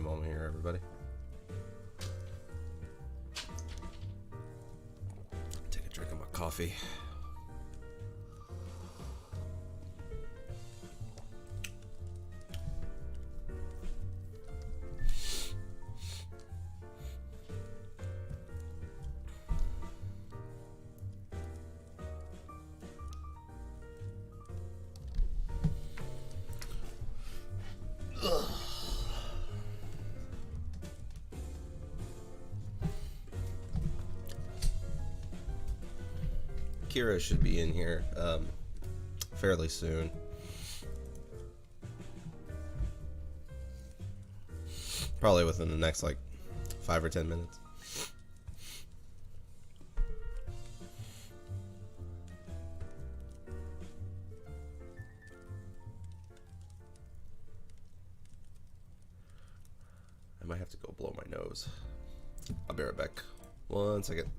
moment here, everybody. Take a drink of my coffee. Kira should be in here fairly soon. Probably within the next like 5 or 10 minutes. I might have to go blow my nose. I'll be right back. 1 second.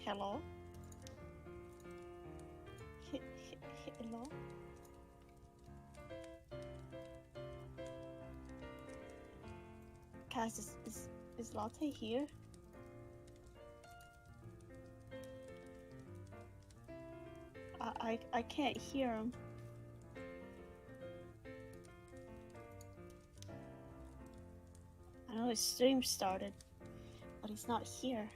Hello? Hello? Guys, is Latte here? I can't hear him. I know his stream started, but he's not here.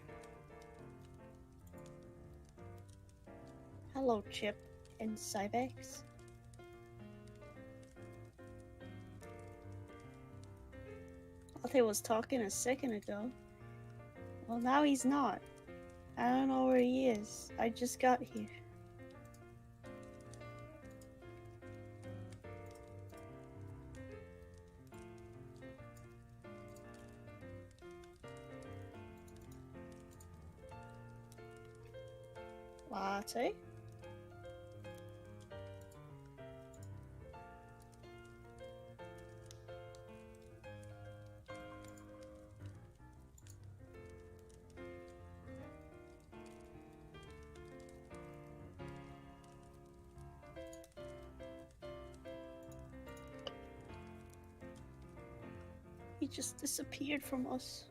Hello, Chip and Cybex. Latte was talking a second ago. Well, now he's not. I don't know where he is. I just got here. Latte? He just disappeared from us.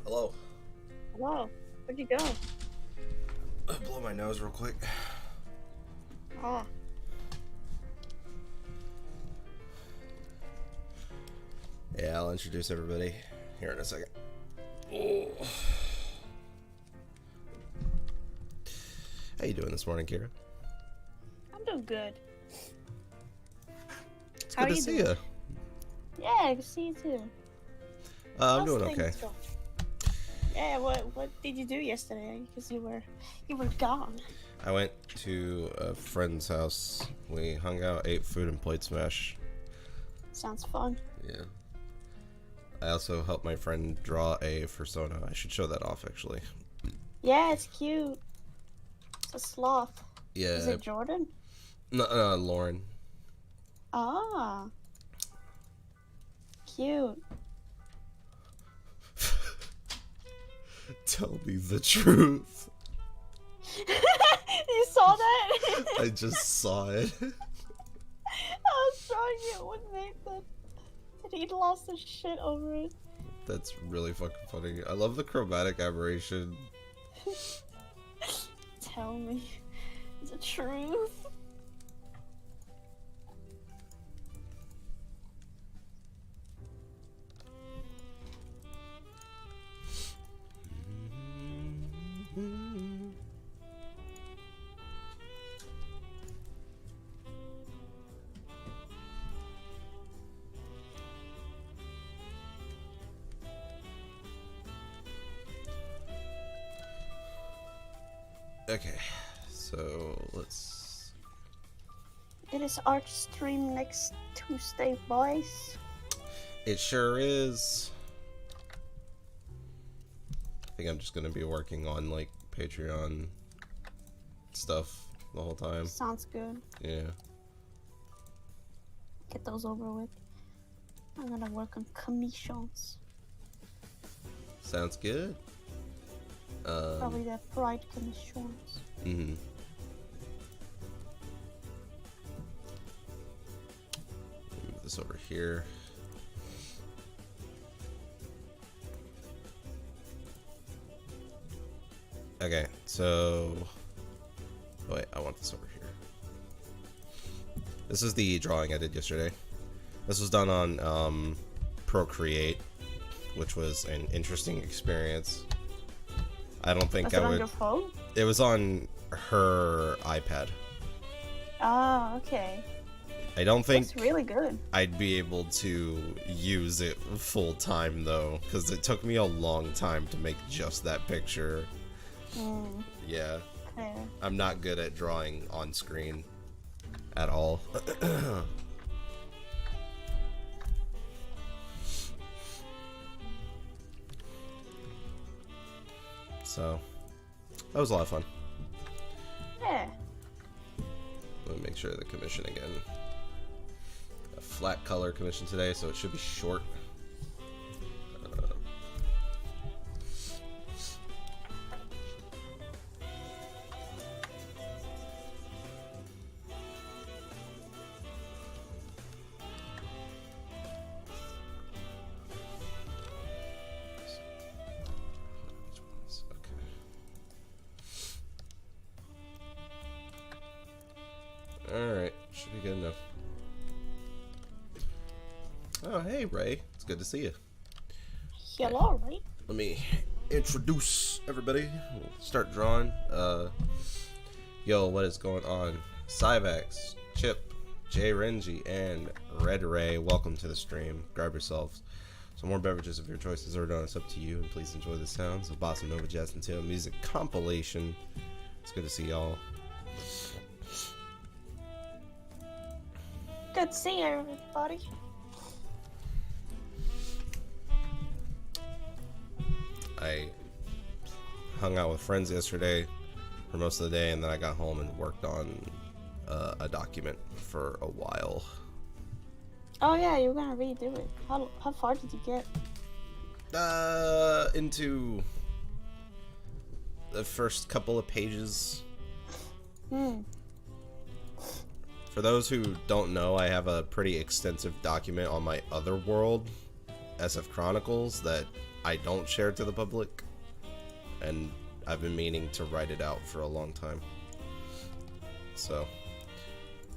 Hello. Hello. Where'd you go? Blow my nose real quick. Ah. Yeah, I'll introduce everybody here in a second. Oh. How you doing this morning, Kira? I'm doing good. It's How good are to you see doing? you. Yeah, I can see you too. I'm How's doing okay. things going? Yeah, what did you do yesterday? Because you were gone. I went to a friend's house. We hung out, ate food, and played Smash. Sounds fun. Yeah. I also helped my friend draw a persona. I should show that off, actually. Yeah, it's cute. It's a sloth. Yeah. Is it Jordan? No, Lauren. Ah, cute. Tell me the truth. You saw that? I just saw it. I was showing it with Nathan, and he lost his shit over it. That's really fucking funny. I love the chromatic aberration. Tell me the truth. Okay, so let's. It is Arch stream next Tuesday, boys. It sure is. I think I'm just gonna be working on like Patreon stuff the whole time. Sounds good. Yeah. Get those over with. I'm gonna work on commissions. Sounds good. Probably the fried commissions. Mm-hmm. Move this over here. Okay, so wait, I want this over here. This is the drawing I did yesterday. This was done on Procreate, which was an interesting experience. I don't think Was I it on would. your phone? It was on her iPad. Ah, okay. I don't think It's really good. I'd be able to use it full time though, because it took me a long time to make just that picture. Yeah, Fair. I'm not good at drawing on screen at all. So that was a lot of fun. Yeah. Let me make sure the commission again. A flat color commission today, so it should be short. Alright, should be good enough. Oh, hey, Ray. It's good to see you. Hello, right? Let me introduce everybody. We'll start drawing. Yo, what is going on? Cyvax, Chip, Jay Renji, and Red Ray. Welcome to the stream. Grab yourselves some more beverages of your choices or not. It's up to you, and please enjoy the sounds of Bossa Nova Jazz and Tail Music compilation. It's good to see y'all. Good to see everybody. I hung out with friends yesterday for most of the day, and then I got home and worked on a document for a while. Oh yeah, you were gonna redo it. How far did you get? Into the first couple of pages. For those who don't know, I have a pretty extensive document on my other world, SF Chronicles, that I don't share to the public, and I've been meaning to write it out for a long time. So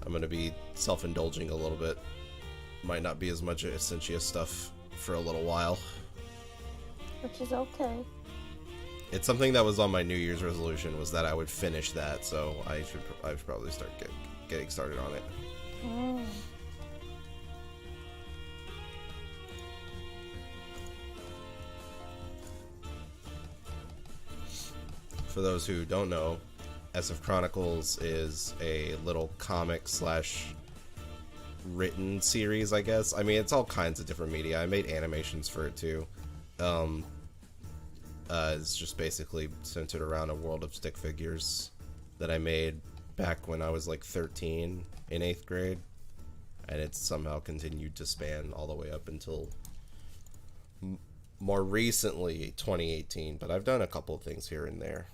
I'm gonna be self-indulging a little bit. Might not be as much Essentia stuff for a little while. Which is okay. It's something that was on my New Year's resolution, was that I would finish that, so I should probably start getting started on it. For those who don't know, SF Chronicles is a little comic slash written series, I guess. I mean, it's all kinds of different media. I made animations for it too. It's just basically centered around a world of stick figures that I made back when I was like 13 in 8th grade. and it's somehow continued to span all the way up until more recently 2018. But I've done a couple of things here and there.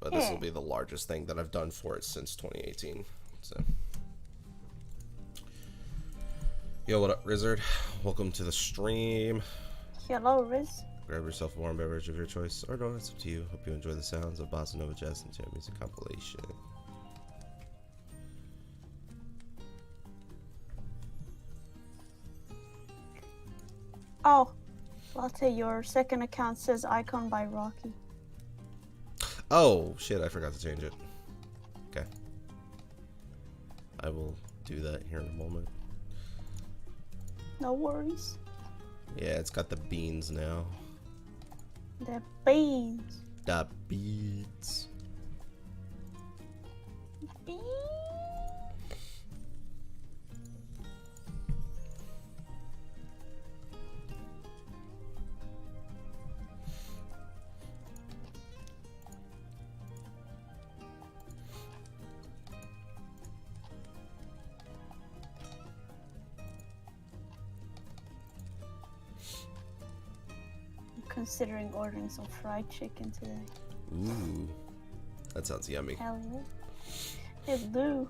But this will be the largest thing that I've done for it since 2018. So, yo, what up, Rizzard? Welcome to the stream. Hello, Riz. Grab yourself a warm beverage of your choice, or no, it's up to you. Hope you enjoy the sounds of Bossa Nova Jazz and Jam Music compilation. Oh, Latte, your second account says Icon by Rocky. Oh, shit, I forgot to change it. Okay. I will do that here in a moment. No worries. Yeah, it's got the beans now. The beans. The beans. Beans. Considering ordering some fried chicken today. Ooh, that sounds yummy. Hell yeah. It do.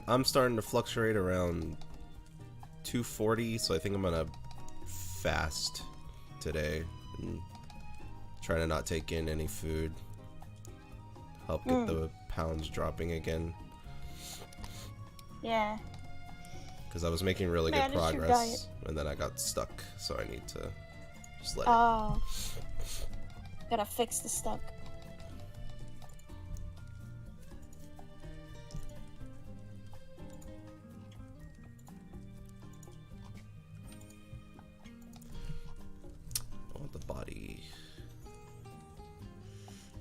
I'm starting to fluctuate around 240, so I think I'm gonna fast today and try to not take in any food. Help get the pounds dropping again. Yeah. Because I was making really good progress, and then I got stuck, so I need to just let it. Gotta fix the stuck. I want the body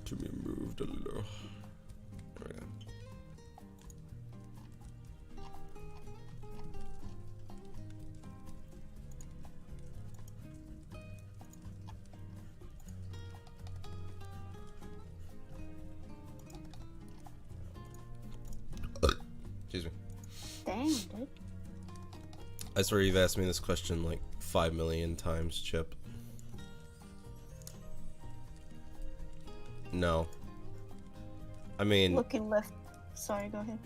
to be moved a little. There we go. Excuse me. Dang, dude. I swear you've asked me this question like 5 million times, Chip. No. I mean... Looking left. Sorry, go ahead.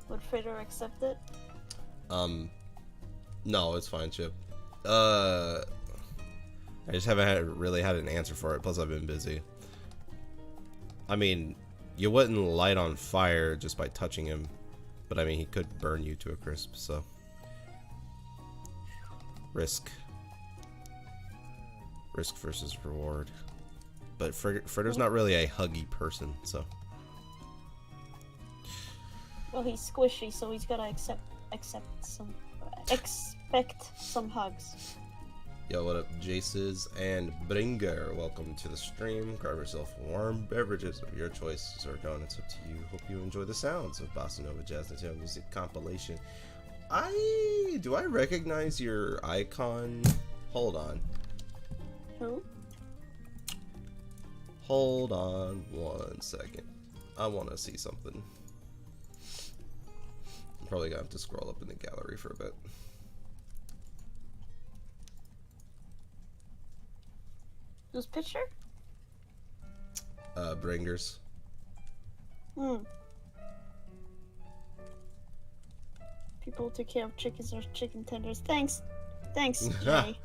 Would Fritter accept it? No, it's fine, Chip. I just haven't really had an answer for it, plus I've been busy. I mean, you wouldn't light on fire just by touching him, but I mean, he could burn you to a crisp, so... Risk versus reward. But Fritter's not really a huggy person, so... Well, he's squishy, so he's gotta expect some hugs. Yo, what up, Jaces and Bringer? Welcome to the stream. Grab yourself warm beverages of your choice, or donuts, up to you. Hope you enjoy the sounds of Bossa Nova Jazz and Jam Music compilation. Do I recognize your icon? Hold on. Who? Hold on 1 second. I want to see something. I'm probably gonna have to scroll up in the gallery for a bit. Whose picture? Bringers. People who take care of chickens or chicken tenders. Thanks, Jay.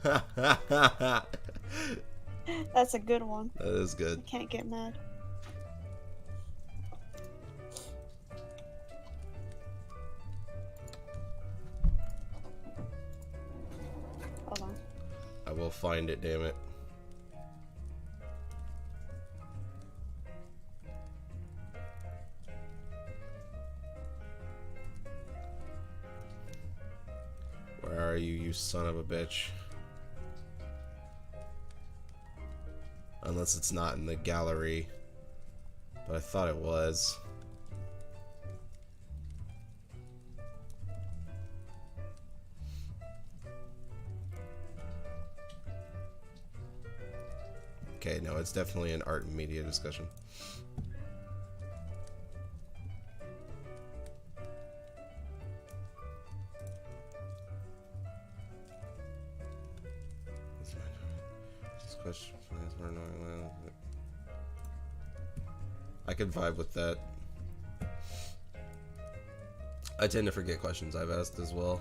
That's a good one. That is good. I can't get mad. Hold on. I will find it, damn it. Where are you, you son of a bitch? Unless it's not in the gallery. But I thought it was. Okay, no, it's definitely an art and media discussion. This question is more annoying. I could vibe with that. I tend to forget questions I've asked as well.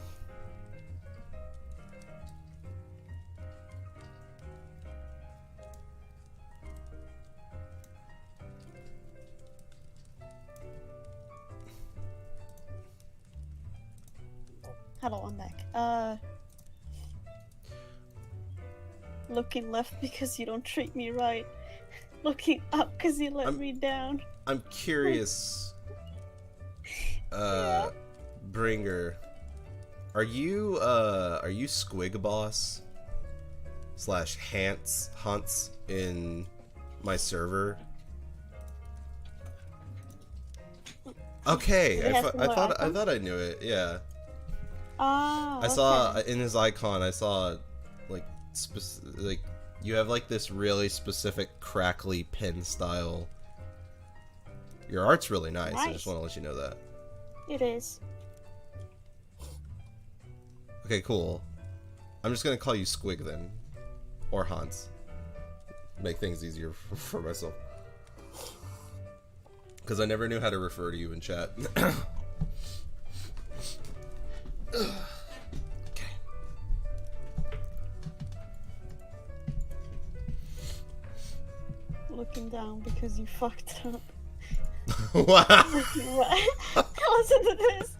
Hello, I'm back. Looking left because you don't treat me right. Looking up because you let me down. I'm curious. Yeah. Bringer, are you Squig Boss / Hunts in my server? Okay, I thought I knew it. Yeah. Ah. I saw in his icon. I saw like you have like this really specific crackly pen style. Your art's really nice. I just want to let you know that. It is. Okay, cool. I'm just gonna call you Squig then, or Hans. Make things easier for myself. Because I never knew how to refer to you in chat. Okay. Looking down because you fucked up. Wow. Listen to this.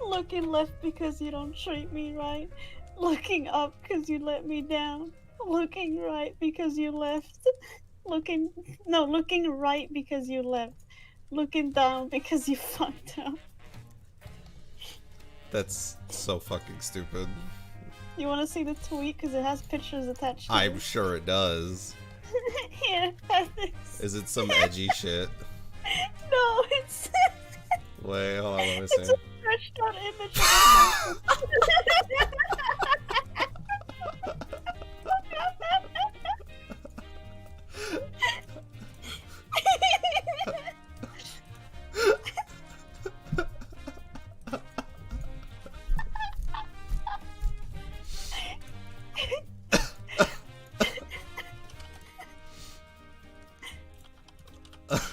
Looking left because you don't treat me right. Looking up because you let me down. Looking right because you left. Looking right because you left. Looking down because you fucked up. That's so fucking stupid. You want to see the tweet because it has pictures attached to I'm it? sure it does. Here, have this. Is it some edgy shit? No, it's. Wait, hold on, let me It's a see. stretched out image of a person.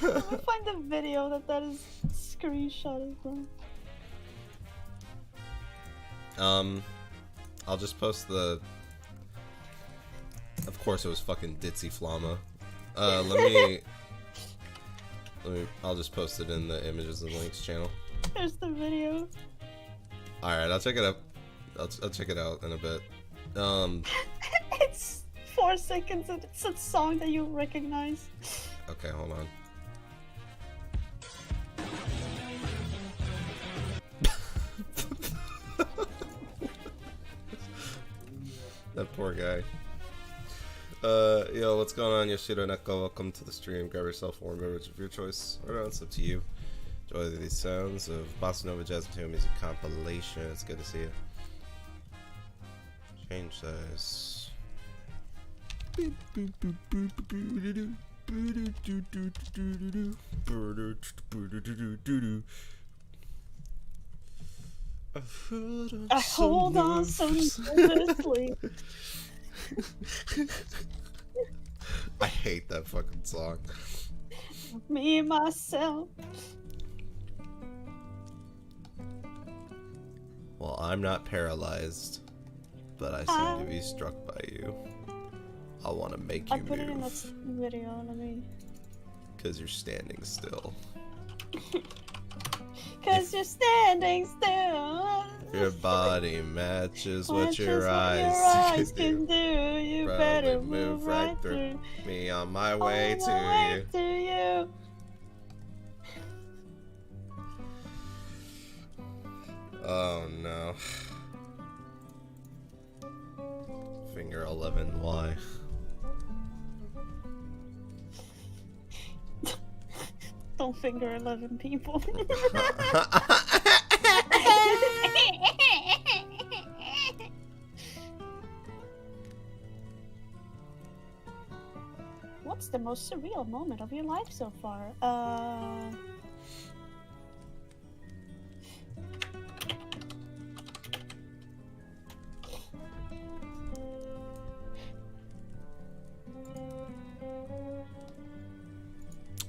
Let me find the video that is screenshotted from. I'll just post the. Of course, it was fucking Ditzy Flama. Let me. I'll just post it in the images and links channel. There's the video. All right, I'll check it up. I'll check it out in a bit. It's 4 seconds and it's a song that you recognize. Okay, hold on. That poor guy. Yo, what's going on, Yoshiro Neko? Welcome to the stream. Grab yourself a warm beverage of your choice. Or it's up to you. Enjoy these sounds of Bossa Nova Jazz and Tune Music compilation. It's good to see you. Change size. I hold on so nervously. I hate that fucking song. Me and myself. Well, I'm not paralyzed, but I seem to be struck by you. I want to make you I put it in move. that video, let me. Because you're standing still. Cause you're standing still. Your body matches what Watch your us eyes can do. You Probably better move right through. me on my way On to my way you. to you. Oh no. Finger 11, why? Don't finger 11 people. most surreal moment of your life so far?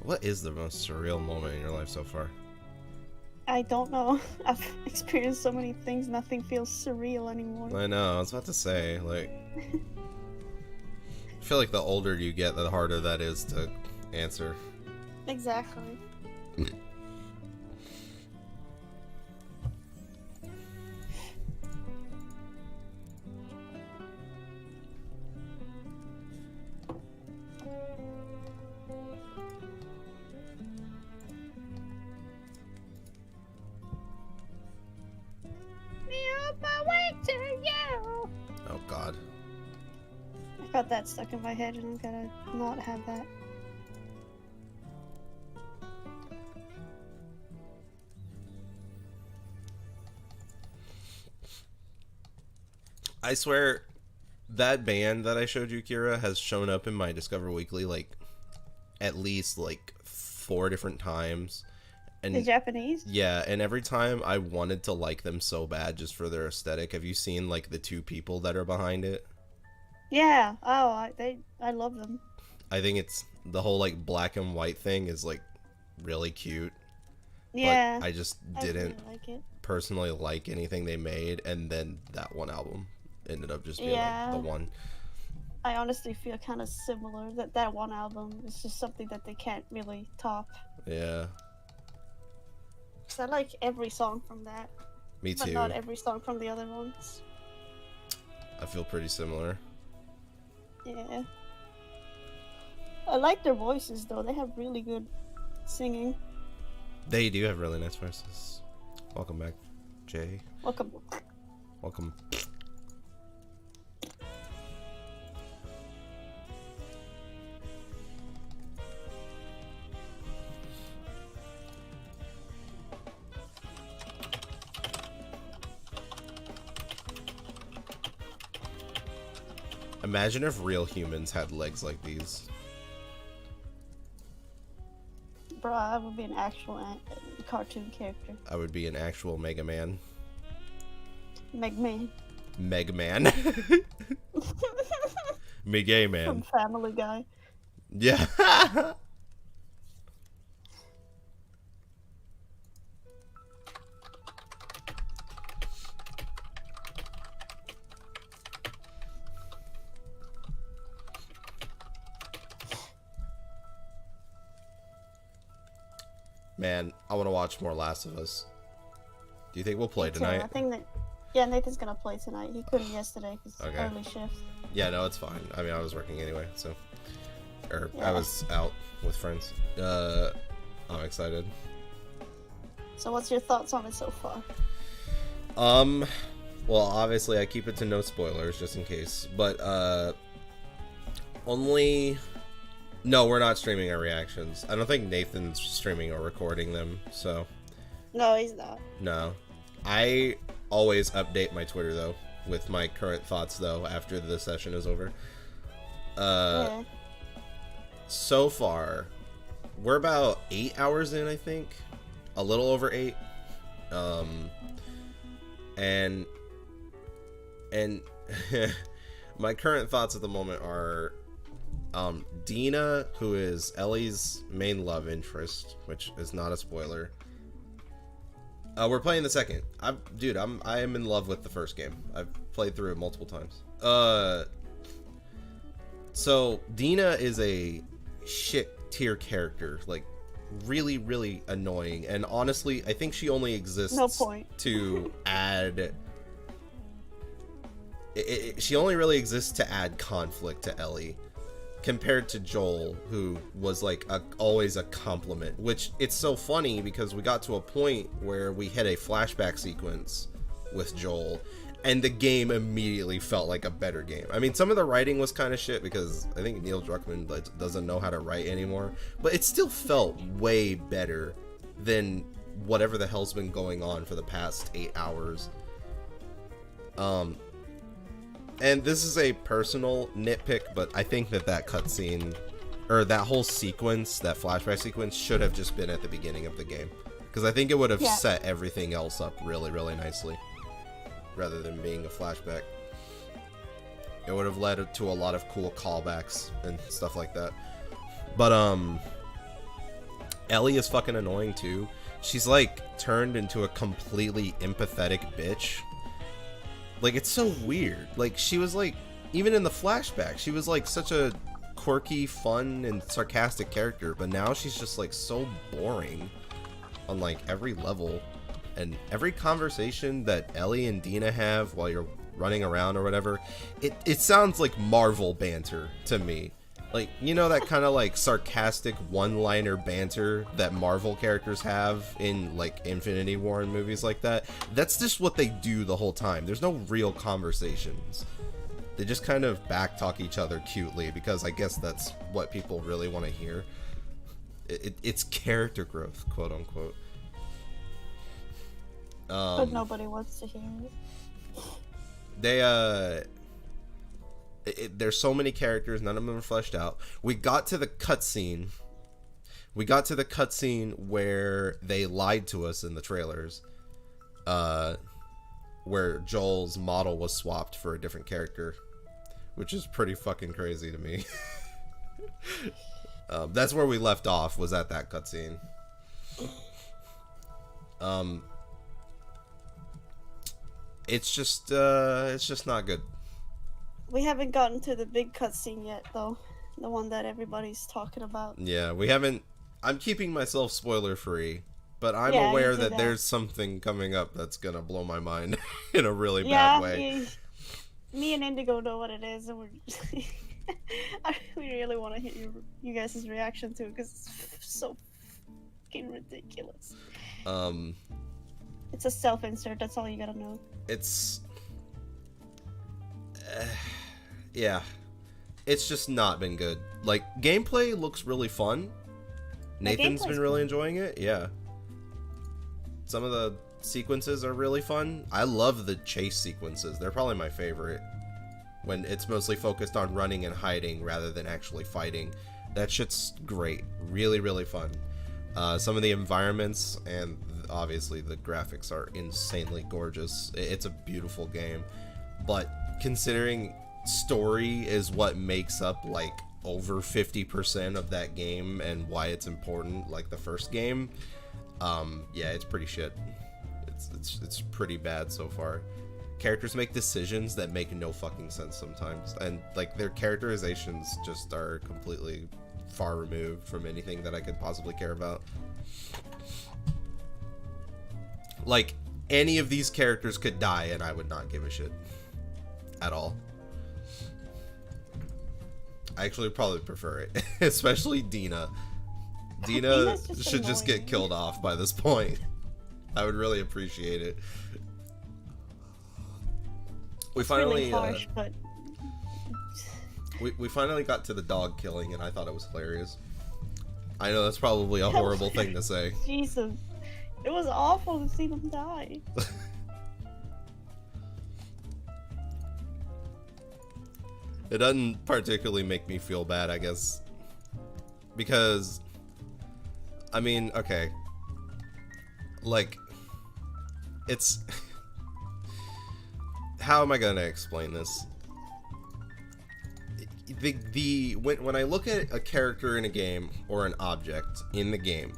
What is the most surreal moment in your life so far? I don't know. I've experienced so many things, nothing feels surreal anymore. I know, I was about to say, like... I feel like the older you get, the harder that is to answer. Exactly. Oh god. I got that stuck in my head and I'm gonna not have that. I swear, that band that I showed you, Kira, has shown up in my Discover Weekly, like, at least, like, 4 different times. And The Japanese? yeah, and every time I wanted to like them so bad just for their aesthetic. Have you seen, like, the 2 people that are behind it? Yeah. Oh, I love them. I think it's, the whole, like, black and white thing is, like, really cute. Yeah. But I just I didn't really like it. personally like anything they made, and then that one album ended up just being Yeah. like the one. I honestly feel kind of similar that one album is just something that they can't really top. Yeah, 'Cause I like every song from that, me but too. not every song from the other ones. I feel pretty similar. Yeah. I like their voices though. They have really good singing. They do have really nice voices. Welcome back, Jay. Welcome. Welcome. Imagine if real humans had legs like these. Bruh, I would be an actual cartoon character. I would be an actual Mega Man. Megman. Meg Man. Mega From Man. Family Guy. Yeah. Man, I want to watch more Last of Us. Do you think we'll play Me too. tonight? I think that. Yeah, Nathan's gonna play tonight. He couldn't yesterday because Okay. early shift. Yeah, no, it's fine. I mean, I was working anyway, so. Or I Yeah. was out with friends. I'm excited. So, what's your thoughts on it so far? Well, obviously I keep it to no spoilers just in case, but only. No, we're not streaming our reactions. I don't think Nathan's streaming or recording them, so No, he's not. no. I always update my Twitter though with my current thoughts though after the session is over. Yeah. So far, we're about 8 hours in, I think. A little over 8. And my current thoughts at the moment are Dina, who is Ellie's main love interest, which is not a spoiler. We're playing the second. I am in love with the first game. I've played through it multiple times. So Dina is a shit tier character, like really, really annoying, and honestly, I think she only exists No point. to add. She only really exists to add conflict to Ellie, compared to Joel, who was like always a compliment. Which it's so funny because we got to a point where we hit a flashback sequence with Joel, and the game immediately felt like a better game. I mean, some of the writing was kind of shit because I think Neil Druckmann doesn't know how to write anymore, but it still felt way better than whatever the hell's been going on for the past 8 hours. And this is a personal nitpick, but I think that cutscene or that whole sequence, that flashback sequence, should have just been at the beginning of the game. Because I think it would have set everything else up really, really nicely. Rather than being a flashback. It would have led to a lot of cool callbacks and stuff like that. But, Ellie is fucking annoying too. She's like turned into a completely empathetic bitch. Like, it's so weird. Like, she was like, even in the flashback, she was like such a quirky, fun, and sarcastic character, but now she's just like so boring on like every level. And every conversation that Ellie and Dina have while you're running around or whatever, it sounds like Marvel banter to me. Like, you know, that kind of like sarcastic one-liner banter that Marvel characters have in like Infinity War and movies like that. That's just what they do the whole time. There's no real conversations. They just kind of backtalk each other cutely because I guess that's what people really want to hear. It's character growth, quote unquote. But nobody wants to hear it. There's so many characters, none of them are fleshed out. We got to the cutscene where they lied to us in the trailers, where Joel's model was swapped for a different character, which is pretty fucking crazy to me. That's where we left off, was at that cutscene. It's just not good. We haven't gotten to the big cutscene yet, though. The one that everybody's talking about. Yeah, we haven't. I'm keeping myself spoiler free, but I'm aware that there's something coming up that's gonna blow my mind in a really bad way. Me and Indigo know what it is, and we really want to hear you guys' reaction to it because it's so fucking ridiculous. It's a self-insert. That's all you gotta know. It's. Yeah, it's just not been good. Like, gameplay looks really fun. Nathan's been really enjoying it. Yeah, some of the sequences are really fun. I love the chase sequences. They're probably my favorite, when it's mostly focused on running and hiding rather than actually fighting. That shit's great. Really, really fun. Some of the environments and obviously the graphics are insanely gorgeous. It's a beautiful game, but considering story is what makes up like over 50% of that game and why it's important, like the first game, yeah, it's pretty shit. It's pretty bad so far. Characters make decisions that make no fucking sense sometimes, and like their characterizations just are completely far removed from anything that I could possibly care about. Like, any of these characters could die and I would not give a shit at all. I actually probably prefer it, especially Dina. Dina should just get killed off by this point. I would really appreciate it. We finally really harsh, but we finally got to the dog killing, and I thought it was hilarious. I know that's probably a horrible thing to say. Jesus, it was awful to see them die. It doesn't particularly make me feel bad, I guess, because, I mean, okay, like, it's, how am I gonna explain this? When I look at a character in a game, or an object in the game,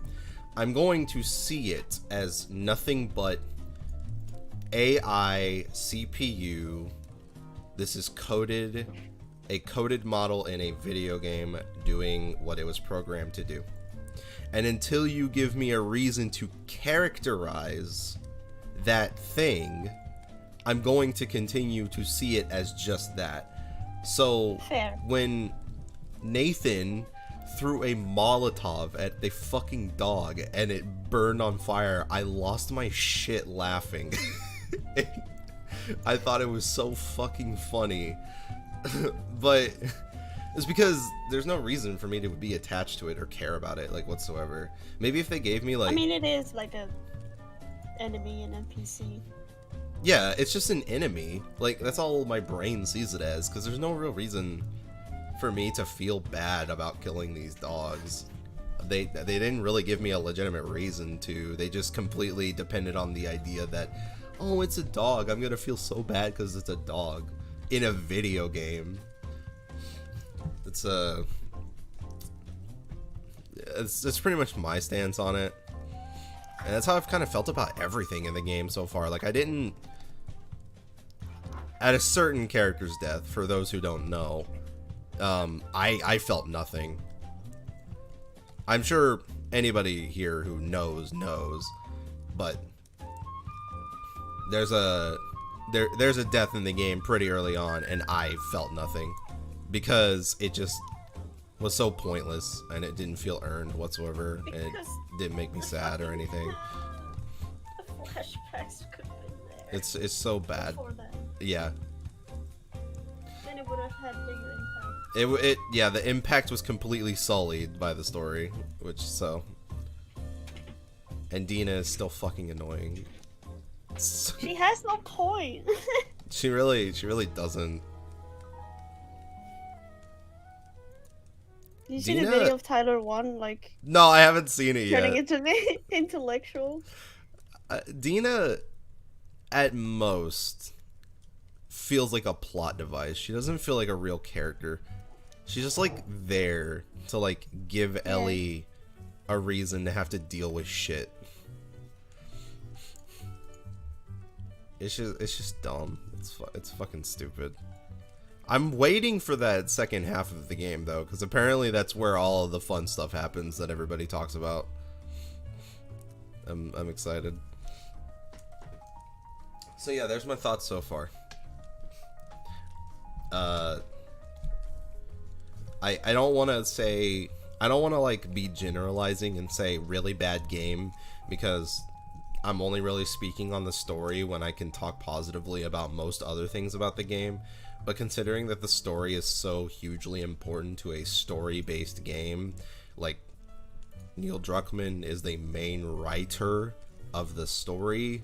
I'm going to see it as nothing but AI, CPU, this is a coded model in a video game doing what it was programmed to do. And until you give me a reason to characterize that thing, I'm going to continue to see it as just that. So fair. When Nathan threw a Molotov at the fucking dog and it burned on fire, I lost my shit laughing. I thought it was so fucking funny. But it's because there's no reason for me to be attached to it or care about it, like, whatsoever. Maybe if they gave me, like, I mean, it is like a enemy and NPC. Yeah, it's just an enemy. Like, that's all my brain sees it as, because there's no real reason for me to feel bad about killing these dogs. They didn't really give me a legitimate reason to. They just completely depended on the idea that, oh, it's a dog, I'm gonna feel so bad because it's a dog in a video game. It's pretty much my stance on it, and that's how I've kind of felt about everything in the game so far. Like, I didn't, at a certain character's death, for those who don't know, I felt nothing. I'm sure anybody here who knows, but there's a death in the game pretty early on, and I felt nothing because it just was so pointless and it didn't feel earned whatsoever, and it didn't make me sad or anything. The flashbacks could have been there. It's so bad. Yeah. Then it would have had bigger impact. Yeah, the impact was completely sullied by the story, and Dina is still fucking annoying. She has no point. She really doesn't. You seen a video of Tyler 1, like... No, I haven't seen it yet. Turning into intellectual? Dina, at most, feels like a plot device. She doesn't feel like a real character. She's just, like, there to, like, give Ellie a reason to have to deal with shit. It's just dumb. It's fucking stupid. I'm waiting for that second half of the game, though, because apparently that's where all of the fun stuff happens that everybody talks about. I'm excited. So yeah, there's my thoughts so far. I don't want to like be generalizing and say really bad game, because I'm only really speaking on the story when I can talk positively about most other things about the game. But considering that the story is so hugely important to a story-based game, like, Neil Druckmann is the main writer of the story,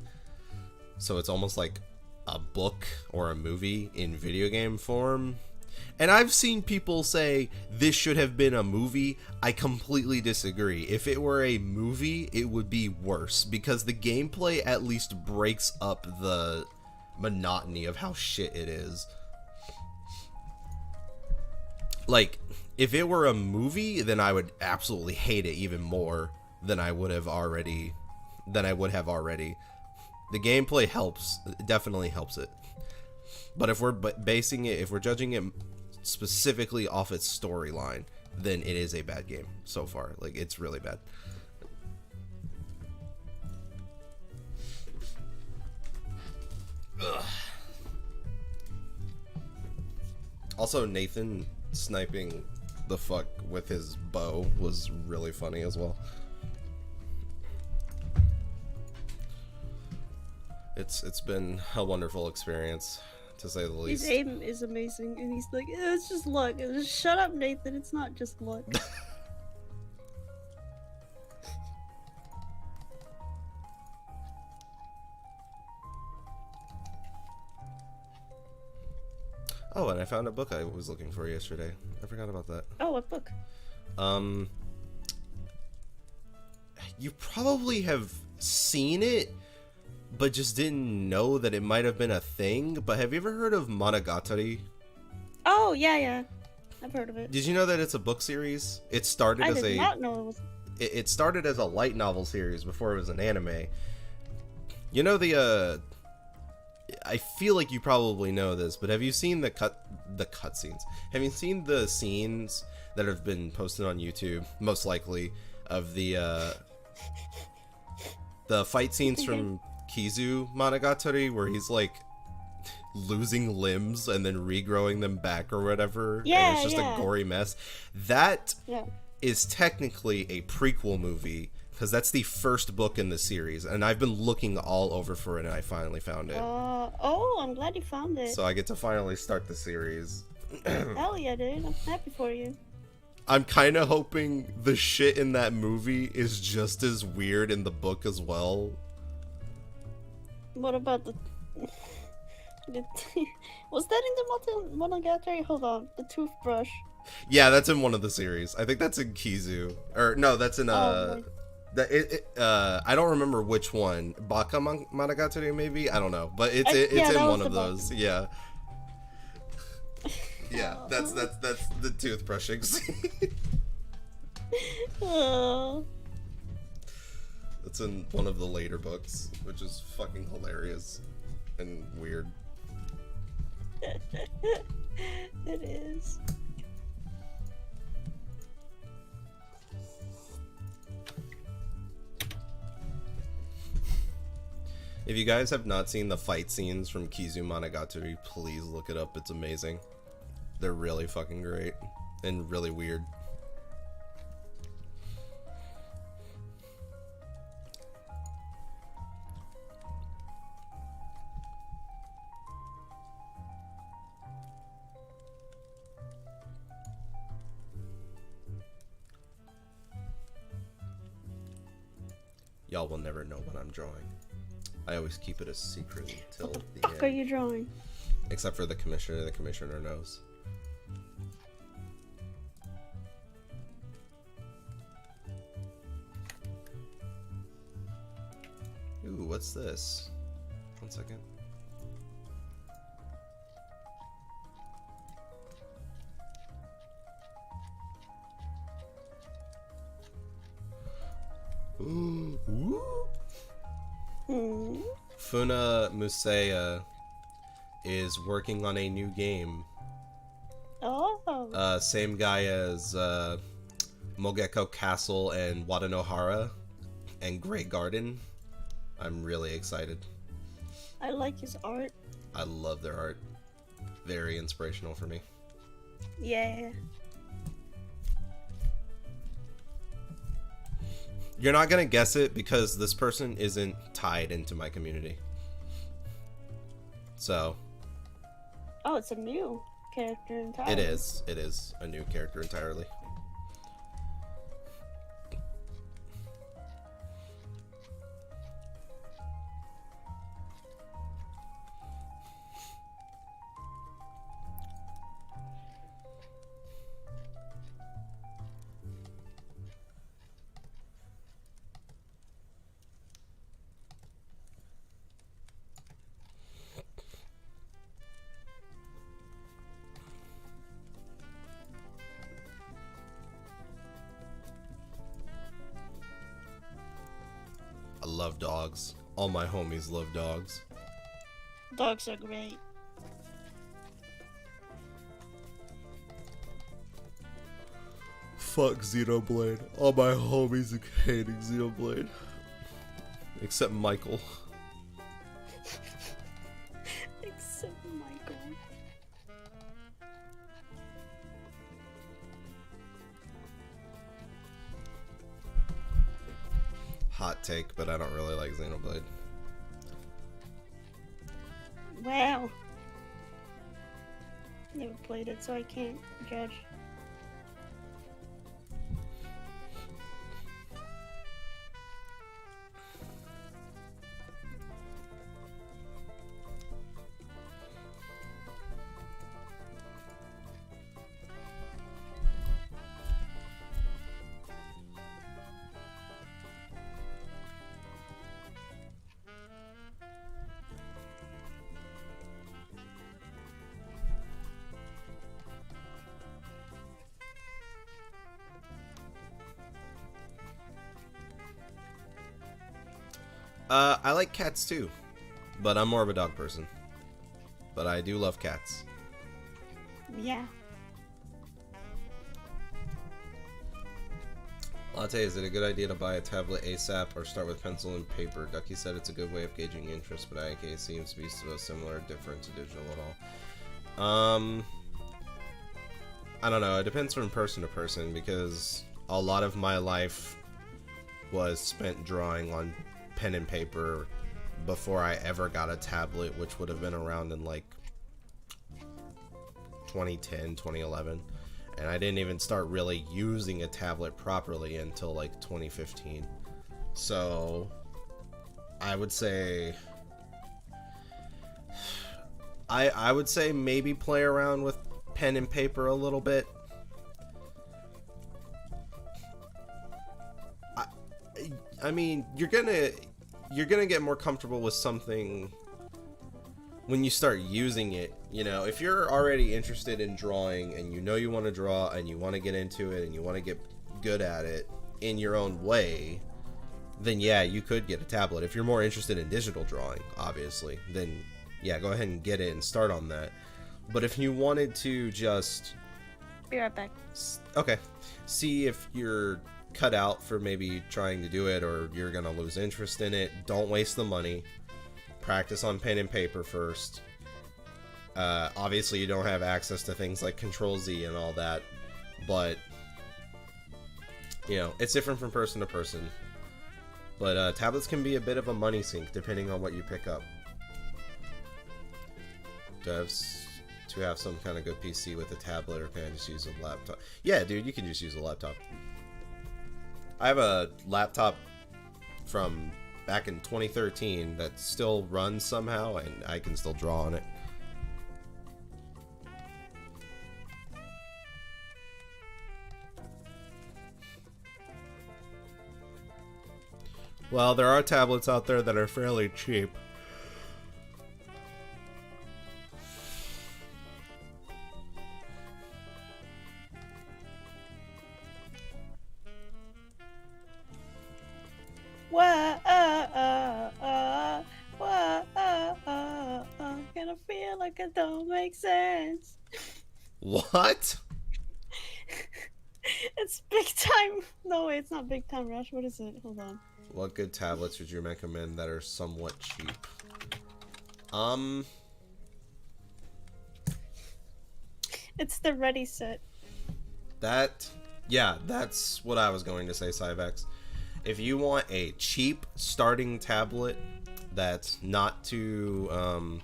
so it's almost like a book or a movie in video game form. And I've seen people say this should have been a movie. I completely disagree. If it were a movie, it would be worse, because the gameplay at least breaks up the monotony of how shit it is. Like, if it were a movie, then I would absolutely hate it even more than I would have already. The gameplay helps, it definitely helps it. But if we're if we're judging it specifically off its storyline, then it is a bad game so far. Like, it's really bad. Ugh. Also, Nathan sniping the fuck with his bow was really funny as well. It's been a wonderful experience, to say the least. His aim is amazing, and he's like, it's just luck. And just shut up, Nathan. It's not just luck. Oh, and I found a book I was looking for yesterday. I forgot about that. Oh, what book? You probably have seen it, but just didn't know that it might have been a thing. But have you ever heard of Monogatari? Oh, yeah. I've heard of it. Did you know that it's a book series? It started I as did not know it was... It started as a light novel series before it was an anime. You know I feel like you probably know this, but have you seen the cutscenes? Have you seen the scenes that have been posted on YouTube, most likely, of the fight scenes from Kizu Monogatari, where he's like losing limbs and then regrowing them back or whatever, and it's just a gory mess? That is technically a prequel movie, because that's the first book in the series, and I've been looking all over for it, and I finally found it. Oh, I'm glad you found it. So I get to finally start the series. Hell yeah, dude. I'm happy for you. I'm kind of hoping the shit in that movie is just as weird in the book as well. What about the... Was that in the Monogatari? Hold on. The toothbrush. Yeah, that's in one of the series. I think that's in Kizu. Or no, that's in I don't remember which one. Baka Monogatari maybe? I don't know. But it's yeah, in that one was of the those. Yeah. Yeah, that's the toothbrushing scene. Oh. That's in one of the later books, which is fucking hilarious and weird. It is. If you guys have not seen the fight scenes from Kizu Monogatari, please look it up. It's amazing. They're really fucking great and really weird. Y'all will never know what I'm drawing. I always keep it a secret until the What end. are you drawing? Except for the commissioner. The commissioner knows. Ooh, what's this? 1 second. Ooh. Hmm. Funa Musea is working on a new game. Oh. Same guy as Mogeko Castle and Wadanohara and Great Garden. I'm really excited. I like his art. I love their art. Very inspirational for me. Yeah. You're not gonna guess it because this person isn't tied into my community. So. Oh, it's a new character entirely. It is. It is a new character entirely. I love dogs. All my homies love dogs. Dogs are great. Fuck Xenoblade. All my homies are hating Xenoblade. Except Michael. Except Michael. Hot take, but I don't really like Xenoblade. Wow. Never played it, so I can't judge. I like cats too, but I'm more of a dog person. But I do love cats. Yeah. Latte, is it a good idea to buy a tablet ASAP or start with pencil and paper? Ducky said it's a good way of gauging interest, but IK seems to be so similar, different to digital at all. I don't know. It depends from person to person because a lot of my life was spent drawing on pen and paper before I ever got a tablet, which would have been around in like 2010, 2011. And I didn't even start really using a tablet properly until like 2015. So I would say I would say maybe play around with pen and paper a little bit I mean, you're gonna get more comfortable with something when you start using it. You know, if you're already interested in drawing and you know you want to draw and you want to get into it and you want to get good at it in your own way, then yeah, you could get a tablet. If you're more interested in digital drawing, obviously, then yeah, go ahead and get it and start on that. But if you wanted to just... Be right back. Okay. See if you're cut out for maybe trying to do it or you're gonna lose interest in it, don't waste the money. Practice on pen and paper first. Obviously, you don't have access to things like Control-Z and all that, but, you know, it's different from person to person. But tablets can be a bit of a money sink depending on what you pick up. To have some kind of good PC with a tablet, or can I just use a laptop? Yeah, dude, you can just use a laptop. I have a laptop from back in 2013 that still runs somehow, and I can still draw on it. Well, there are tablets out there that are fairly cheap. Can I feel like it don't make sense? What? It's Big Time. No, wait, it's not Big Time Rush. What is it? Hold on. What good tablets would you recommend that are somewhat cheap? It's the Ready set. Yeah, that's what I was going to say, Cyvex. If you want a cheap starting tablet that's not too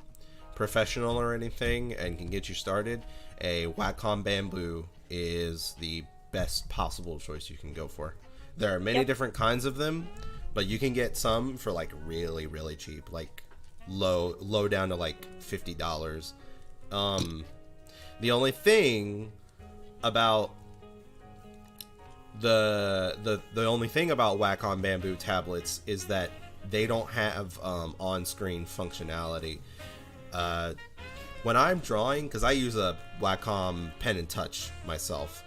professional or anything and can get you started, a Wacom Bamboo is the best possible choice you can go for. There are many different kinds of them, but you can get some for like really, really cheap, like low down to like $50. The only thing about the only thing about Wacom Bamboo tablets is that they don't have on-screen functionality. When I'm drawing, because I use a Wacom pen and touch myself,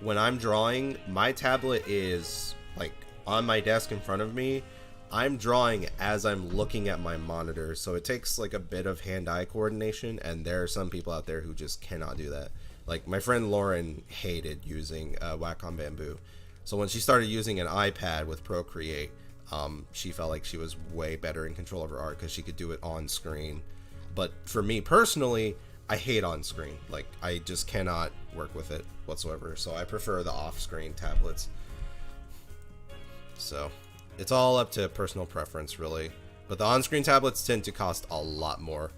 when I'm drawing, my tablet is like on my desk in front of me. I'm drawing as I'm looking at my monitor, so it takes like a bit of hand-eye coordination, and there are some people out there who just cannot do that. Like my friend Lauren hated using Wacom Bamboo, so when she started using an iPad with Procreate, she felt like she was way better in control of her art because she could do it on screen. But for me personally, I hate on screen. Like, I just cannot work with it whatsoever, so I prefer the off-screen tablets. So it's all up to personal preference, really. But the on-screen tablets tend to cost a lot more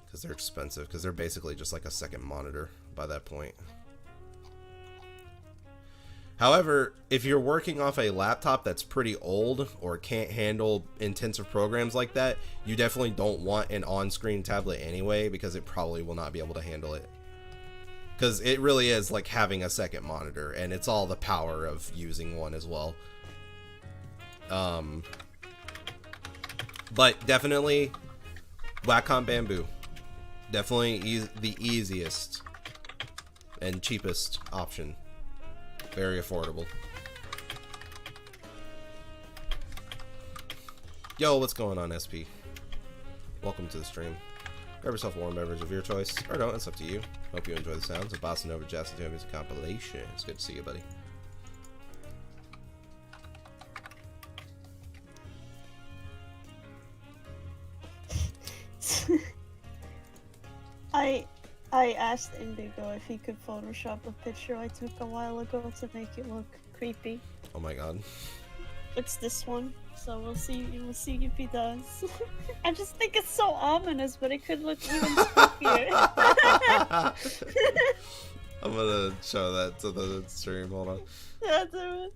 because they're expensive, because they're basically just like a second monitor by that point. However, if you're working off a laptop that's pretty old or can't handle intensive programs like that, you definitely don't want an on-screen tablet anyway, because it probably will not be able to handle it. Because it really is like having a second monitor, and it's all the power of using one as well. But definitely Wacom Bamboo. Definitely the easiest and cheapest option. Very affordable. Yo, what's going on, SP? Welcome to the stream. Grab yourself a warm beverage of your choice, or don't, it's up to you. Hope you enjoy the sounds of Bossa Nova Jazz and Music compilation. It's good to see you, buddy. I asked Indigo if he could Photoshop a picture I took a while ago to make it look creepy. Oh my god. It's this one, so we'll see if he does. I just think it's so ominous, but it could look even spookier. I'm gonna show that to the stream, hold on. Yeah, do it.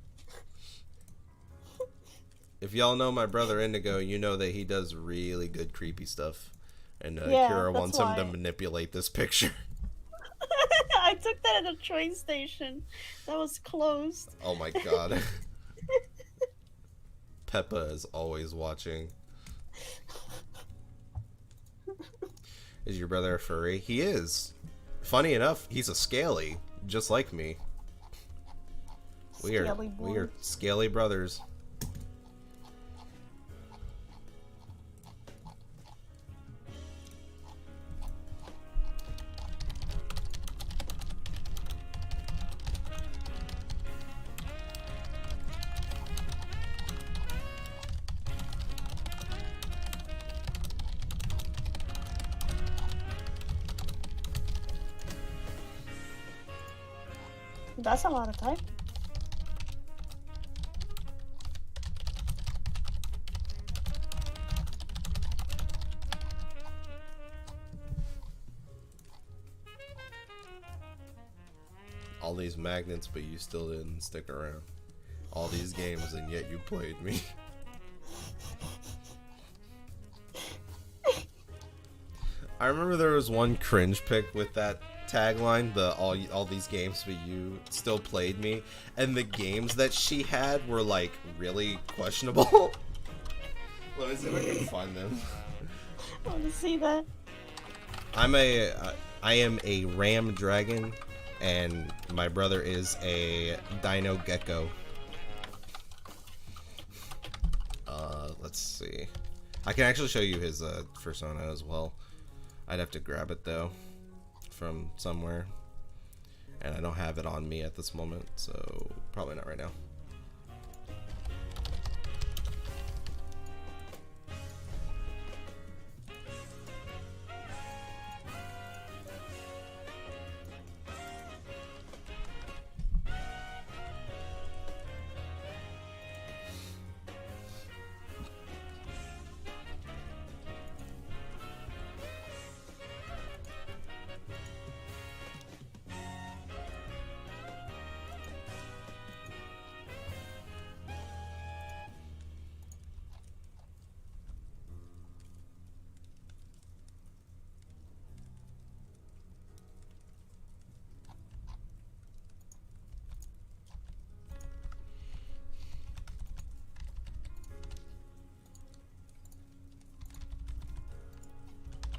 If y'all know my brother Indigo, you know that he does really good creepy stuff. And Yeah, Kira that's wants him to why. manipulate this picture. I took that at a train station that was closed. Oh my god. Peppa is always watching. Is your brother a furry? He is. Funny enough, he's a scaly, just like me. We are scaly brothers. That's a lot of time. All these magnets, but you still didn't stick around. All these games, and yet you played me. I remember there was one cringe pick with that tagline, the all these games, but you still played me, and the games that she had were like really questionable. Let me see if I can find them. I want to see that. I am a ram dragon, and my brother is a dino gecko. Let's see. I can actually show you his persona as well. I'd have to grab it though from somewhere, and I don't have it on me at this moment, so probably not right now.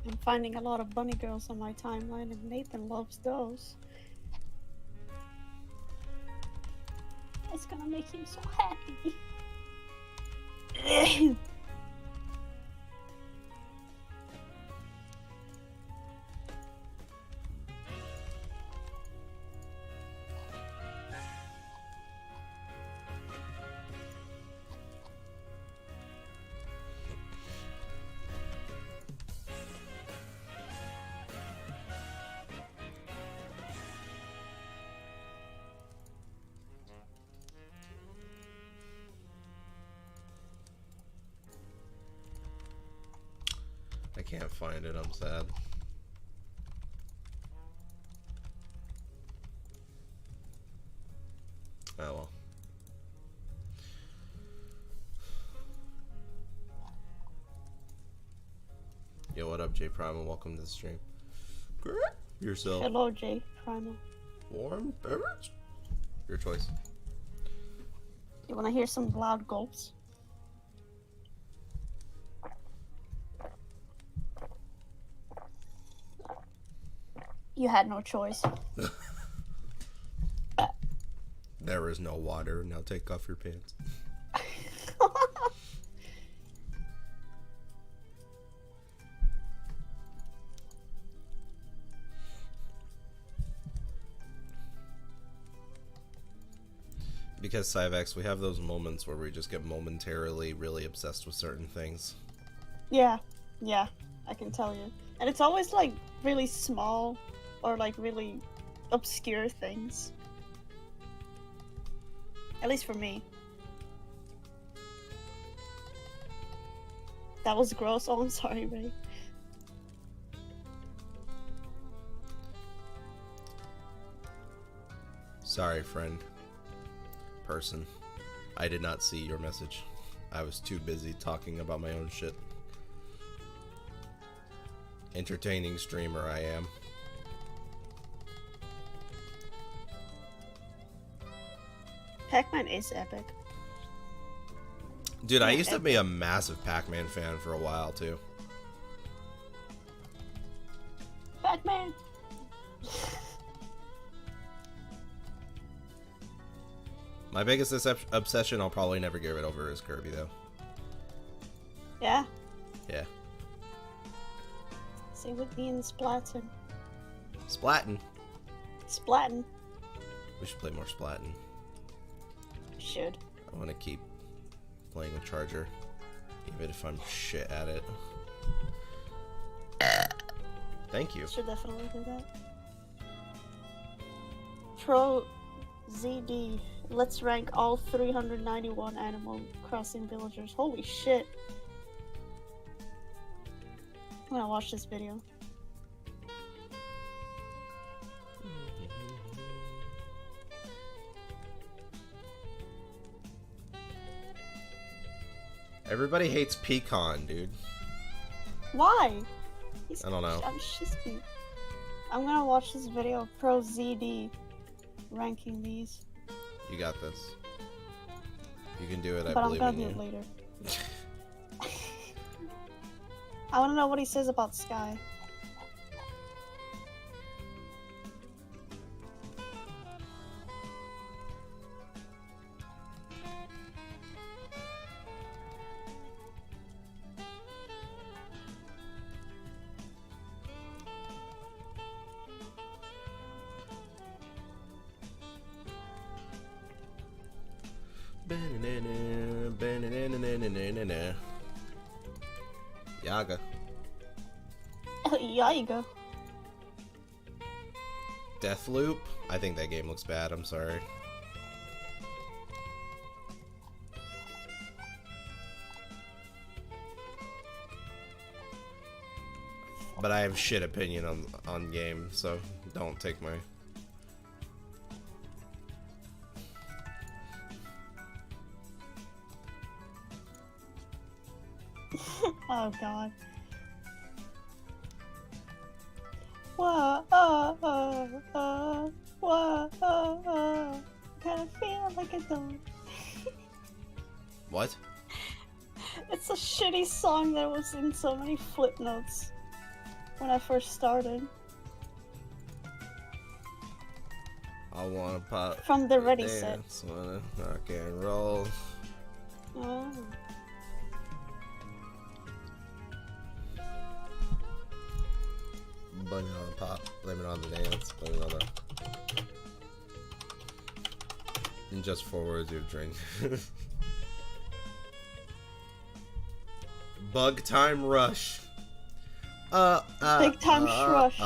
I'm finding a lot of bunny girls on my timeline, and Nathan loves those. It's gonna make him so happy. I can't find it, I'm sad. Oh well. Yo, what up, J Prime? Welcome to the stream. Yourself. Hello, J Primal. Warm beverage? Your choice. You wanna hear some loud gulps? You had no choice. There is no water. Now take off your pants. Because Cyvex, we have those moments where we just get momentarily really obsessed with certain things. Yeah, I can tell you. And it's always like really small or like really obscure things. At least for me. That was gross. Oh, I'm sorry, Ray. Sorry, friend. Person. I did not see your message. I was too busy talking about my own shit. Entertaining streamer I am. Pac-Man is epic. Dude, I Yeah, used to be a massive Pac-Man fan for a while too. Pac-Man. My biggest obsession, I'll probably never get rid over, is Kirby though. Yeah. Yeah. Same with me and Splatoon. Splatting. Splatting. We should play more Splatting. Should. I want to keep playing with Charger, even if I'm shit at it. Thank you. Should definitely do that. Pro ZD. Let's rank all 391 Animal Crossing villagers. Holy shit. I'm gonna watch this video. Everybody hates Pecan, dude. Why? I don't know. I'm gonna watch this video of Pro ZD ranking these. You got this. You can do it, I But I'm believe gonna in do you. it later. I wanna know what he says about Sky. Yaga. Yeah, you go. Deathloop? I think that game looks bad, I'm sorry. But I have shit opinion on game, so don't take my... Oh god. Whoa, kinda feel like a dog. What? It's a shitty song that was in so many flip notes when I first started. I wanna pop From the Ready Set. dance, wanna rock and roll. Oh. Blame it on the pop, blame it on the dance, blame it on the... In just 4 words, you drink. Bug time rush. Big time rush.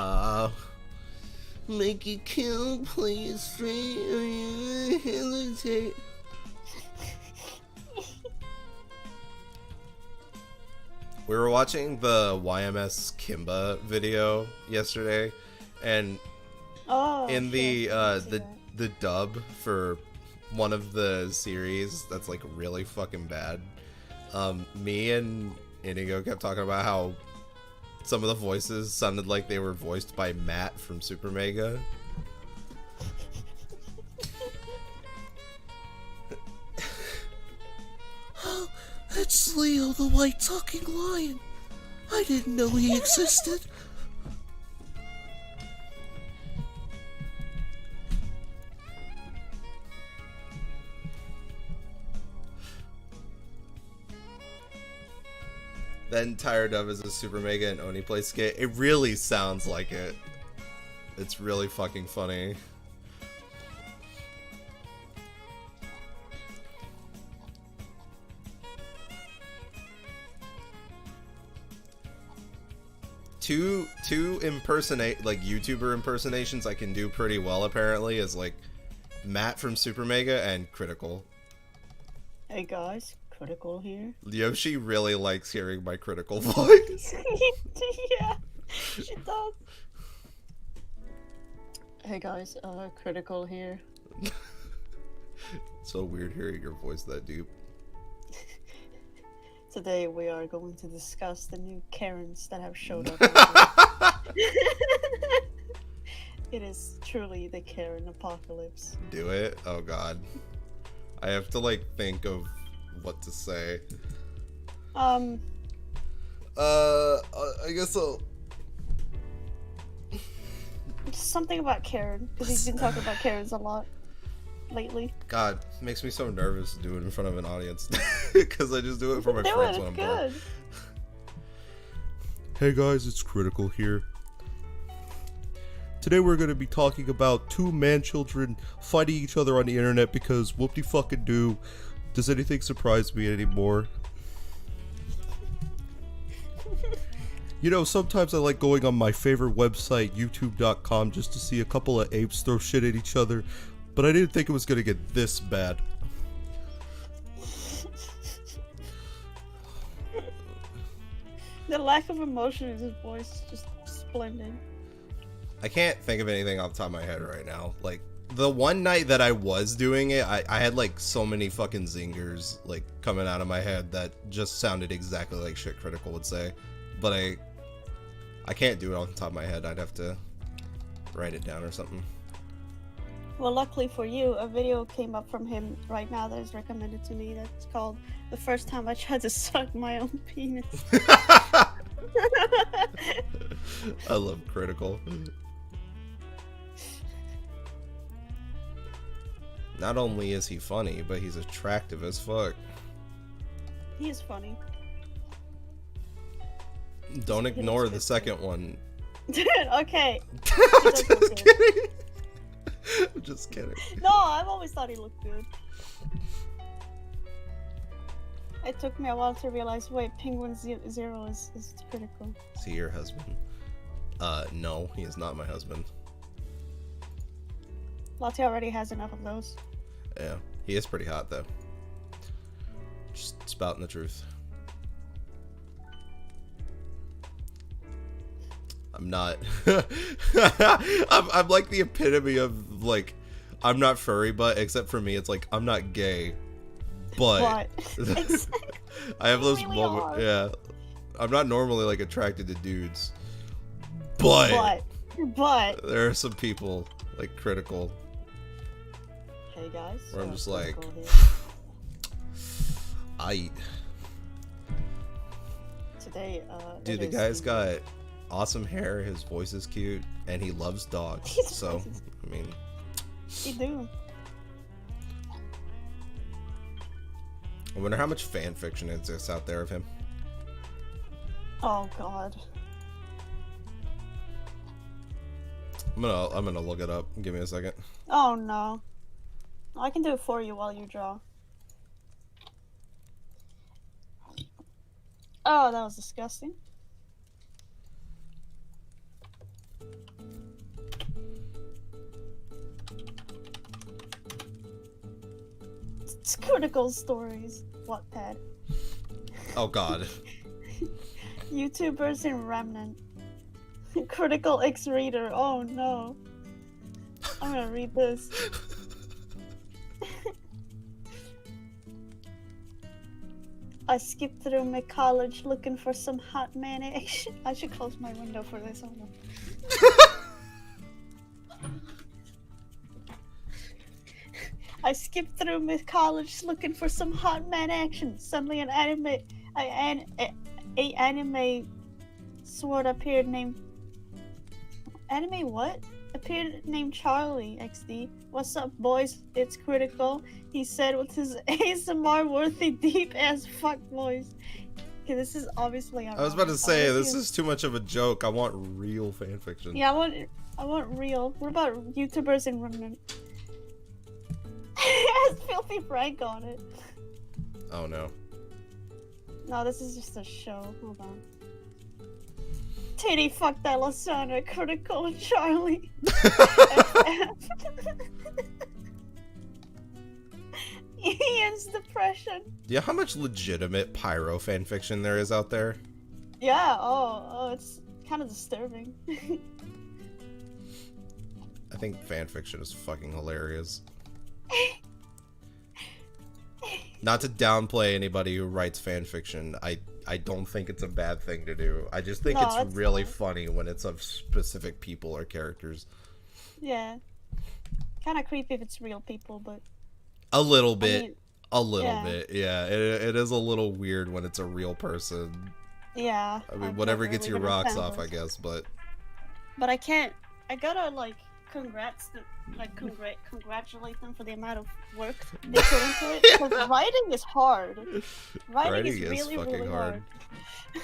Make you kill, play it straight, or you hesitate. We were watching the YMS Kimba video yesterday, and in the dub for one of the series that's like really fucking bad, me and Inigo kept talking about how some of the voices sounded like they were voiced by Matt from Super Mega. Oh, it's Leo the White Talking Lion. I didn't know he existed. That entire dub is a Super Mega and Oni play skit. It really sounds like it. It's really fucking funny. Two YouTuber impersonations I can do pretty well apparently is like Matt from Super Mega and Critical. Hey guys, Critical here. Yoshi really likes hearing my Critical voice. Yeah, she does. Hey guys, Critical here. So weird hearing your voice that deep. Today we are going to discuss the new Karens that have showed up. It is truly the Karen apocalypse. Do it? Oh god. I have to like think of what to say. Um, I guess I'll. something about Karen, because he's been talking about Karens a lot lately. God, makes me so nervous to do it in front of an audience because I just do it for my friends when I'm bored. Hey guys, it's Critical here. Today we're going to be talking about two man-children fighting each other on the internet because whoop-de-fucking-do. Does anything surprise me anymore? You know, sometimes I like going on my favorite website, youtube.com, just to see a couple of apes throw shit at each other, but I didn't think it was going to get this bad. The lack of emotion in his voice is just splendid. I can't think of anything off the top of my head right now. Like, the one night that I was doing it, I had like so many fucking zingers like coming out of my head that just sounded exactly like shit Critical would say. But I can't do it off the top of my head. I'd have to write it down or something. Well, luckily for you, a video came up from him right now that is recommended to me. That's called "The First Time I Tried to Suck My Own Penis." I love Critical. Not only is he funny, but he's attractive as fuck. He is funny. Don't ignore the second one. Dude, okay. I'm just kidding. I'm just kidding. No, I've always thought he looked good. It took me a while to realize, wait, Penguin Zero is Critical. Is he your husband? No, he is not my husband. Lottie already has enough of those. Yeah, he is pretty hot though. Just spouting the truth. I'm not. I'm like the epitome of like, I'm not furry, but except for me, it's like I'm not gay, but I have those really moments. Yeah, I'm not normally like attracted to dudes, but there are some people like Critical. Hey guys. Where I'm just like, today, dude, the guy's got awesome hair, his voice is cute, and he loves dogs. So, I mean, he do. I wonder how much fan fiction exists out there of him. Oh God. I'm gonna look it up. Give me a second. Oh no. I can do it for you while you draw. Oh, that was disgusting. It's Critical Stories. Wattpad. Oh God. YouTubers in Remnant. Critical X Reader. Oh no. I'm gonna read this. I skipped through my college looking for some hot man action. I should close my window for this. Hold on. I skipped through my college looking for some hot man action. Suddenly an anime sword appeared named... Anime what? Appeared named Charlie XD. What's up, boys? It's Critical. He said with his ASMR-worthy deep-ass fuck voice. Okay, this is obviously... I was about to say, this is too much of a joke. I want real fanfiction. Yeah, I want real. What about YouTubers in Remnant? It has Filthy Frank on it. Oh no. No, this is just a show. Hold on. Titty fuck that Lasana, Critical and Charlie. Ian's depression. Yeah, how much legitimate pyro fanfiction there is out there? Yeah, oh, it's kind of disturbing. I think fanfiction is fucking hilarious. Not to downplay anybody who writes fanfiction, I don't think it's a bad thing to do. I just think it's really funny when it's of specific people or characters. Yeah. Kind of creepy if it's real people, but... A little I bit. mean, A little yeah. bit, yeah. It is a little weird when it's a real person. Yeah, I mean, I've whatever never gets your even rocks off, I encountered. guess, but... But I can't. I gotta like congratulate them for the amount of work they put into it. Because writing is hard. Writing is Writing is really, fucking really hard. hard.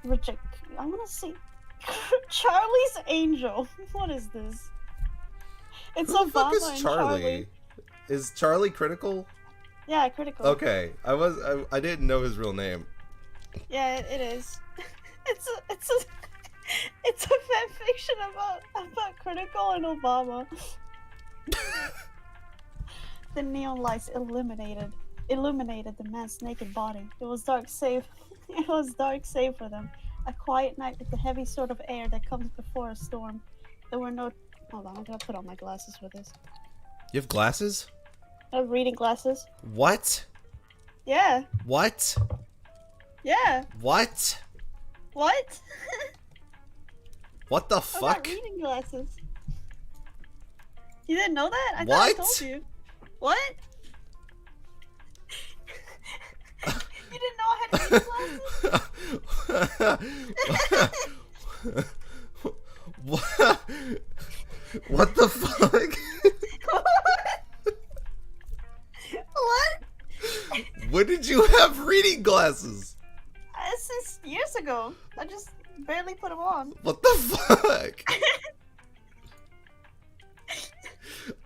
Reject. I want to see Charlie's Angel. What is this? It's Who the fuck Obama is and Charlie? Charlie. Is Charlie critical? Yeah, critical. Okay, I didn't know his real name. Yeah, it is. It's a fan fiction about critical and Obama. The neon lights illuminated the man's naked body. It was dark save for them. A quiet night with the heavy sort of air that comes before a storm. There were no hold on, I'm gonna put on my glasses for this. You have glasses? I have reading glasses. What? Yeah. What? Yeah. What? What? What the I got fuck? reading glasses. You didn't know that? I thought I What? told you. What? You didn't know I had reading glasses? What? What the fuck? What? When did you have reading glasses? Since years ago. I just barely put them on. What the fuck?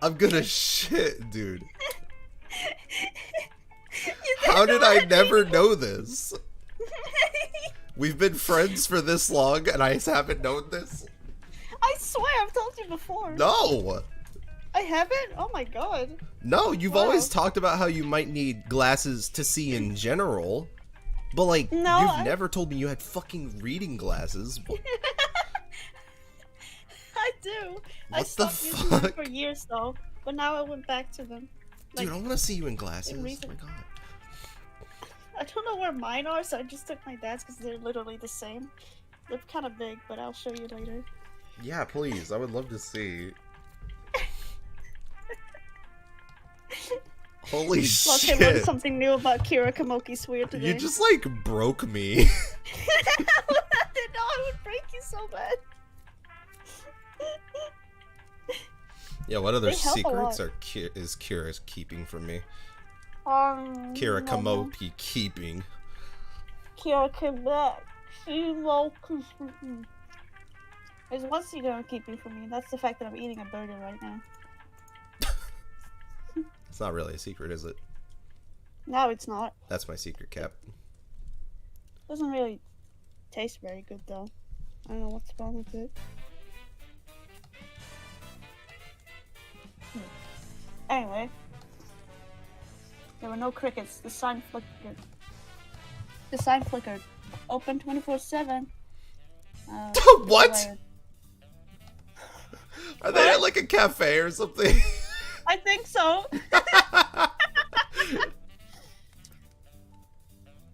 I'm gonna shit, dude. How did I never know this? We've been friends for this long and I haven't known this? I swear I've told you before. No! I haven't? Oh my god. No, you've Wow. always talked about how you might need glasses to see in general. But, like, No, you've I- never told me you had fucking reading glasses. I do. I What the stopped using them fuck? for years though, but now I went back to them. Like, Dude, I want to see you in glasses. Oh recent- my god. I don't know where mine are, so I just took my dad's because they're literally the same. They're kind of big, but I'll show you later. Yeah, please. I would love to see. Holy Look, I learned shit. something new about Kira Kamoki's weird today. You just, like, broke me. I didn't know I would break you so bad. Yeah, what other They help a secrets lot. is Kira keeping from me? no, Kira no. Kamoki keeping. Kira came back. There's one secret I'm keeping from me. That's the fact that I'm eating a burger right now. It's not really a secret, is it? No, it's not. That's my secret, Cap. Doesn't really taste very good though. I don't know what's wrong with it. Anyway, there were no crickets. The sign flickered. Open 24/7. What? Blared. Are they at, like, a cafe or something? I think so.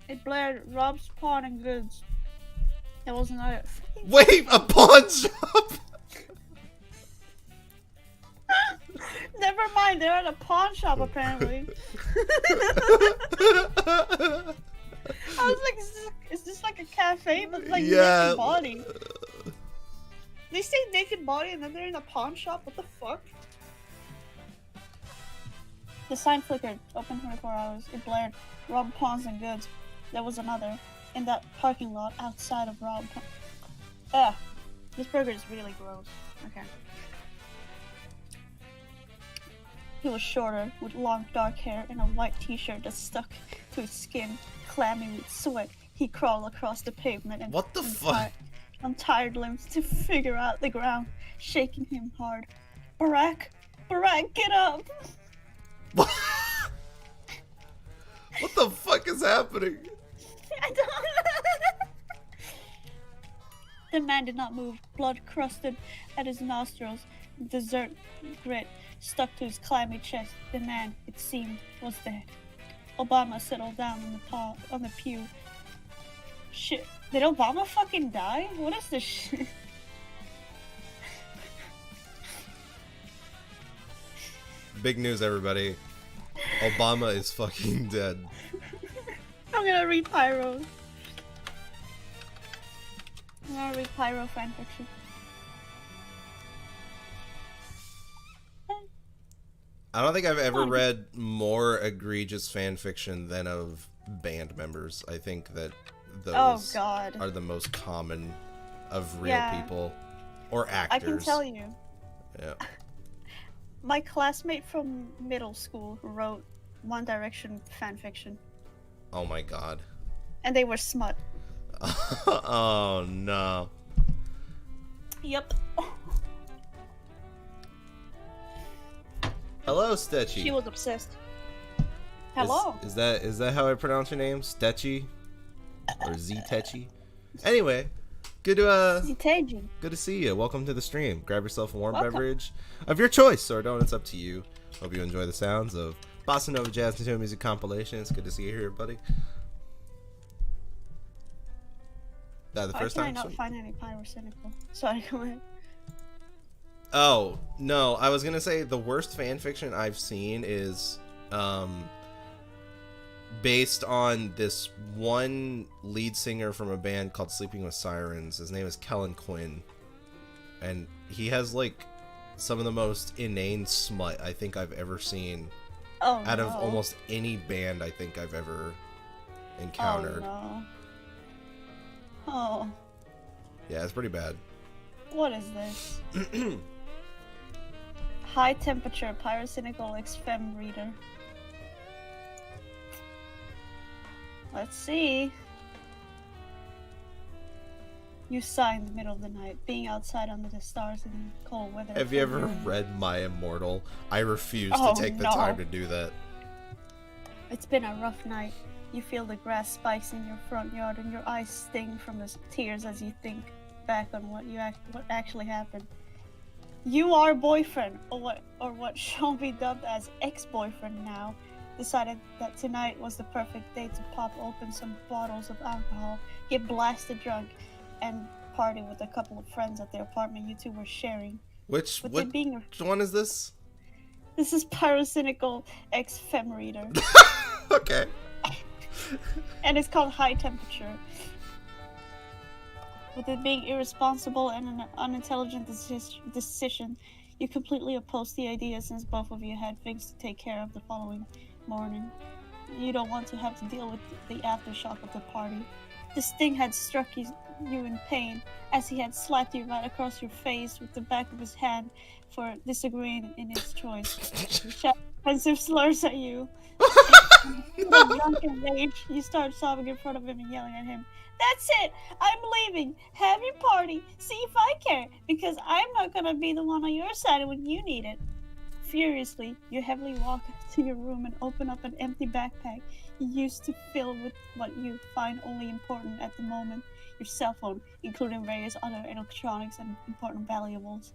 It blared Rob's pawn and goods. There was another. Wait, a pawn shop? Never mind, they're at a pawn shop apparently. I was like, is this like a cafe, but like Yeah. naked body? They say naked body and then they're in a pawn shop? What the fuck? The sign flickered, open 24 hours. It blared, Rob pawns and goods. There was another, in that parking lot outside of Rob. Ugh, this burger is really gross. Okay. He was shorter, with long dark hair and a white t-shirt that stuck to his skin, clammy with sweat. He crawled across the pavement and What the fuck? on tired limbs to figure out the ground, shaking him hard. Barack, get up! What the fuck is happening? I don't know. The man did not move, blood crusted at his nostrils, dessert grit stuck to his clammy chest. The man, it seemed, was dead. Obama settled down on the pew. Shit, did Obama fucking die? What is this shit? Big news, everybody. Obama is fucking dead. I'm gonna read Pyro. I'm gonna read Pyro fanfiction. I don't think I've ever read more egregious fan fiction than of band members. I think that those are the most common of real people or actors. I can tell you. Yeah. My classmate from middle school wrote One Direction fanfiction. Oh my god. And they were smut. Oh no. Yep. Hello, Stetchy. She was obsessed. Hello. Is that how I pronounce your name? Stetchy? Or Zetechy? Anyway, good to see you. Welcome to the stream. Grab yourself a warm beverage of your choice, or don't. It's up to you. Hope you enjoy the sounds of Bossa Nova Jazz and Music compilation. It's good to see you here, buddy. That the first time? Why can I not find any pyrocynical? Sorry, go ahead. Oh, no. I was going to say the worst fan fiction I've seen is based on this one lead singer from a band called Sleeping with Sirens. His name is Kellen Quinn. And he has, like, some of the most inane smut I think I've ever seen out of almost any band I think I've ever encountered. Oh, no. Oh. Yeah, it's pretty bad. What is this? High temperature pyrocynical ex-fem reader. Let's see. You sigh in the middle of the night, being outside under the stars in cold weather. Have you ever read My Immortal? I refuse to take the time to do that. It's been a rough night. You feel the grass spikes in your front yard and your eyes sting from the tears as you think back on what actually happened. You are boyfriend, or what shall be dubbed as ex-boyfriend now, decided that tonight was the perfect day to pop open some bottles of alcohol, get blasted drunk, and party with a couple of friends at the apartment you two were sharing. Which one is this? This is pyrocynical ex-fem reader. Okay. And it's called High Temperature. With it being irresponsible and an unintelligent decision, you completely oppose the idea since both of you had things to take care of the following morning. You don't want to have to deal with the aftershock of the party. This thing had struck you in pain, as he had slapped you right across your face with the back of his hand for disagreeing in his choice. He shouted offensive slurs at you. In a drunken rage, you start sobbing in front of him and yelling at him. That's it! I'm leaving! Have your party! See if I care! Because I'm not gonna be the one on your side when you need it. Furiously, you heavily walk to your room and open up an empty backpack you used to fill with what you find only important at the moment. Your cell phone, including various other electronics and important valuables.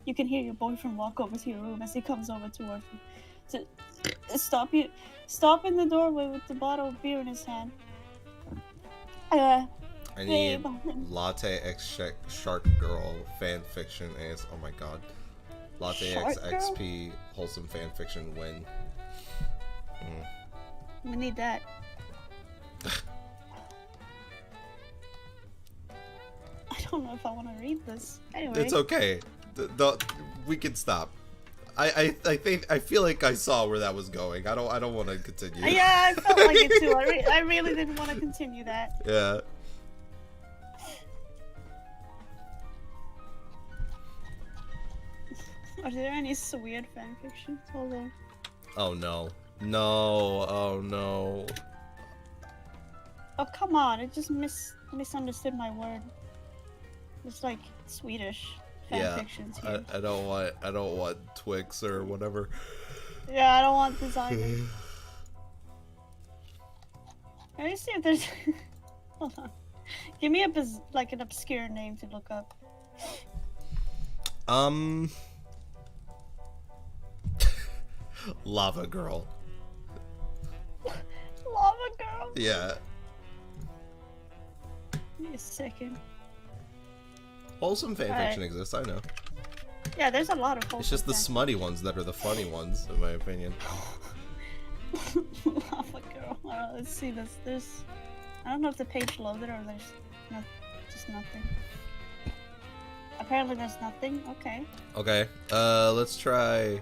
You can hear your boyfriend walk over to your room as he comes over towards you. To stop in the doorway with the bottle of beer in his hand. I need Latte X Shark Girl fan fiction as oh my god. Latte X XP wholesome fan fiction win. We need that. I don't know if I want to read this. Anyway. It's okay. We can stop. I feel like I saw where that was going. I don't want to continue. Yeah, I felt like it too. I really didn't want to continue that. Yeah. Are there any weird fanfictions? Hold on. Oh no. No. Oh no. Oh come on! It just misunderstood my word. It's like Swedish fanfictions here. I don't want Twix or whatever. Yeah, I don't want this either. Let me see if there's. Hold on. Give me an obscure name to look up. Lava Girl. Lava Girl? Yeah. Give me a second. Wholesome fanfiction exists, I know. Yeah, there's a lot of wholesome It's just the facts. smutty ones that are the funny ones, in my opinion. Lava girl. Let's see this. There's. I don't know if the page loaded or there's just nothing. Apparently there's nothing. Okay. Okay, let's try...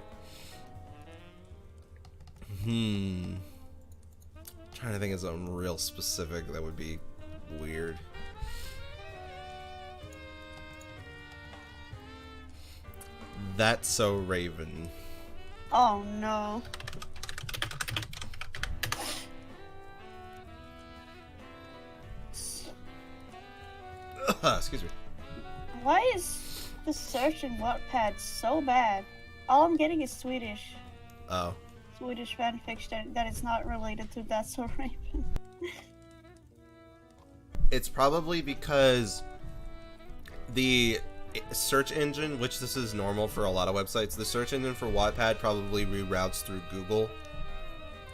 Trying to think of something real specific that would be weird. That's so Raven. Oh no. Excuse me. Why is the search in Wattpad so bad? All I'm getting is Swedish Oh. fanfiction that is not related to That's So Raven. It's probably because the search engine, which this is normal for a lot of websites, the search engine for Wattpad probably reroutes through Google.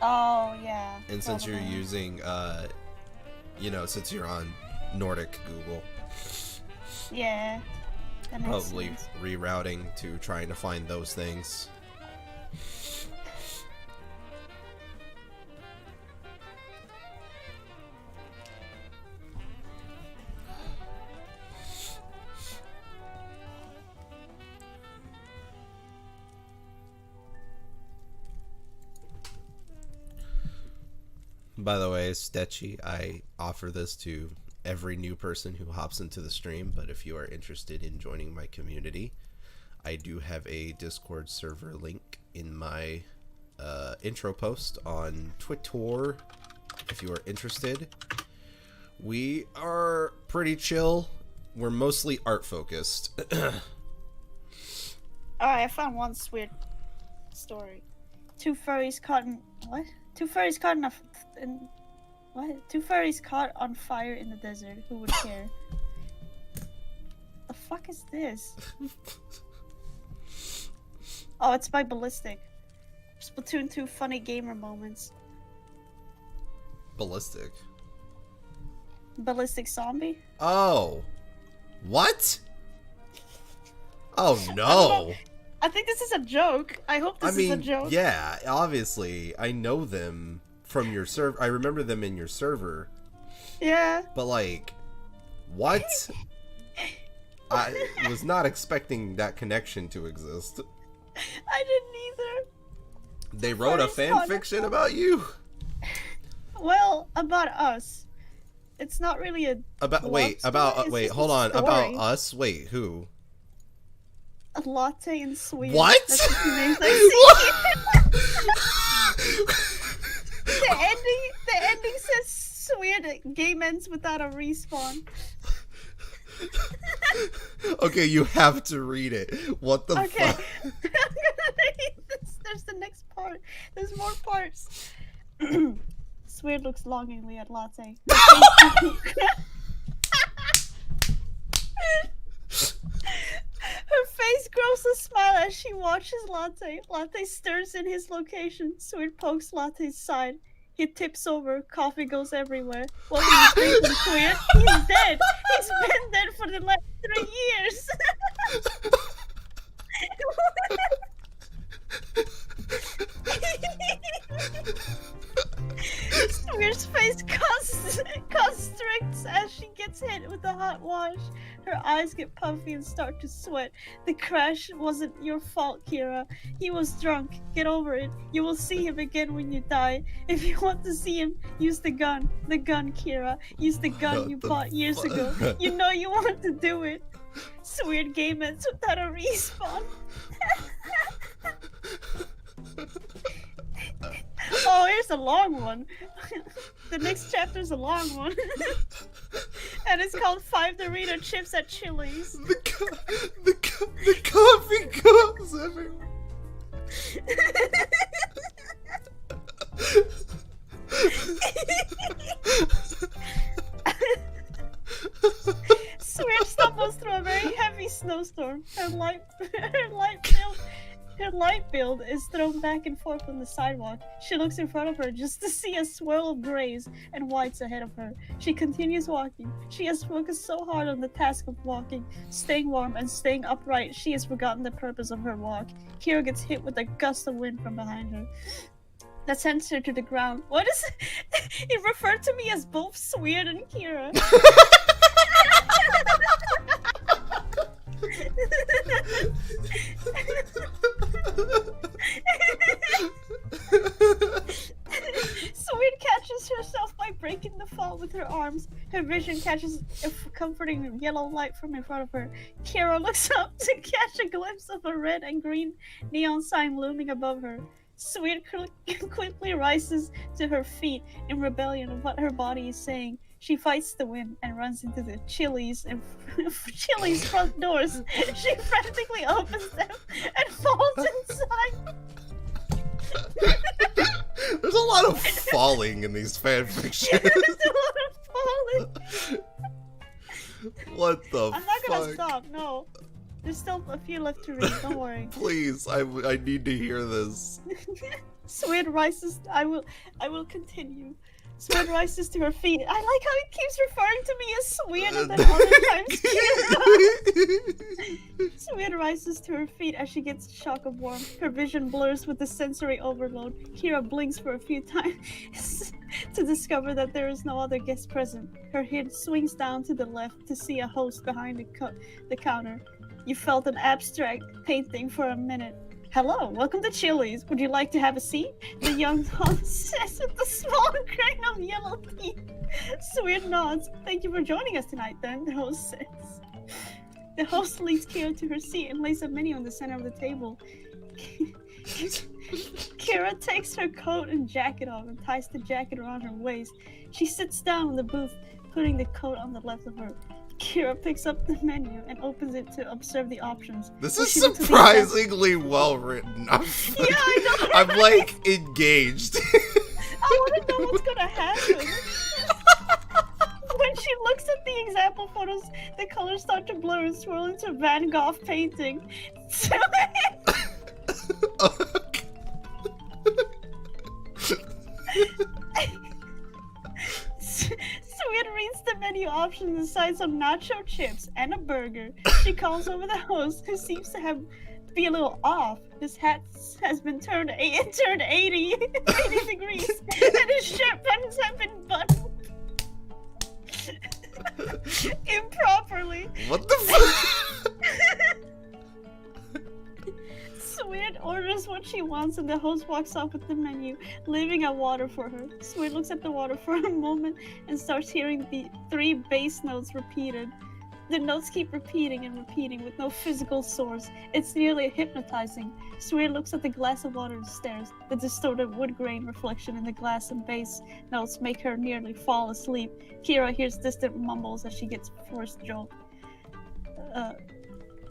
Oh yeah. And since you're probably. using, you know, since you're on Nordic Google, Yeah. That makes probably sense. rerouting to trying to find those things. By the way, Stetchy, I offer this to every new person who hops into the stream, but if you are interested in joining my community, I do have a Discord server link in my intro post on Twitter if you are interested. We are pretty chill. We're mostly art focused. Alright, I found one weird story. Two furries caught in what? Two furries caught Two furries caught on fire in the desert. Who would care? The fuck is this? Oh, it's by Ballistic. Splatoon 2 funny gamer moments. Ballistic. Ballistic zombie? Oh. What? Oh I don't no. know. I think this is a joke. I hope this I mean, is a joke. yeah, obviously, I know them from your server. I remember them in your server. Yeah. But, like, what? I was not expecting that connection to exist. I didn't either. They wrote a fan fiction about you? Well, about us. It's not really a About, love wait, story, about, it's wait, just hold a on. story. About us? Wait, who? A latte in Sweden. What? That's the two names I see. The ending says Sweden. Game ends without a respawn. Okay, you have to read it. What the Okay. fuck? I'm gonna read this. There's the next part. There's more parts. Sweden looks longingly at latte. Her face grows a smile as she watches Latte. Latte stirs in his location. Swede pokes Latte's side. He tips over. Coffee goes everywhere. What are you thinking, Swede? He's dead. He's been dead for the last 3 years. Swear's face constricts as she gets hit with the hot wash. Her eyes get puffy and start to sweat. The crash wasn't your fault, Kira. He was drunk. Get over it. You will see him again when you die. If you want to see him, use the gun. The gun, Kira. Use the gun What you the bought years ago. You know you want to do it. Weird game ends without a respawn. Oh, here's a long one. The next chapter's a long one. And it's called 5 Dorito Chips at Chili's. The coffee goes everywhere. Swear stumbles through a very heavy snowstorm. Her light filled Her light build is thrown back and forth on the sidewalk. She looks in front of her just to see a swirl of grays and whites ahead of her. She continues walking. She has focused so hard on the task of walking, staying warm, and staying upright, she has forgotten the purpose of her walk. Kira gets hit with a gust of wind from behind her. That sends her to the ground. What is it? It referred to me as both Sweard and Kira. Sweard catches herself by breaking the fall with her arms. Her vision catches a comforting yellow light from in front of her. Kira looks up to catch a glimpse of a red and green neon sign looming above her. Sweard quickly rises to her feet in rebellion of what her body is saying. She fights the wind and runs into the Chili's front doors. She frantically opens them and falls inside. There's a lot of falling in these fanfictions. There's a lot of falling. What the fuck? I'm not gonna stop, no. There's still a few left to read, don't worry. Please, I need to hear this. Sweard rises. I will continue. Sweard rises to her feet. I like how it keeps referring to me as Sweard and then other times Kira. Sweard rises to her feet as she gets a shock of warmth. Her vision blurs with the sensory overload. Kira blinks for a few times to discover that there is no other guest present. Her head swings down to the left to see a host behind the counter. You felt an abstract painting for a minute. Hello, welcome to Chili's. Would you like to have a seat? The young host says with a small grain of yellow teeth. Sweard nods. Thank you for joining us tonight, then, the host says. The host leads Kira to her seat and lays a menu on the center of the table. Kira takes her coat and jacket off and ties the jacket around her waist. She sits down in the booth, putting the coat on the left of her. Kira picks up the menu and opens it to observe the options. This is surprisingly well written. Yeah, I know. I'm like engaged. I want to know what's gonna happen. When she looks at the example photos, the colors start to blur and swirl into Van Gogh painting. Sweard reads the menu options and decides on nacho chips and a burger. She calls over the host, who seems to be a little off. His hat has been turned 80 degrees, and his shirt buttons have been buttoned improperly. What the fuck? Sweard orders what she wants and the host walks off with the menu, leaving a water for her. Sweard looks at the water for a moment and starts hearing the 3 bass notes repeated. The notes keep repeating and repeating with no physical source. It's nearly hypnotizing. Sweard looks at the glass of water and stares. The distorted wood grain reflection in the glass and bass notes make her nearly fall asleep. Kira hears distant mumbles as she gets forced jolt.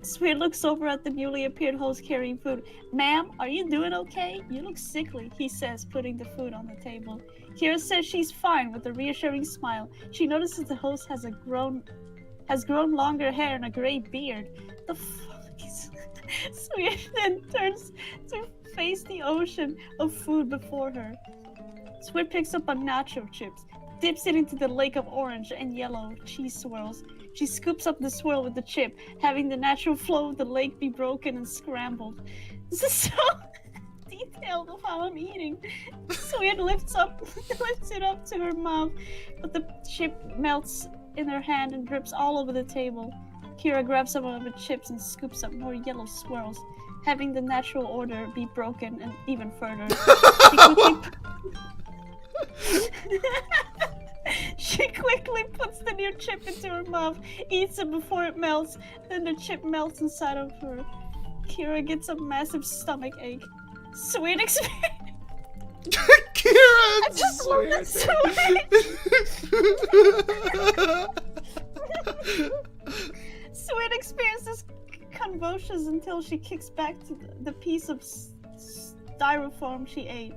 Sweard looks over at the newly appeared host carrying food. Ma'am, are you doing okay? You look sickly, he says, putting the food on the table. Kira says she's fine with a reassuring smile. She notices the host has grown longer hair and a gray beard. The fuck is Sweard then turns to face the ocean of food before her. Sweard picks up a nacho chips, dips it into the lake of orange and yellow cheese swirls. She scoops up the swirl with the chip, having the natural flow of the lake be broken and scrambled. This is so detailed of how I'm eating. Sweard lifts it up to her mouth, but the chip melts in her hand and drips all over the table. Kira grabs some of the chips and scoops up more yellow swirls, having the natural order be broken and even further. She quickly puts the new chip into her mouth, eats it before it melts, then the chip melts inside of her. Kira gets a massive stomach ache. Sweard experience. Kira, I just love that so much. Sweard experiences convulsions until she kicks back to the piece of styrofoam she ate.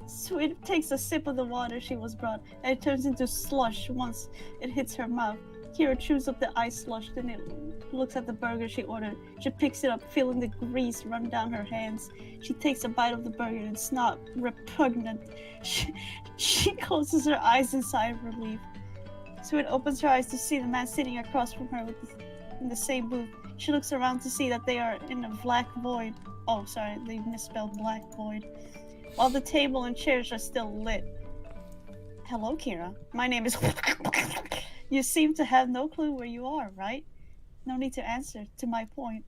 Sweard takes a sip of the water she was brought, and it turns into slush once it hits her mouth. Kira chews up the ice slush, then it looks at the burger she ordered. She picks it up, feeling the grease run down her hands. She takes a bite of the burger and it's not repugnant. She closes her eyes in sigh of relief. Sweet opens her eyes to see the man sitting across from her in the same booth. She looks around to see that they are in a black void. Oh, sorry, they misspelled black void. While the table and chairs are still lit. Hello, Kira. My name is... You seem to have no clue where you are, right? No need to answer, to my point.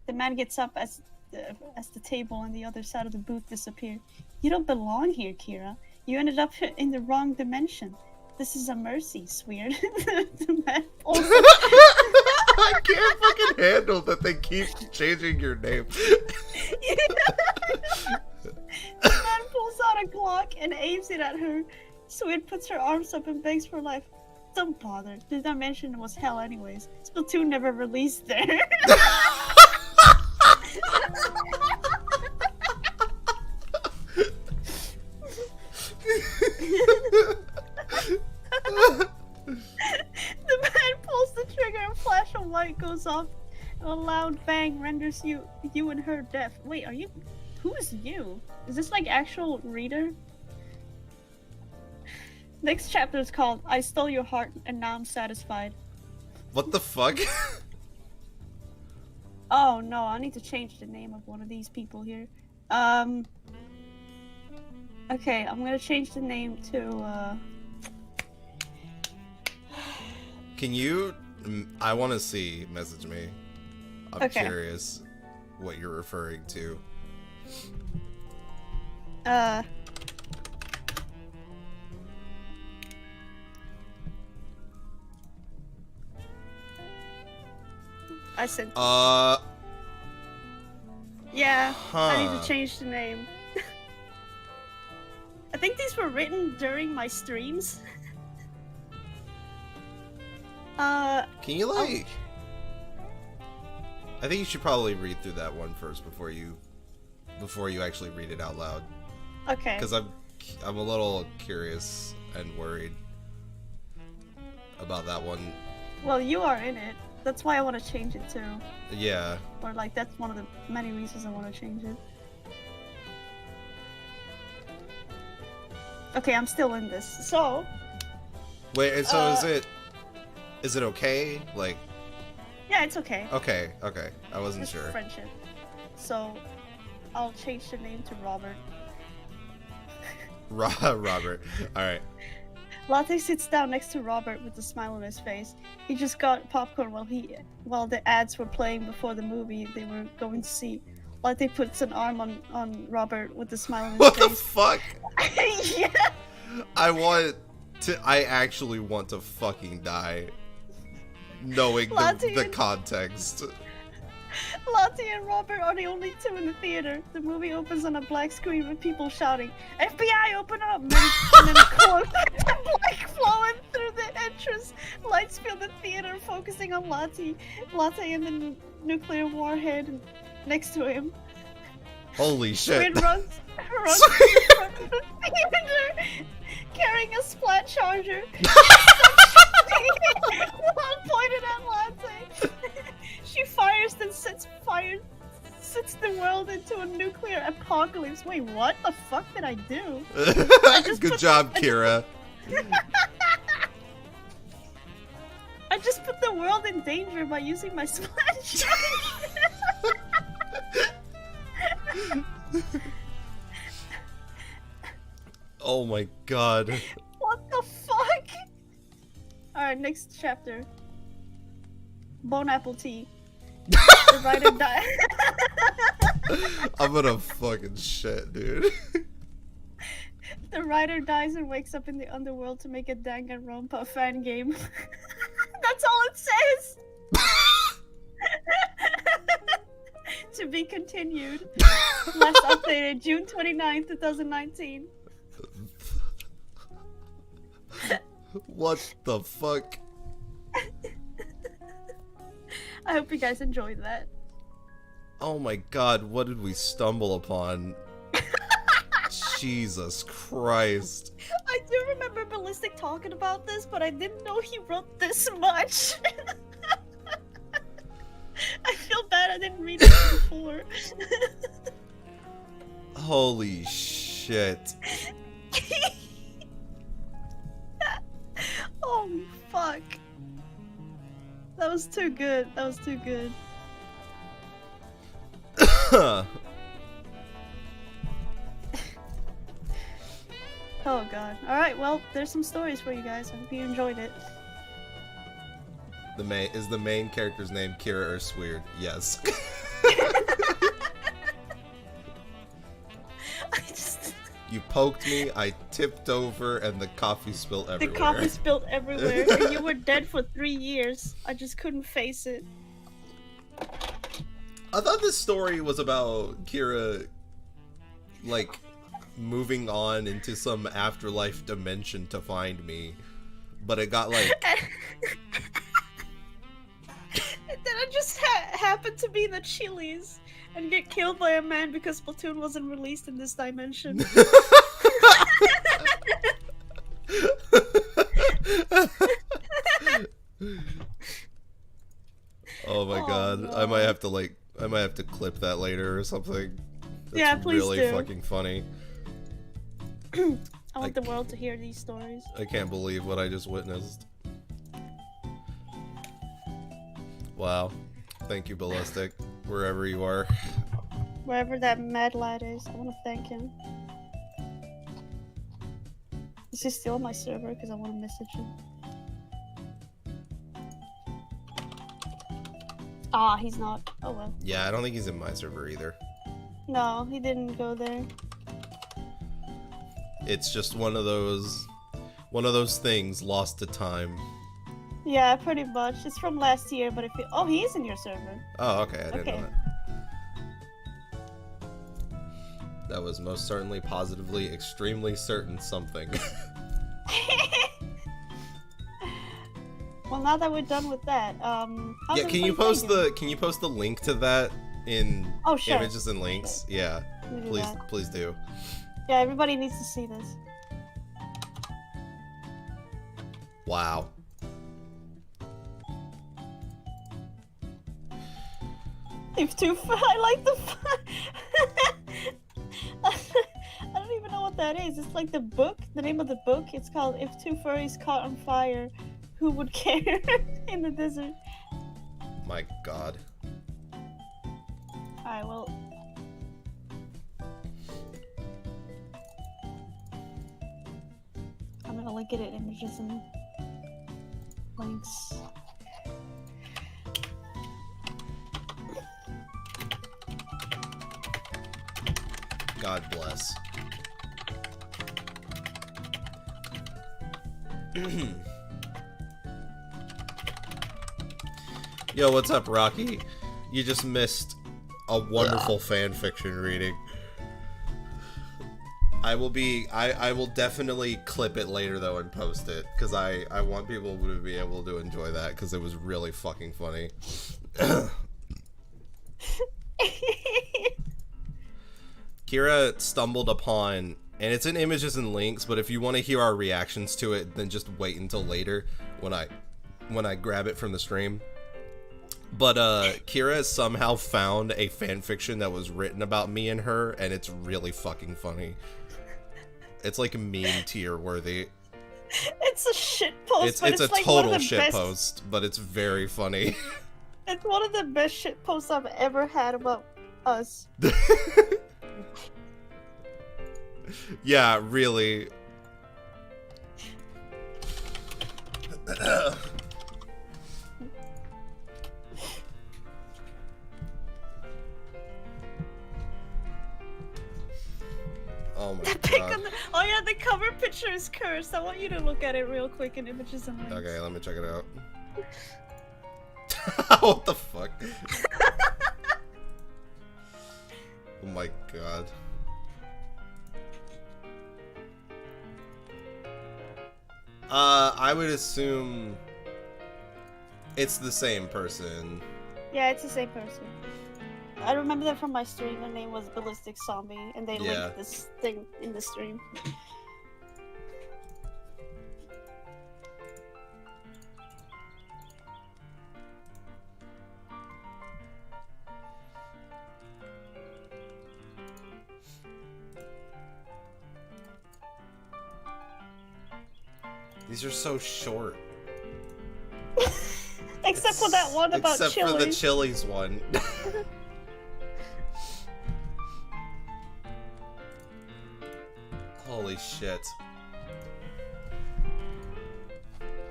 The man gets up as the table on the other side of the booth disappear. You don't belong here, Kira. You ended up in the wrong dimension. This is a mercy, Sweard. The man pulls I can't fucking handle that they keep changing your name. The man pulls out a Glock and aims it at her. Sweard puts her arms up and begs for life. Don't bother. The dimension was hell anyways. Splatoon never released there. The man pulls the trigger and a flash of light goes off. A loud bang renders you and her deaf. Wait, are you... Who is you? Is this like actual reader? Next chapter is called I Stole Your Heart and Now I'm Satisfied. What the fuck? Oh no, I need to change the name of one of these people here. Okay, I'm gonna change the name to, Can you... I want to see. Message me. I'm Okay. curious what you're referring to. I said... Yeah, I need to change the name. I think these were written during my streams. Can you, like... I think you should probably read through that one first before you actually read it out loud. Okay. Because I'm a little curious and worried about that one. Well, you are in it. That's why I want to change it too. Yeah. Or like, that's one of the many reasons I want to change it. Okay, I'm still in this. So... Wait, and so is it okay? Like... Yeah, it's okay. Okay. I wasn't It's sure. friendship. So, I'll change the name to Robert. Robert. Alright. Latte sits down next to Robert with a smile on his face. He just got popcorn while the ads were playing before the movie they were going to see. Latte puts an arm on Robert with a smile on his What face. the fuck? Yeah. I actually want to fucking die. Knowing the context. Latte and Robert are the only two in the theater. The movie opens on a black screen with people shouting, FBI, open up! And then black flowing through the entrance. Lights fill the theater, focusing on Latte and the nuclear warhead next to him. Holy shit. Squid runs to the front of the theater, carrying a splat charger. One pointed at Latte. She fires, then sets the world into a nuclear apocalypse. Wait, what the fuck did I do? Good job, Kira. I just put the world in danger by using my splat charger. Oh my god. What the fuck? Alright, next chapter. Bone apple tea. The writer died. I'm gonna fucking shit, dude. The writer dies and wakes up in the underworld to make a Danganronpa fan game. That's all it says! To be continued. Last updated June 29th, 2019. What the fuck? I hope you guys enjoyed that. Oh my god, what did we stumble upon? Jesus Christ. I do remember Ballistic talking about this, but I didn't know he wrote this much. I feel bad I didn't read it before. Holy shit. Holy fuck. That was too good. That was too good. Oh god. Alright, well, there's some stories for you guys. I hope you enjoyed it. Is the main character's name Kira or Sweird? Yes. You poked me, I tipped over, and the coffee spilled everywhere. The coffee spilled everywhere, and you were dead for 3 years. I just couldn't face it. I thought this story was about Kira, like, moving on into some afterlife dimension to find me. But it got, like... And then I just happened to be in the Chili's and get killed by a man because Splatoon wasn't released in this dimension. Oh my god. No. I might have to clip that later or something. That's yeah, please really do. fucking funny. I want the world to hear these stories. I can't believe what I just witnessed. Wow. Thank you, Ballistic, wherever you are. Wherever that mad lad is, I want to thank him. Is he still on my server? Because I want to message him. Ah, he's not. Oh well. Yeah, I don't think he's in my server either. No, he didn't go there. It's just one of those things lost to time. Yeah, pretty much. It's from last year, but if you... Oh, he is in your server. Oh, okay, I didn't Okay. know that. That was most certainly, positively, extremely certain something. Well, now that we're done with that, how's Yeah, can you everybody post doing? the link to that in Oh, sure. images and links? Yeah, Let me do please, that. please do. Yeah, everybody needs to see this. Wow. If too I like the I don't even know what that is. It's like the book, the name of the book. It's called If Two Furries Caught on Fire, Who Would Care in the Desert. My god. Alright, well. I'm gonna link it in images and links. God bless. Yo, what's up, Rocky? You just missed a wonderful fan fiction reading. I will definitely clip it later though and post it because I want people to be able to enjoy that because it was really fucking funny. Kira stumbled upon, and it's in images and links, but if you want to hear our reactions to it, then just wait until later when I grab it from the stream. But Kira somehow found a fanfiction that was written about me and her, and it's really fucking funny. It's like meme tier worthy. It's a shit post. It's a like total shit post, but it's very funny. It's one of the best shit posts I've ever had about us. Yeah, really. Oh my god. Oh yeah, the cover picture is cursed. I want you to look at it real quick in images and links. Okay, let me check it out. What the fuck? Oh my god. I would assume it's the same person. Yeah, it's the same person. I remember that from my stream. Their name was Ballistic Zombie, and they Yeah. linked this thing in the stream. These are so short. Except for that one about Except chili. for the Chili's one. Holy shit.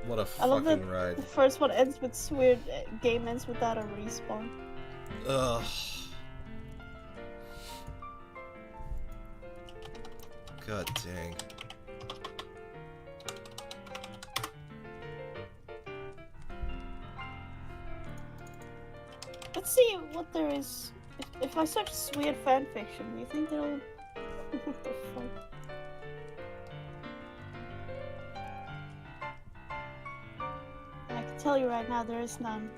What a I love that fucking ride. the first one ends with weird game ends without a respawn. Ugh. God dang. Let's see what there is. If I search weird fanfiction, do you think they'll... What the fuck? I can tell you right now, there is none.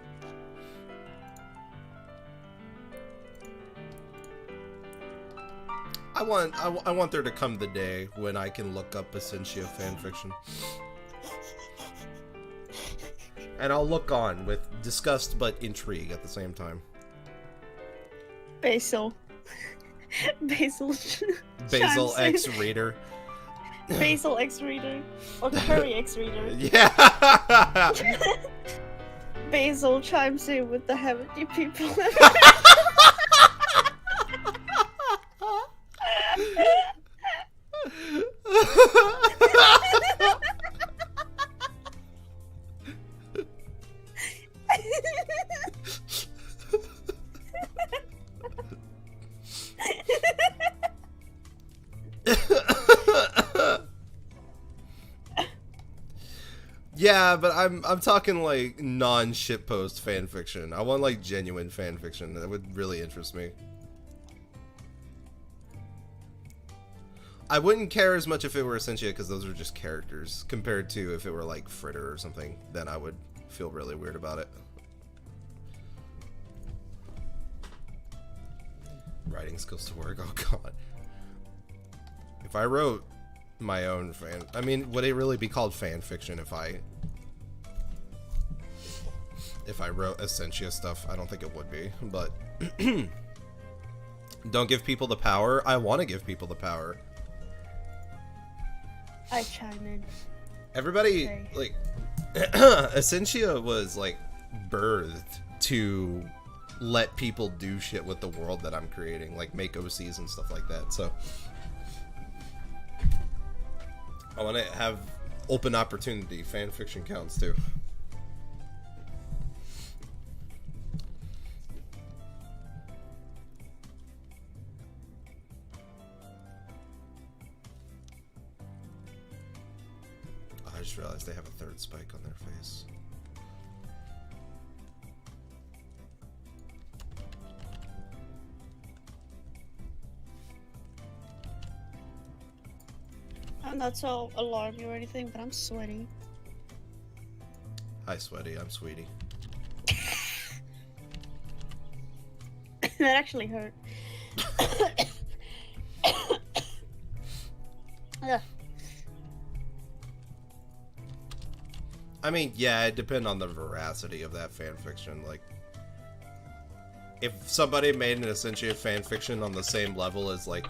I want there to come the day when I can look up Essentia fanfiction. And I'll look on with disgust but intrigue at the same time. Basil. Basil. Basil chimes in. X Reader. Basil X Reader. Or Curry X Reader. Yeah! Basil chimes in with the haven't you people Yeah, but I'm talking like non-shitpost fanfiction. I want like genuine fanfiction. That would really interest me. I wouldn't care as much if it were Essentia because those are just characters compared to if it were like Fritter or something. Then I would feel really weird about it. Writing skills to work. Oh god. If I wrote my own fan, I mean, would it really be called fan fiction if I wrote Essentia stuff? I don't think it would be, but don't give people the power. I want to give people the power. I chime in. Everybody, Okay. like, Essentia was like birthed to let people do shit with the world that I'm creating, like make OCs and stuff like that. So I want to have open opportunity. Fan fiction counts too. Oh, I just realized they have a third spike on their face. I'm not to alarm you or anything, but I'm sweaty. Hi, Sweaty. I'm Sweetie. That actually hurt. Ugh. I mean, yeah, it depends on the veracity of that fan fiction. Like, if somebody made an Essentia fan fiction on the same level as like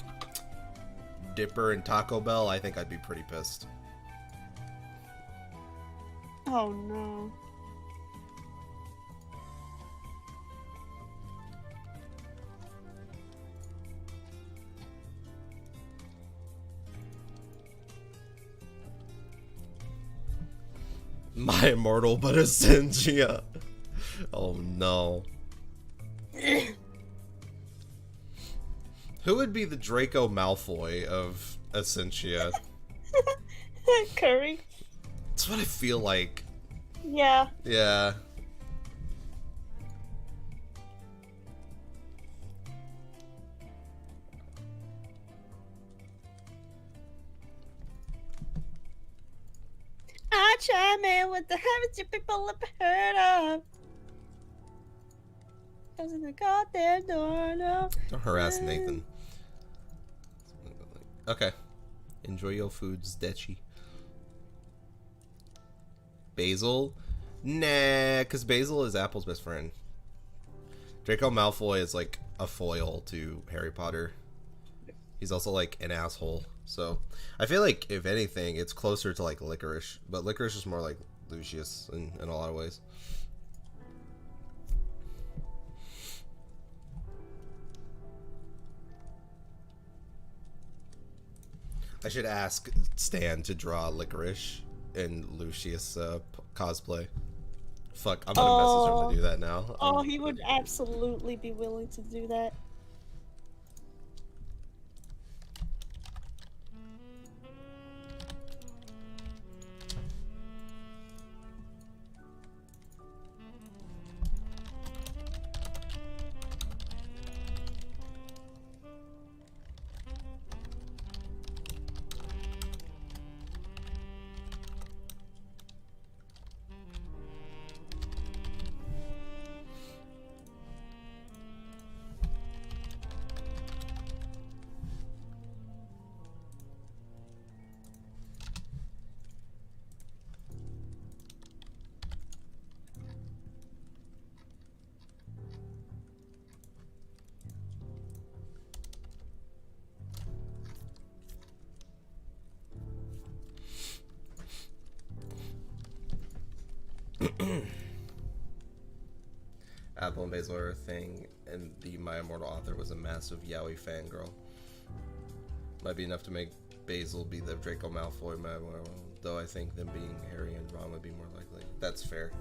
Dipper and Taco Bell, I think I'd be pretty pissed. Oh no. My immortal but Essentia. Oh no. Who would be the Draco Malfoy of Essentia? Curry? That's what I feel like. Yeah. Yeah. I chime in with the haven't you people ever heard of? Doesn't the goddamn door no? Don't harass Nathan. Okay. Enjoy your foods, Dechi. Basil? Nah, because Basil is Apple's best friend. Draco Malfoy is like a foil to Harry Potter. He's also like an asshole. So I feel like if anything, it's closer to like Licorice. But Licorice is more like Lucius in a lot of ways. I should ask Stan to draw Licorice in Lucius cosplay. Fuck, I'm gonna message him to do that now. Oh, he would absolutely be willing to do that. Apple and Basil are a thing, and the My Immortal author was a massive Yaoi fangirl. Might be enough to make Basil be the Draco Malfoy, though I think them being Harry and Ron would be more likely. That's fair.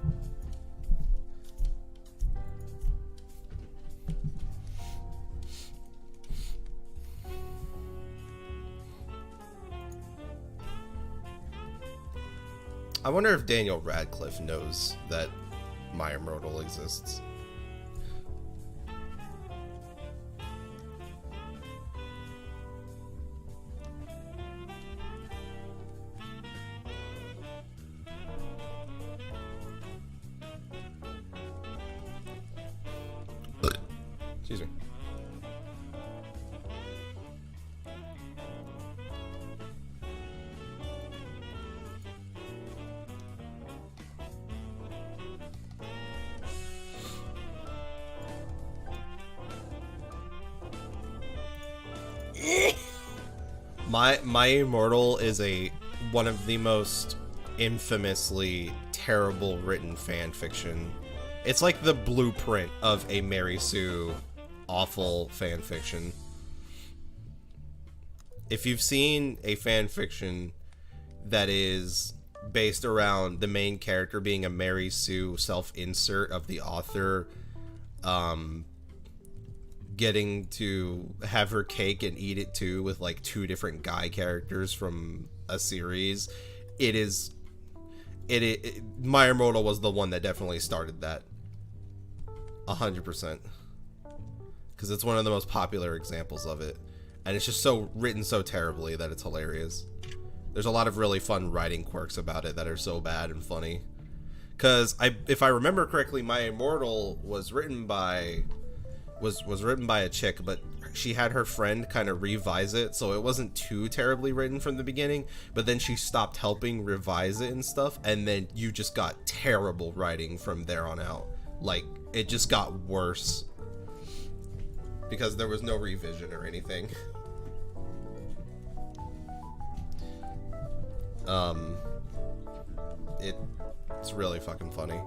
I wonder if Daniel Radcliffe knows that My Immortal exists. Excuse me. My Immortal is one of the most infamously terrible written fan fiction. It's like the blueprint of a Mary Sue awful fan fiction. If you've seen a fan fiction that is based around the main character being a Mary Sue self-insert of the author, getting to have her cake and eat it too with like two different guy characters from a series, My Immortal was the one that definitely started that. 100%. Because it's one of the most popular examples of it. And it's just so written so terribly that it's hilarious. There's a lot of really fun writing quirks about it that are so bad and funny. Because if I remember correctly, My Immortal was written by a chick, but she had her friend kind of revise it, so it wasn't too terribly written from the beginning, but then she stopped helping revise it and stuff, and then you just got terrible writing from there on out. Like, it just got worse. Because there was no revision or anything. It's really fucking funny.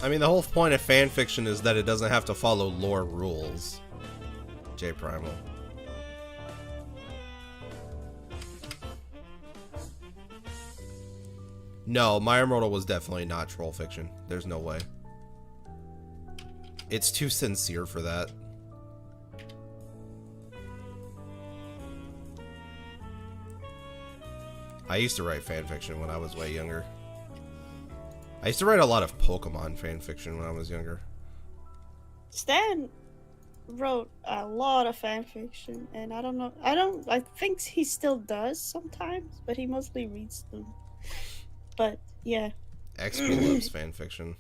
I mean, the whole point of fan fiction is that it doesn't have to follow lore rules. J Primal. No, My Immortal was definitely not troll fiction. There's no way. It's too sincere for that. I used to write fan fiction when I was way younger. I used to write a lot of Pokemon fan fiction when I was younger. Stan wrote a lot of fan fiction, and I don't know. I think he still does sometimes, but he mostly reads them. But yeah. XP loves fan fiction.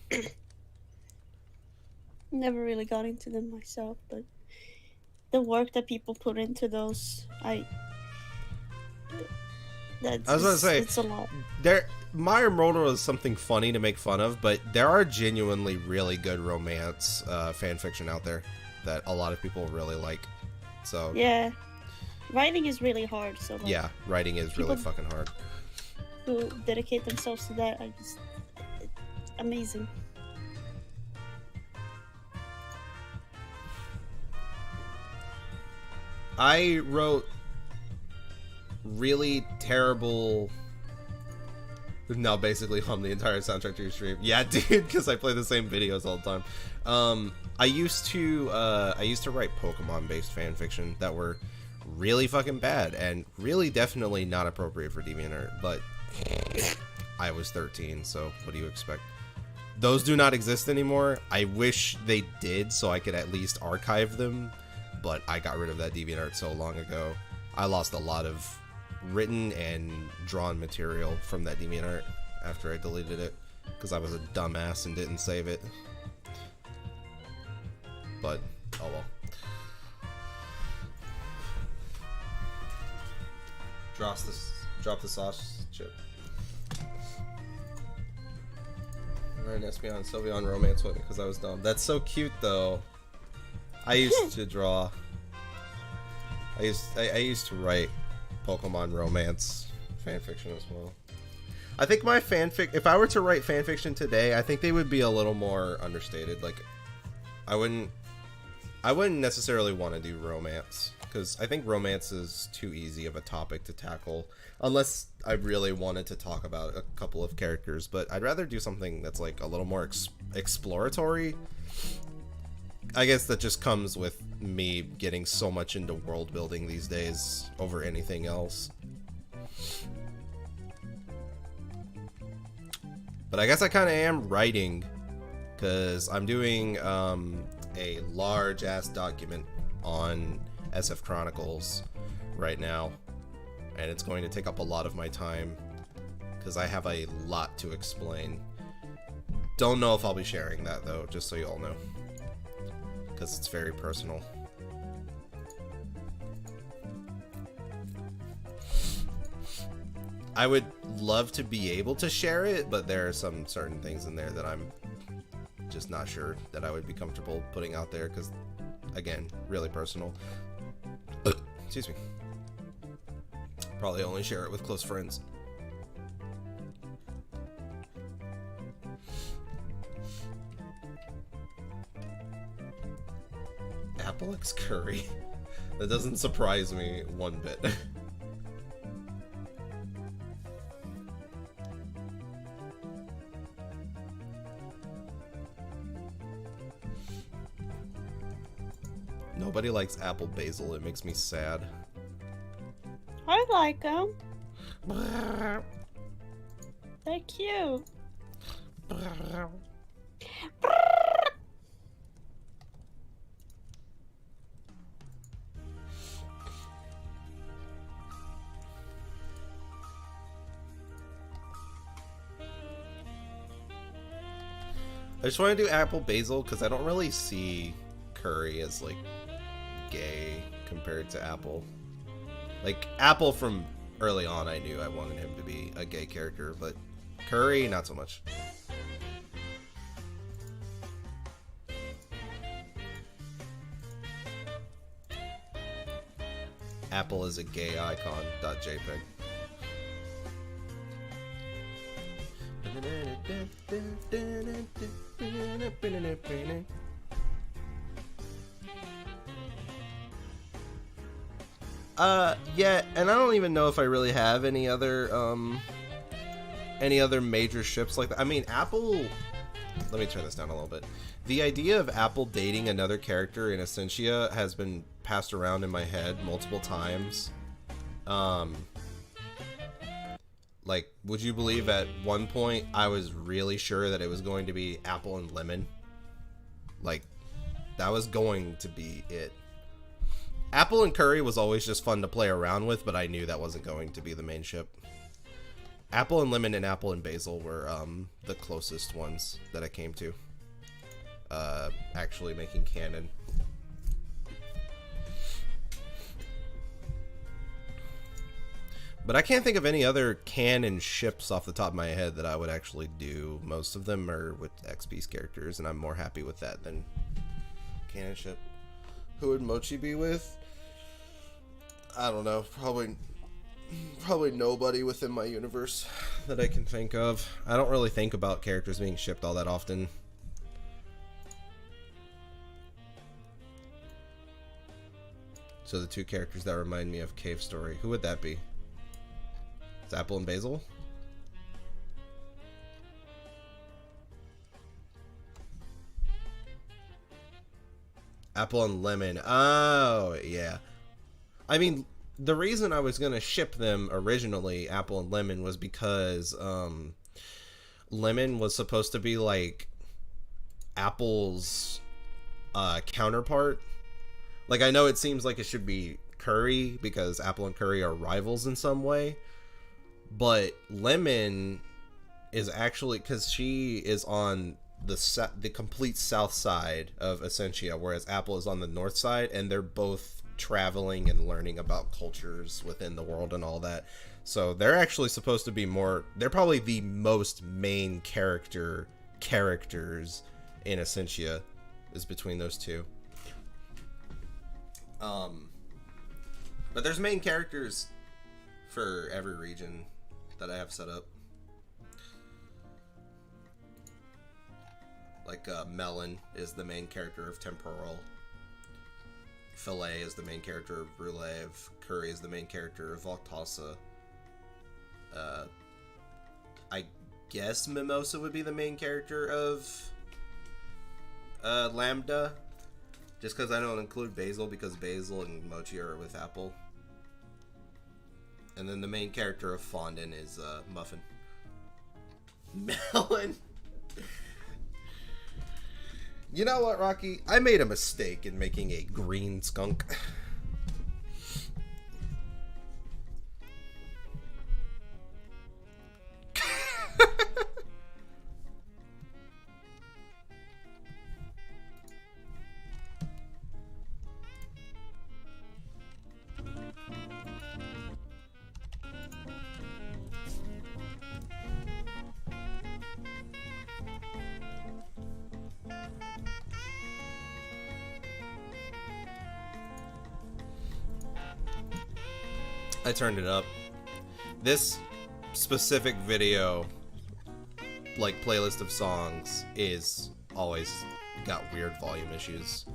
Never really got into them myself, but the work that people put into those, I was gonna say, it's a lot. My Immortal is something funny to make fun of, but there are genuinely really good romance fan fiction out there that a lot of people really like. So yeah, writing is really hard. So like, yeah, writing is really fucking hard. Who dedicate themselves to that? Amazing. I wrote really terrible. Now basically hum the entire soundtrack to your stream. Yeah, dude, because I play the same videos all the time. I used to write Pokemon-based fan fiction that were really fucking bad and really definitely not appropriate for DeviantArt, but I was 13, so what do you expect? Those do not exist anymore. I wish they did so I could at least archive them, but I got rid of that DeviantArt so long ago. I lost a lot of written and drawn material from that DeviantArt after I deleted it because I was a dumbass and didn't save it. But oh well. Drop the sauce chip. Ryan asked me on Sylveon romance with me because I was dumb. That's so cute though. I used to draw. I used to write Pokemon romance fanfiction as well. I think my fanfic, if I were to write fanfiction today, I think they would be a little more understated. Like, I wouldn't necessarily want to do romance because I think romance is too easy of a topic to tackle unless I really wanted to talk about a couple of characters. But I'd rather do something that's like a little more exploratory. I guess that just comes with me getting so much into world building these days over anything else. But I guess I kind of am writing because I'm doing a large ass document on SF Chronicles right now, and it's going to take up a lot of my time because I have a lot to explain. Don't know if I'll be sharing that though, just so you all know, because it's very personal. I would love to be able to share it, but there are some certain things in there that I'm just not sure that I would be comfortable putting out there because, again, really personal. Excuse me. Probably only share it with close friends. Apple X curry. That doesn't surprise me one bit. Nobody likes apple basil. It makes me sad. I like them. They're cute. I just want to do apple basil because I don't really see curry as like gay compared to apple. Like apple from early on I knew I wanted him to be a gay character, but curry not so much. Apple is a gay icon. .jpg. Yeah, and I don't even know if I really have any other major ships like that. I mean, Apple... Let me turn this down a little bit. The idea of Apple dating another character in Essentia has been passed around in my head multiple times. Like, would you believe at one point I was really sure that it was going to be Apple and Lemon? Like, that was going to be it. Apple and Curry was always just fun to play around with, but I knew that wasn't going to be the main ship. Apple and Lemon and Apple and Basil were the closest ones that I came to actually making canon. But I can't think of any other canon ships off the top of my head that I would actually do. Most of them are with XP's characters, and I'm more happy with that than canon ship. Who would Mochi be with? I don't know. Probably nobody within my universe that I can think of. I don't really think about characters being shipped all that often. So the two characters that remind me of Cave Story, who would that be? It's Apple and Basil? Apple and Lemon. Oh, yeah. I mean, the reason I was going to ship them originally, Apple and Lemon, was because Lemon was supposed to be like Apple's counterpart. Like, I know it seems like it should be Curry because Apple and Curry are rivals in some way. But Lemon is actually, because she is on the complete south side of Essentia, whereas Apple is on the north side, and they're both traveling and learning about cultures within the world and all that. So they're actually supposed to be more, they're probably the most main characters in Essentia is between those two. But there's main characters for every region that I have set up. Like Melon is the main character of Temporal. Filet is the main character of Rulev. Curry is the main character of Voltasa. I guess Mimosa would be the main character of Lambda. Just because I don't include Basil, because Basil and Mochi are with Apple. And then the main character of Fondant is Muffin. Melon. You know what, Rocky? I made a mistake in making a green skunk. I turned it up. This specific video, like playlist of songs, is always got weird volume issues.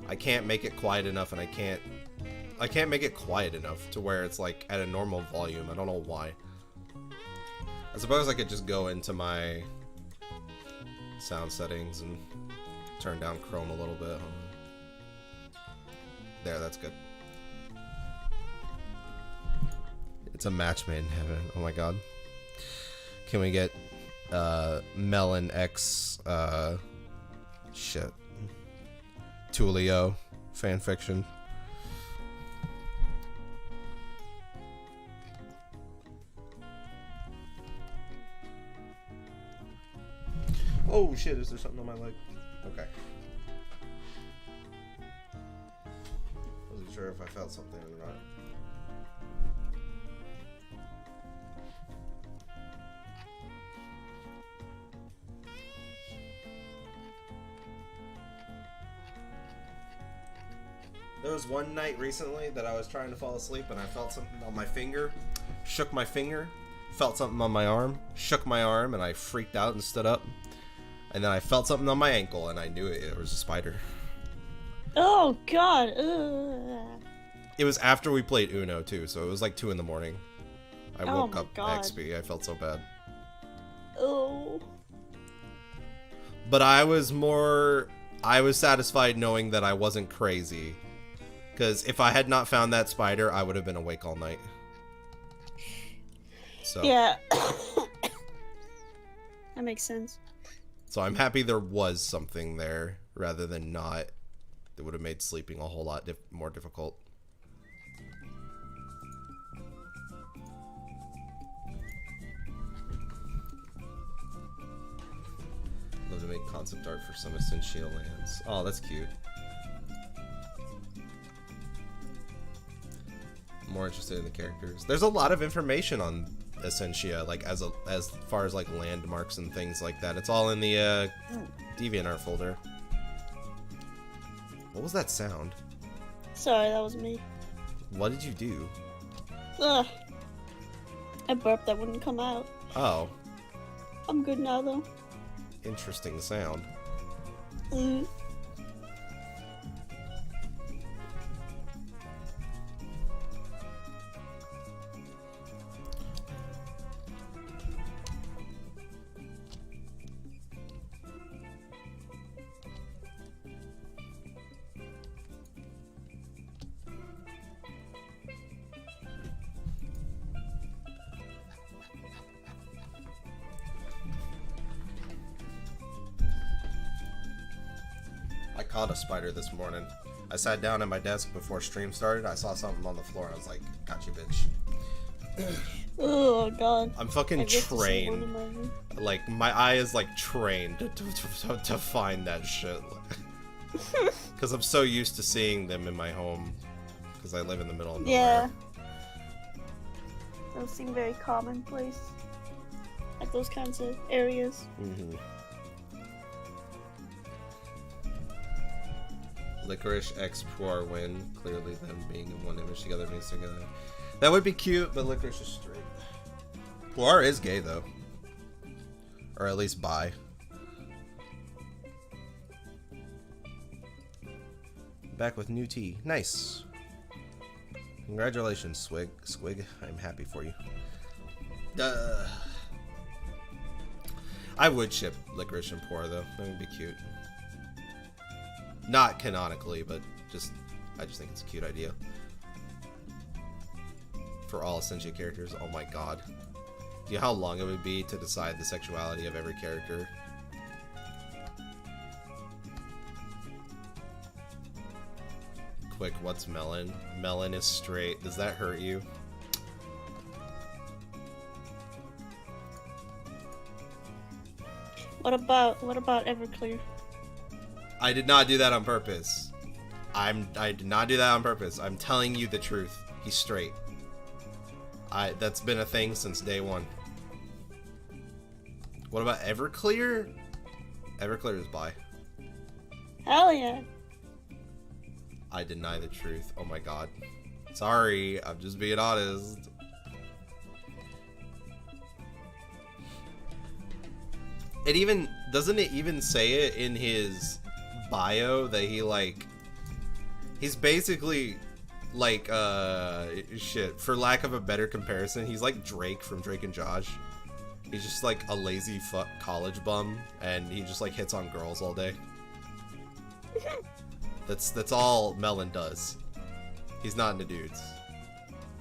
I can't make it quiet enough, and I can't make it quiet enough to where it's like at a normal volume. I don't know why. I suppose I could just go into my sound settings and turn down Chrome a little bit. There, that's good. It's a match made in heaven. Oh my god. Can we get Melon X shit. Tulio fanfiction? Oh shit, is there something on my leg? Okay. Wasn't sure if I felt something or not. There was one night recently that I was trying to fall asleep and I felt something on my finger, shook my finger, felt something on my arm, shook my arm, and I freaked out and stood up. And then I felt something on my ankle, and I knew it was a spider. Oh God. Ugh. It was after we played Uno too, so it was like 2 in the morning. I Oh woke my up God. XP. I felt so bad. Oh. But I was satisfied knowing that I wasn't crazy. Because if I had not found that spider, I would have been awake all night. So Yeah. That makes sense. So I'm happy there was something there rather than not. That would have made sleeping a whole lot more difficult. Love to make concept art for some Essentia lands. Oh, that's cute. More interested in the characters. There's a lot of information on Essentia, like as far as like landmarks and things like that. It's all in the DeviantArt folder. What was that sound? Sorry, that was me. What did you do? Ugh. I burped that wouldn't come out. Oh, I'm good now though. interesting sound. Mm. I caught a spider this morning. I sat down at my desk before stream started. I saw something on the floor. And I was like, "Got you, bitch." Oh God. I'm fucking I'd love to see one trained. in my room. Like my eye is like trained to find that shit. Because I'm so used to seeing them in my home. Because I live in the middle of nowhere. Yeah. Those seem very commonplace. Like those kinds of areas. Mm-hmm. Licorice X Poor win. Clearly them being in one image together means together. That would be cute, but Licorice is straight. Poor is gay though. Or at least bi. Back with new tea. Nice. Congratulations, Squig. I'm happy for you. I would ship Licorice and Poor though. That would be cute. Not canonically, but I just think it's a cute idea. For all Essentia characters, oh my god. Do you know how long it would be to decide the sexuality of every character? Quick, what's Melon? Melon is straight. Does that hurt you? What about Everclear? I did not do that on purpose. I did not do that on purpose. I'm telling you the truth. He's straight. That's been a thing since day one. What about Everclear? Everclear is bi. Hell yeah. I deny the truth. Oh my god. Sorry, I'm just being honest. Doesn't it even say it in his bio that he's basically like shit, for lack of a better comparison, he's like Drake from Drake and Josh. He's just like a lazy fuck college bum, and he just like hits on girls all day. That's all Melon does. He's not into dudes.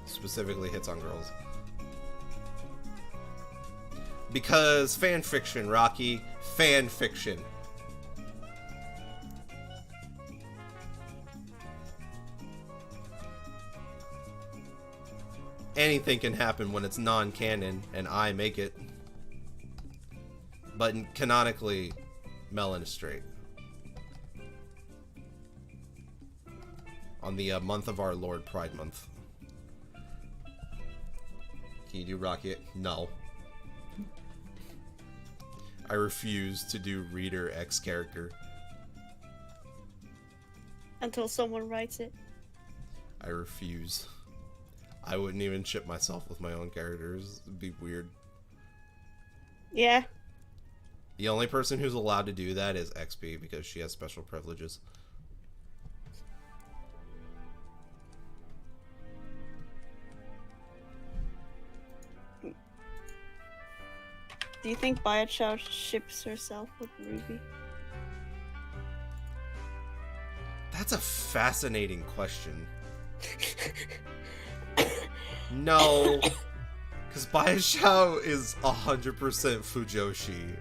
Specifically hits on girls. Because fan fiction, Rocky. Fan fiction. Anything can happen when it's non-canon and I make it. But canonically, Melon is straight. On the month of our Lord, Pride Month. Can you do Rocket? No. I refuse to do Reader X character. Until someone writes it. I refuse. I wouldn't even ship myself with my own characters. It'd be weird. Yeah. The only person who's allowed to do that is XP because she has special privileges. Do you think Biochow ships herself with Ruby? That's a fascinating question. No, because Biochow is 100% Fujoshi.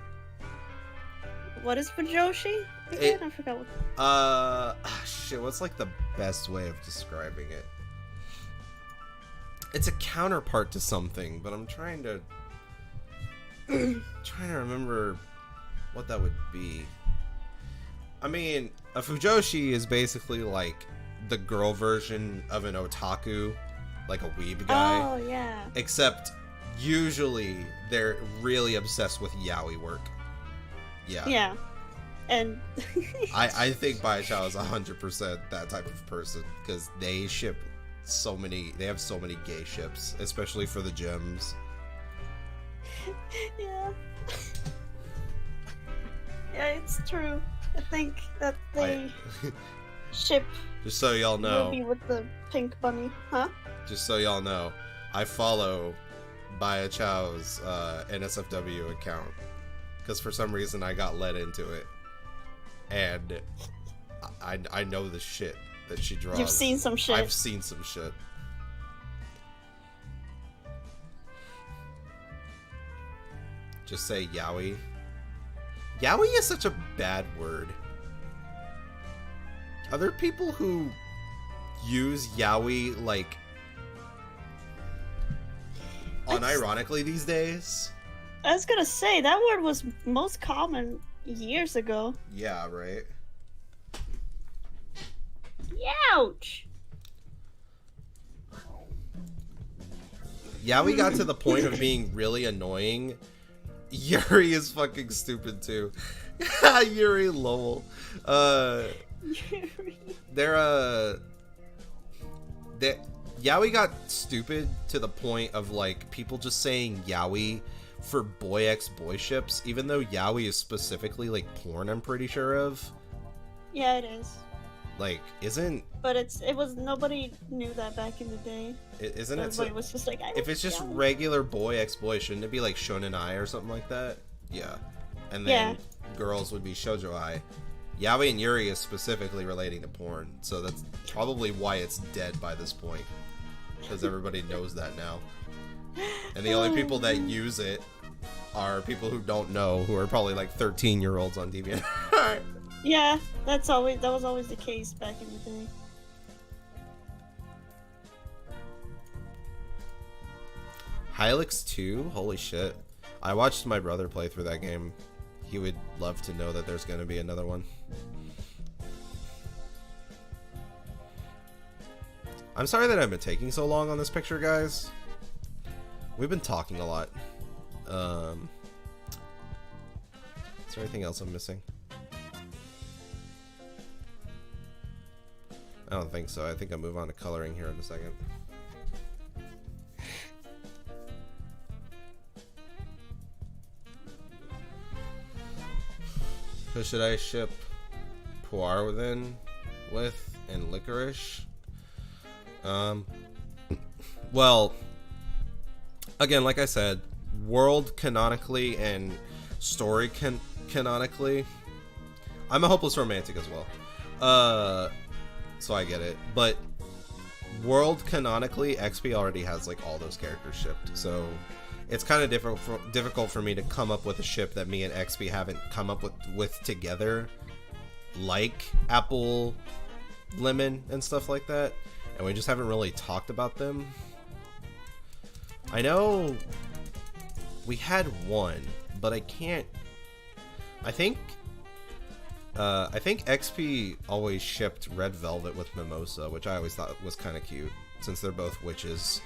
What is Fujoshi again? I forgot what. Shit. What's like the best way of describing it? It's a counterpart to something, but I'm trying to remember what that would be. I mean, a Fujoshi is basically like the girl version of an otaku, like a weeb guy. Oh, yeah. Except, usually, they're really obsessed with yaoi work. Yeah. Yeah. And... I think Baichao is 100% that type of person, because they ship so many, they have so many gay ships, especially for the gems. Yeah. Yeah, it's true. I think that they ship just so y'all know, Ruby with the pink bunny, huh? Just so y'all know, I follow Baya Chow's NSFW account because for some reason I got led into it, and I know the shit that she draws. You've seen some shit. I've seen some shit. Just say yaoi. Yaoi is such a bad word. Are there people who use yaoi like unironically these days? I was gonna say that word was most common years ago. Yeah, right. Ouch! Yaoi got to the point of being really annoying. Yuri is fucking stupid too. Yuri lol. Yaoi got stupid to the point of like people just saying yaoi for boy x boy ships, even though yaoi is specifically like porn, I'm pretty sure of. Yeah, it is. Like, isn't... But it was, nobody knew that back in the day. Isn't it... Everybody was just like, if it's just regular boy x boy, shouldn't it be like shonen ai or something like that? Yeah. And then girls would be shoujo ai. Yaoi and Yuri is specifically relating to porn, so that's probably why it's dead by this point. Because everybody knows that now. And the only people that use it are people who don't know, who are probably like 13-year-olds on DeviantArt. Yeah, that was always the case back in the day. Hylix 2? Holy shit. I watched my brother play through that game. He would love to know that there's going to be another one. I'm sorry that I've been taking so long on this picture, guys. We've been talking a lot. Is there anything else I'm missing? I don't think so. I think I'll move on to coloring here in a second. Who should I ship Puar with and Licorice? Well, again, like I said, world canonically and story canonically, I'm a hopeless romantic as well. So I get it, but world canonically, XP already has like all those characters shipped, so it's kind of difficult for me to come up with a ship that me and XP haven't come up with together, like Apple, Lemon, and stuff like that, and we just haven't really talked about them. I know we had one, but I think XP always shipped Red Velvet with Mimosa, which I always thought was kind of cute, since they're both witches.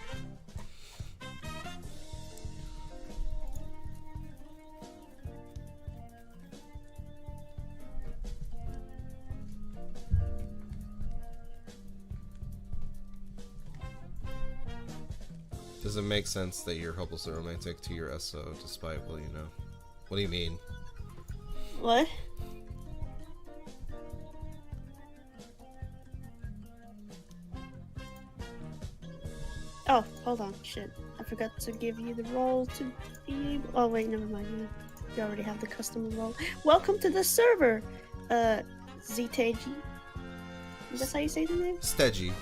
Does it make sense that you're hopelessly romantic to your SO, despite what you know? What do you mean? What? Oh, hold on. Shit. I forgot to give you the role to be able... Oh, wait, never mind. You already have the custom role. Welcome to the server, Zteji. Is that how you say the name? Stegy.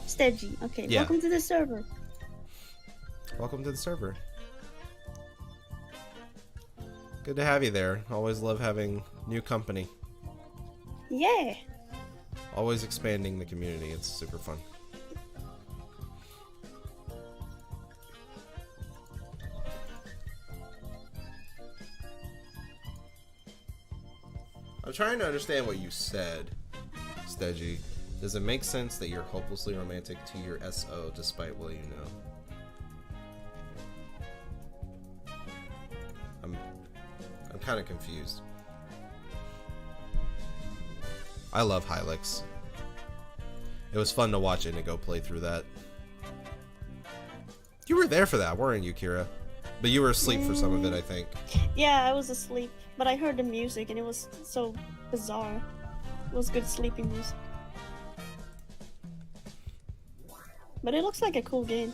Stegy. Okay, Yeah. welcome to the server. Welcome to the server. Good to have you there. Always love having new company. Yeah. Always expanding the community. It's super fun. I'm trying to understand what you said, Stegy. Does it make sense that you're hopelessly romantic to your SO despite what you know? I'm kind of confused. I love Hylix. It was fun to watch Inigo play through that. You were there for that, weren't you, Kira? But you were asleep for some of it, I think. Yeah, I was asleep, but I heard the music and it was so bizarre. It was good sleeping music. But it looks like a cool game.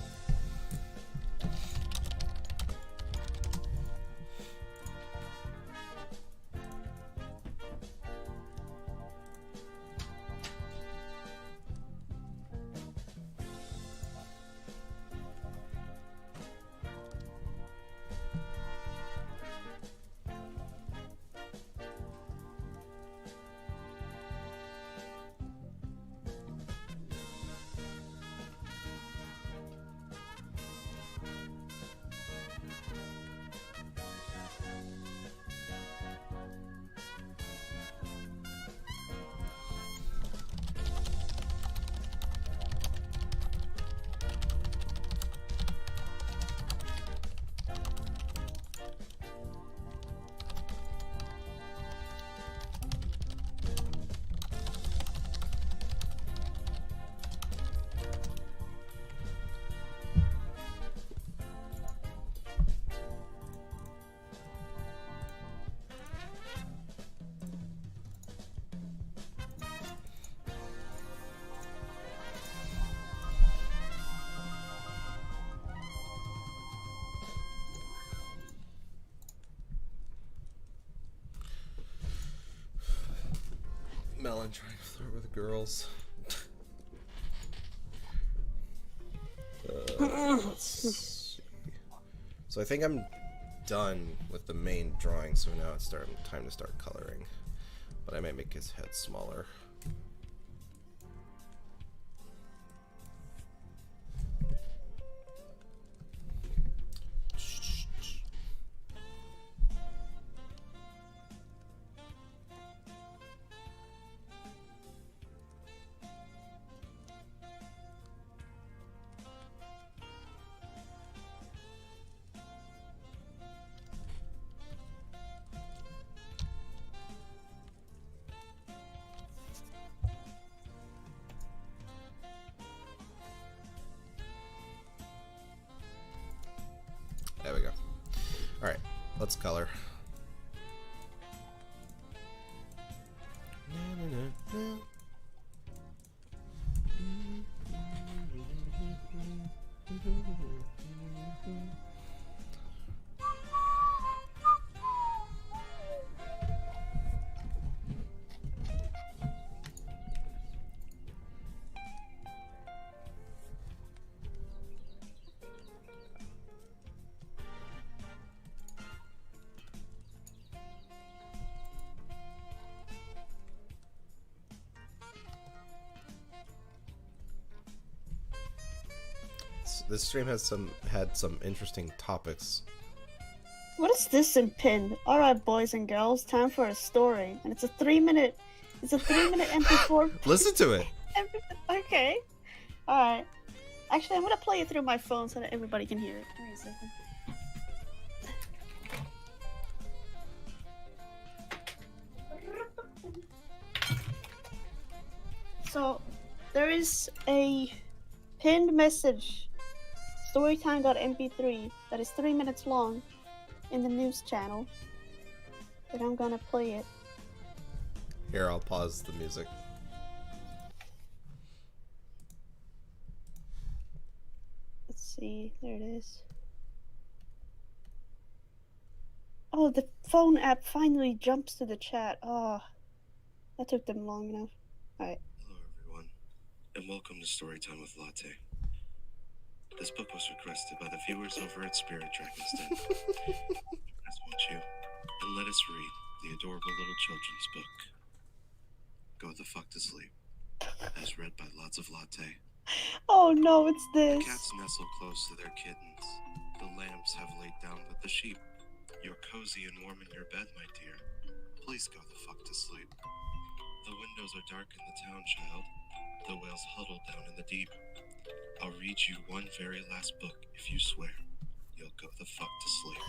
Melon trying to flirt with girls. Let's see. So I think I'm done with the main drawing, so now it's time to start coloring. But I might make his head smaller. There we go. Alright, let's color. This stream has had some interesting topics. What is this in pinned? Alright, boys and girls, time for a story. And it's a 3-minute MP4. Listen to it. Okay. Alright. Actually, I'm gonna play it through my phone so that everybody can hear it. Give me a second. So, there is a pinned message, storytime.mp3, that is 3 minutes long in the news channel. but I'm gonna play it. Here, I'll pause the music. Let's see. There it is. Oh, the phone app finally jumps to the chat. Oh, that took them long enough. Alright. Hello, everyone, and welcome to Storytime with Latte. This book was requested by the viewers over at Spirit Dragon's Den. Let's watch you, and let us read the adorable little children's book, Go the Fuck to Sleep, as read by Lots of Latte. Oh no, it's The this. cats nestle close to their kittens. The lambs have laid down with the sheep. You're cozy and warm in your bed, my dear. Please go the fuck to sleep. The windows are dark in the town, child. The whales huddle down in the deep. I'll read you one very last book if you swear you'll go the fuck to sleep.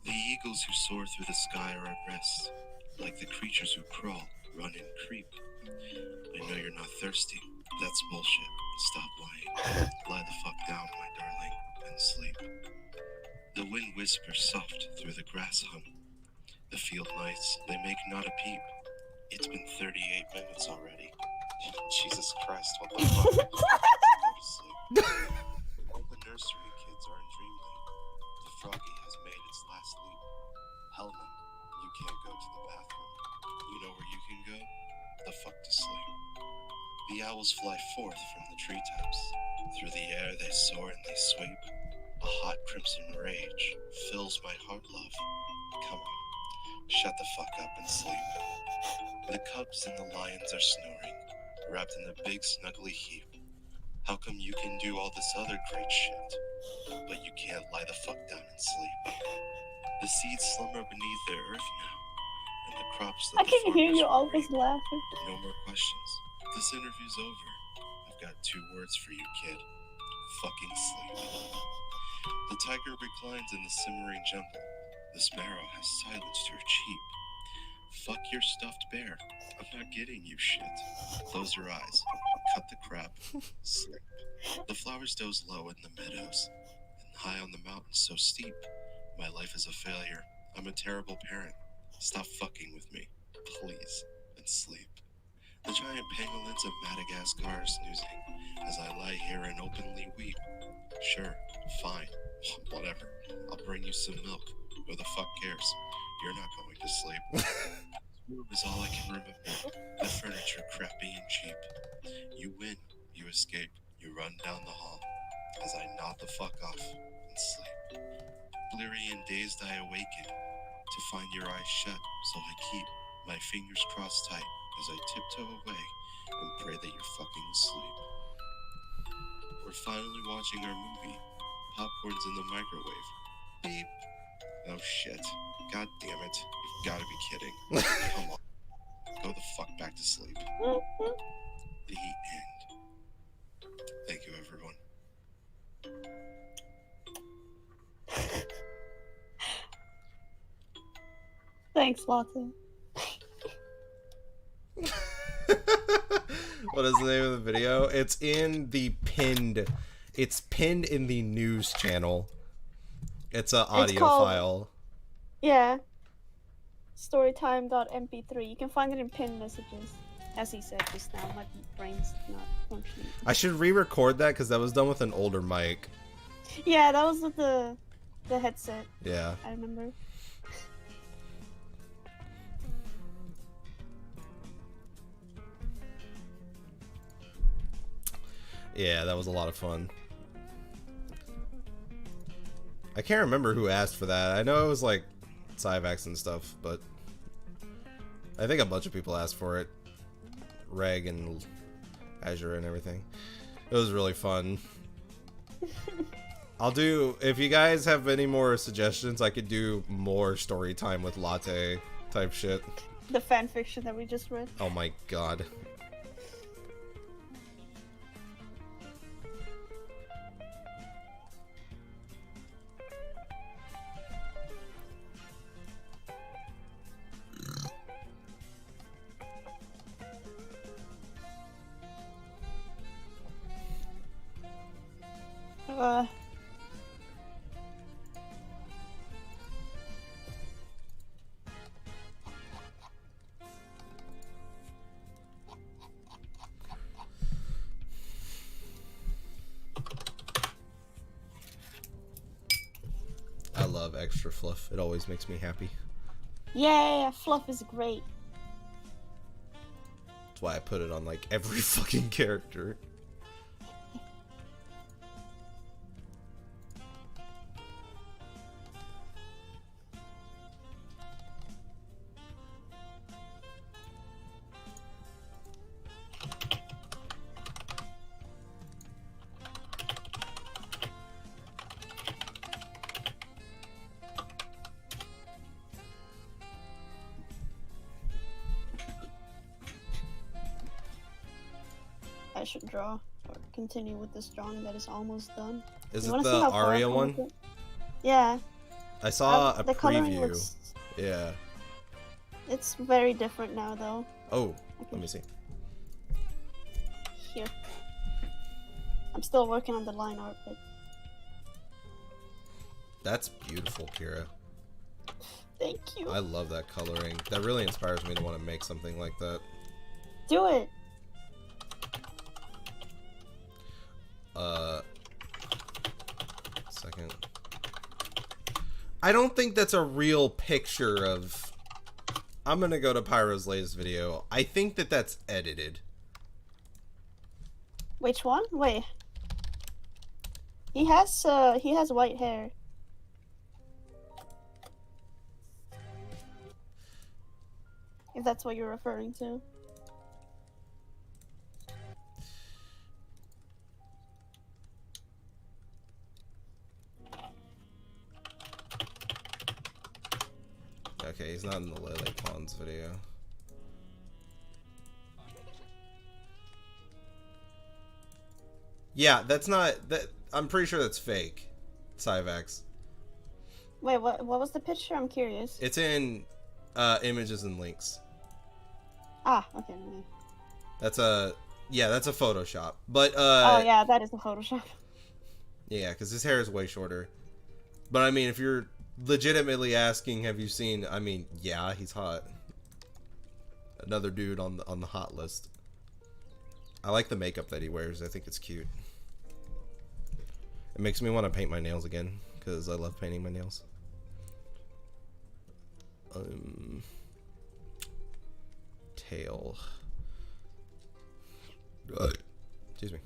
The eagles who soar through the sky are at rest, like the creatures who crawl, run, and creep. I know you're not thirsty. That's bullshit. Stop lying. Lie the fuck down, my darling, and sleep. The wind whispers soft through the grass hum. The field mice, they make not a peep. It's been 38 minutes already. Jesus Christ, what the fuck? Go to sleep. All the nursery kids are in dreamland. The froggy has made its last leap. Hellman, you can't go to the bathroom. You know where you can go? The fuck to sleep. The owls fly forth from the treetops. Through the air they soar and they sweep. A hot crimson rage fills my heart, love. Come on, shut the fuck up and sleep. The cubs and the lions are snoring, wrapped in a big snuggly heap. How come you can do all this other great shit, but you can't lie the fuck down and sleep? The seeds slumber beneath their earth now, and the crops that I can hear you always reap. laughing. No more questions. This interview's over. I've got 2 words for you, kid. Fucking sleep. The tiger reclines in the simmering jungle. The sparrow has silenced her cheep. Fuck your stuffed bear. I'm not getting you shit. Close your eyes. Cut the crap. Sleep. The flowers doze low in the meadows, and high on the mountains so steep. My life is a failure. I'm a terrible parent. Stop fucking with me, please, and sleep. The giant pangolins of Madagascar are snoozing as I lie here and openly weep. Sure, fine, whatever. I'll bring you some milk. Who the fuck cares? You're not going to sleep. This room is all I can remember. The furniture crappy and cheap. You win, you escape, you run down the hall as I nod the fuck off and sleep. Bleary and dazed I awaken to find your eyes shut, so I keep my fingers crossed tight as I tiptoe away and pray that you're fucking asleep. We're finally watching our movie. Popcorn's in the microwave. Beep. Oh shit. God damn it. You've gotta be kidding. Come on. Go the fuck back to sleep. The end. Thank you, everyone. Thanks, Latte. What is the name of the video? It's in the pinned. It's pinned in the news channel. It's an audio called- file. Yeah. Storytime.mp3. You can find it in pinned messages. As he said just now, my brain's not functioning. I should re-record that because that was done with an older mic. Yeah, that was with the headset. Yeah. I remember. Yeah, that was a lot of fun. I can't remember who asked for that. I know it was like Cyvax and stuff, but I think a bunch of people asked for it. Reg and Azure and everything. It was really fun. I'll do, if you guys have any more suggestions, I could do more story time with Latte type shit. The fanfiction that we just read. Oh my god. Uh, love extra fluff. It always makes me happy. Yeah, fluff is great. That's why I put it on like every fucking character. I should draw or continue with this drawing that is almost done. Is You it wanna see the how far I've Aria come one? with it? Yeah. I saw a The coloring preview. looks... Yeah. It's very different now, though. Oh, let me see. Here. I'm still working on the line art, but That's beautiful, Kira. thank you. I love that coloring. That really inspires me to want to make something like that. Do it. Second. I don't think that's a real picture of... I'm gonna go to Pyro's latest video. I think that that's edited. Which one? Wait. He has white hair. If that's what you're referring to. Okay, he's not in the Lily Pawns video. Yeah, that's not... that. I'm pretty sure that's fake. Cyvax. Wait, what was the picture? I'm curious. It's in images and links. Ah, okay. Okay. That's a... yeah, that's a Photoshop. But, Oh yeah, that is the Photoshop. yeah, because his hair is way shorter. But, I mean, if you're legitimately asking, have you seen... I mean, yeah, he's hot. Another dude on the hot list. I like the makeup that he wears. I think it's cute. It makes me want to paint my nails again, because I love painting my nails. Tail. Excuse me.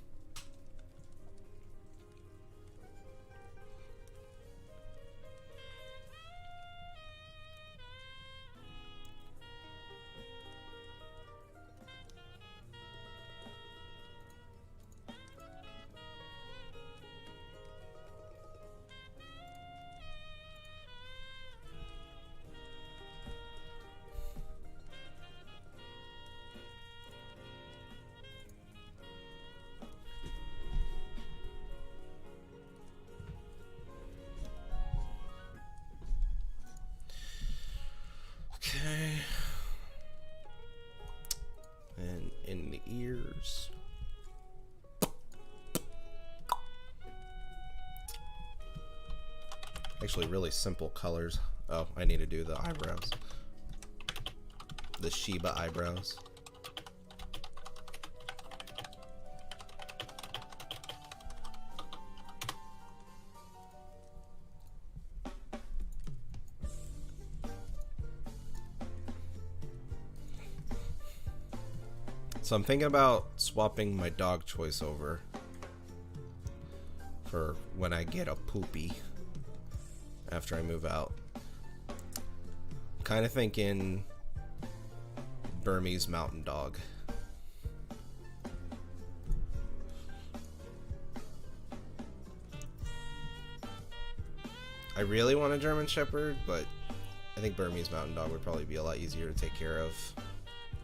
Okay. And in the ears. Actually, really simple colors. Oh, I need to do the eyebrows. The Shiba eyebrows. So I'm thinking about swapping my dog choice over for when I get a poopy after I move out. Kind of thinking Burmese mountain dog. I really want a German Shepherd, but I think Burmese mountain dog would probably be a lot easier to take care of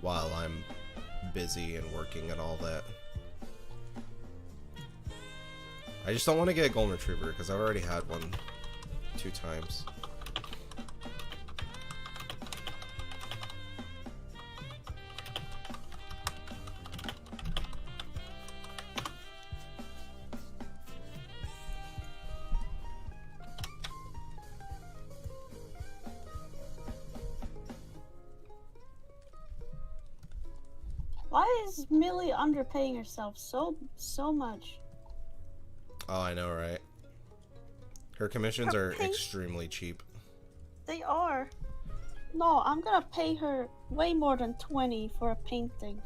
while I'm busy and working and all that. I just don't want to get a golden retriever because I've already had one 2 times. Why is Millie underpaying herself so much? Oh, I know, right? Her commissions Her are pay- extremely cheap. They are. No, I'm gonna pay her way more than 20 for a painting.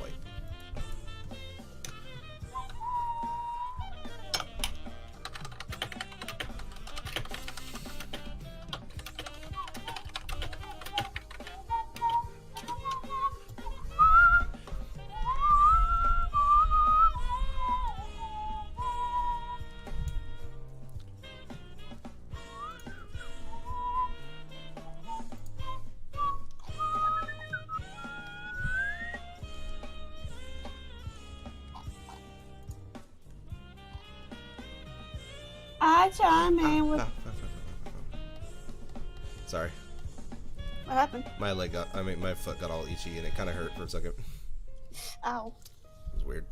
Wait. I chime in with. Sorry, What happened? my foot got all itchy and it kind of hurt for a second. Ow. It was weird.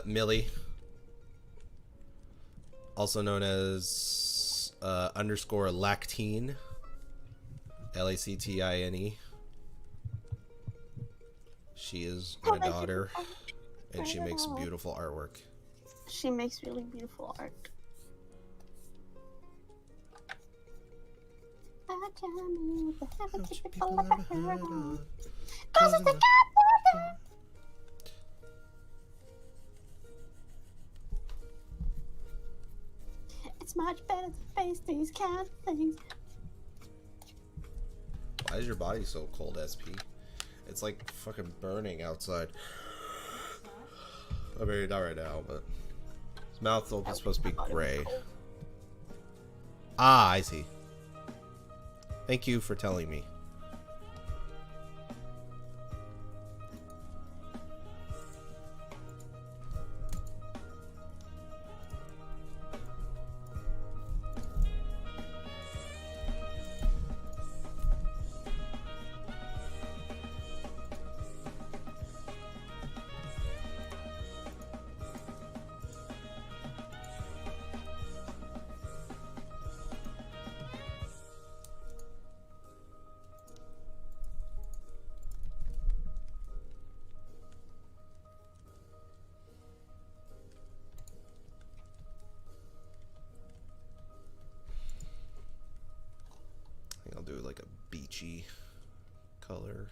Millie, also known as underscore Lactine, Lactine. She is my daughter, and she makes beautiful artwork. She makes really beautiful art. I chime in with the heaven typical of a hero. 'Cause it's the goddamn. It's much better to face these kind of things. Why is your body so cold, SP? It's like fucking burning outside. I mean, not right now, but his mouth is supposed to be gray. Ah, I see. Thank you for telling me. I'll do like a beachy color.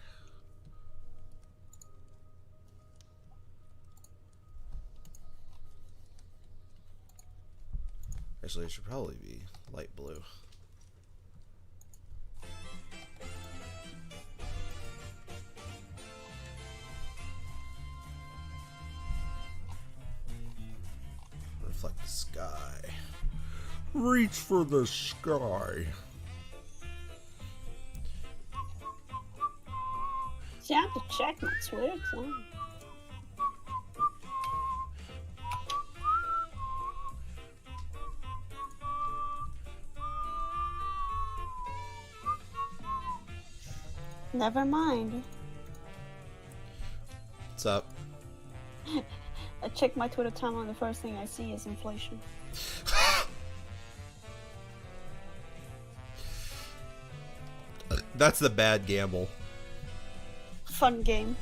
Actually, it should probably be light blue. Reflect the sky. Reach for the sky. See, I have to check my Twitter. Never mind. What's up? I check my Twitter timeline. The first thing I see is inflation. That's the bad gamble. Fun game.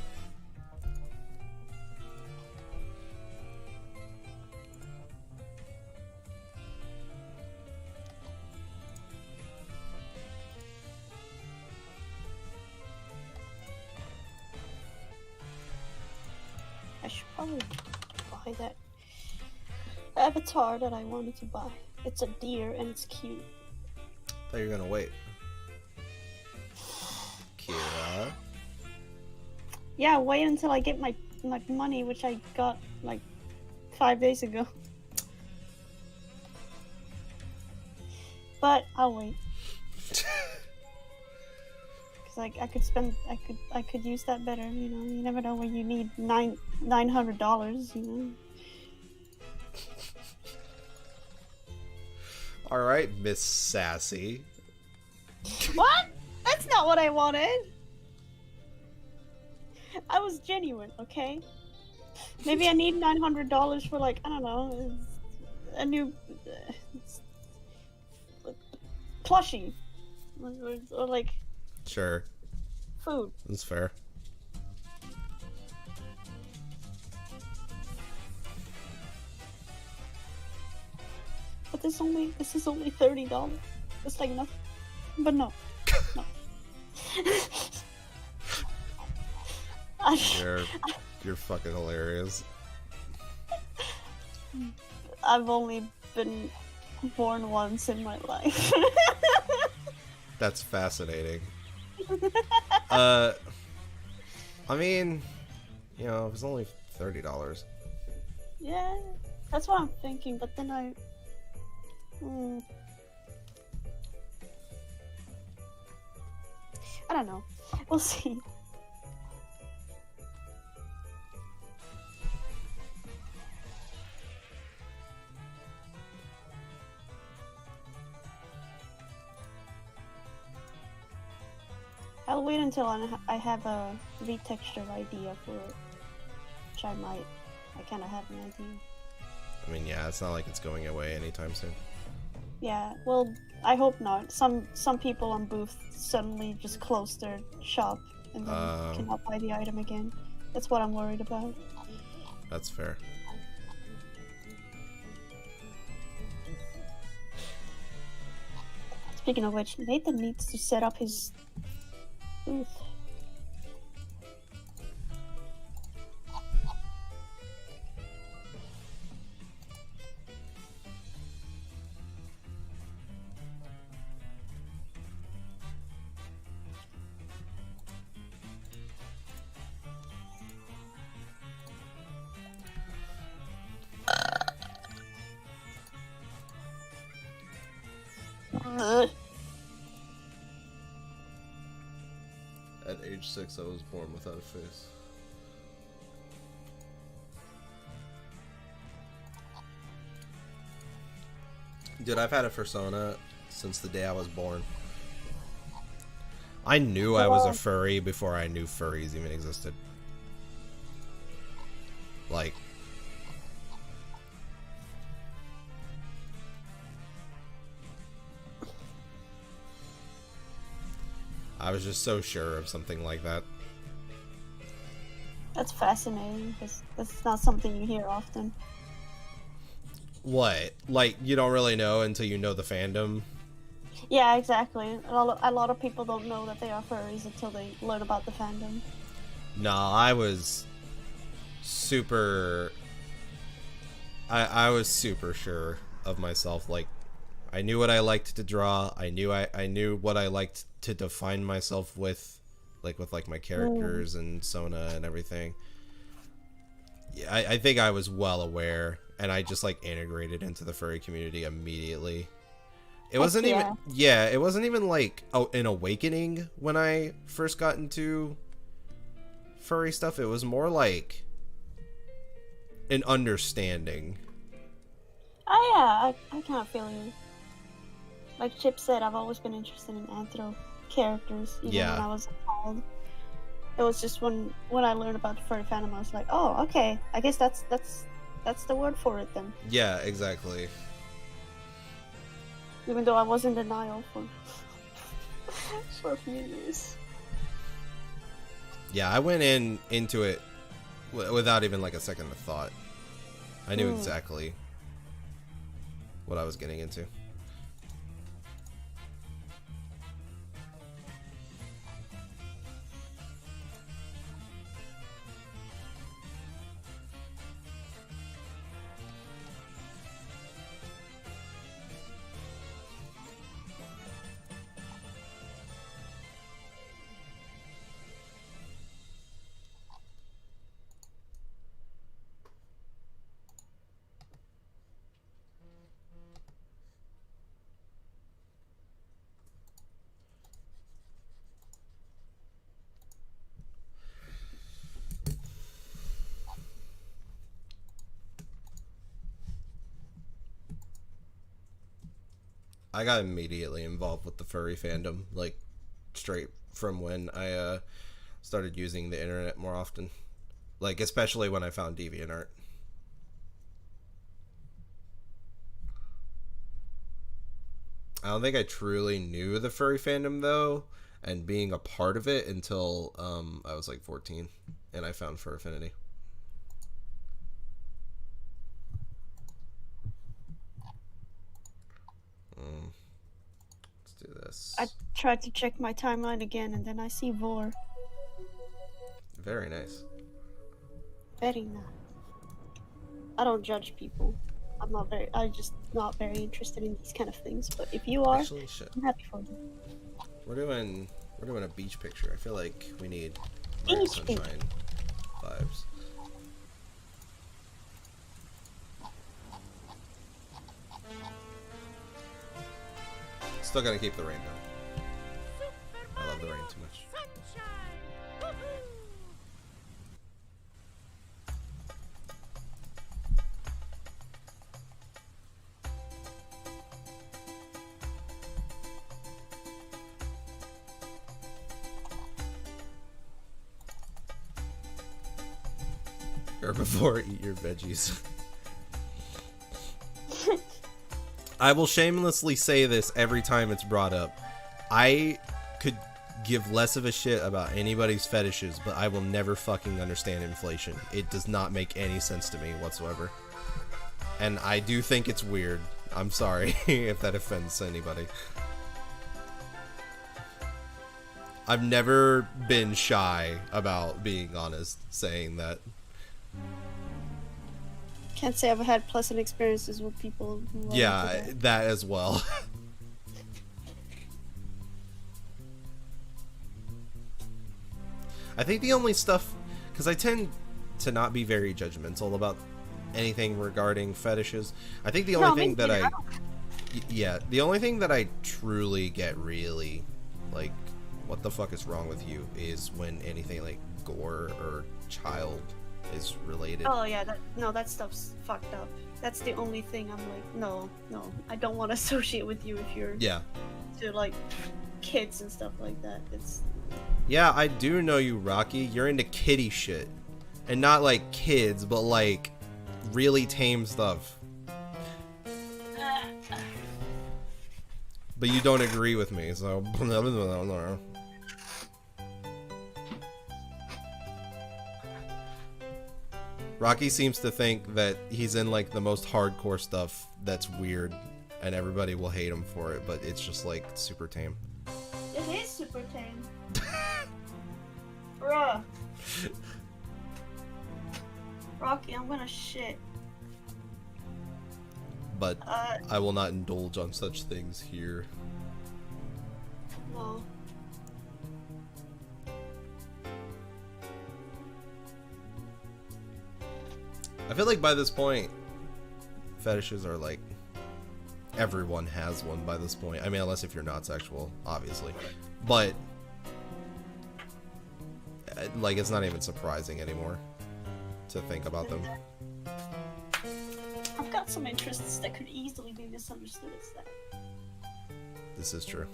I should probably buy that avatar that I wanted to buy. It's a deer and it's cute. Thought you were gonna wait. Kira. Yeah, wait until I get my money, which I got like 5 days ago. But I'll wait. Cause I could use that better. You know, you never know when you need $900. You know. All right, Miss Sassy. What? That's not what I wanted. I was genuine, okay? Maybe I need $900 for, like, I don't know, a new plushie, or like Sure, food. that's fair. But this is only $30. It's like nothing. But no. You're fucking hilarious. I've only been born once in my life. That's fascinating. I mean, you know, it was only $30. Yeah, that's what I'm thinking. But then I don't know. We'll see. I'll wait until I have a retexture idea for it, which I kind of have an idea. I mean, yeah, it's not like it's going away anytime soon. Yeah, well, I hope not. Some people on Booth suddenly just close their shop and then cannot buy the item again. That's what I'm worried about. That's fair. Speaking of which, Nathan needs to set up his booth. At age 6, I was born without a face. Dude, I've had a persona since the day I was born. I knew I was a furry before I knew furries even existed. Like, I was just so sure of something like that. That's fascinating because that's not something you hear often. What? Like, you don't really know until you know the fandom? Yeah, exactly. A lot of people don't know that they are furries until they learn about the fandom. Nah, I was super... I was super sure of myself. Like, I knew what I liked to draw. I knew what I liked to define myself with, like my characters and Sona and everything. Yeah, I think I was well aware, and I just like integrated into the furry community immediately. It wasn't it wasn't even like an awakening when I first got into furry stuff. It was more like an understanding. Oh yeah, I kind of feel you. Like Chip said, I've always been interested in anthro characters, even when I was a child. It was just when I learned about the furry fandom, I was like, oh, okay, I guess that's the word for it then. Yeah, exactly. Even though I was in denial for a few years. Yeah, I went into it without even like a second of thought. I knew exactly what I was getting into. I got immediately involved with the furry fandom, like straight from when I started using the internet more often. Like especially when I found DeviantArt. I don't think I truly knew the furry fandom though, and being a part of it until I was like 14, and I found Fur Affinity. Let's do this. I tried to check my timeline again, and then I see Vor. Very nice. Very nice. I don't judge people. I'm just not very interested in these kind of things. But if you are, Actually, shit. I'm happy for you. We're doing a beach picture. I feel like we need Ray Beach Sunshine picture. vibes. Still gotta keep the rain though. I love the rain too much. Herbivore, eat your veggies. I will shamelessly say this every time it's brought up. I could give less of a shit about anybody's fetishes, but I will never fucking understand inflation. It does not make any sense to me whatsoever. And I do think it's weird. I'm sorry if that offends anybody. I've never been shy about being honest, saying that. Can't say I've had pleasant experiences with people who are Yeah, into that. that as well. I think the only stuff, because I tend to not be very judgmental about anything regarding fetishes. I think the only thing that yeah, the only thing that I truly get really, like, what the fuck is wrong with you, is when anything like gore or child is related. Oh yeah, that stuff's fucked up. That's the only thing I'm like, no, I don't want to associate with you if you're to like kids and stuff like that. It's Yeah, I do know you, Rocky. You're into kitty shit. And not like kids, but like really tame stuff. But you don't agree with me, so Rocky seems to think that he's in like the most hardcore stuff that's weird and everybody will hate him for it, but it's just like super tame. It is super tame. Bruh. Rocky, I'm gonna shit. But I will not indulge on such things here. Well. I feel like by this point, fetishes are like, everyone has one by this point. I mean, unless if you're not sexual, obviously. But, like, it's not even surprising anymore to think about them. I've got some interests that could easily be misunderstood as that. This is true.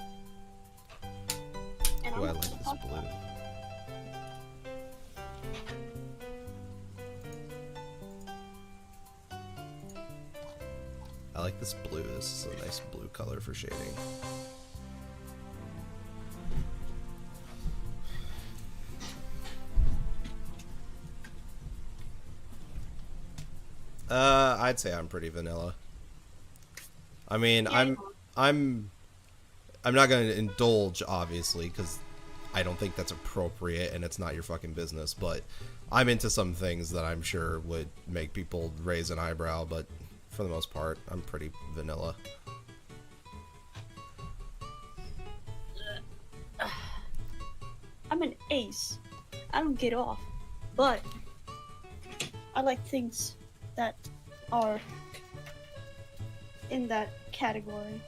And Ooh, I I'm like this blue. I like this blue. This is a nice blue color for shading. I'd say I'm pretty vanilla. I mean, Yeah, I'm not going to indulge, obviously, because I don't think that's appropriate and it's not your fucking business, but I'm into some things that I'm sure would make people raise an eyebrow, but for the most part, I'm pretty vanilla. I'm an ace. I don't get off. But I like things that are in that category.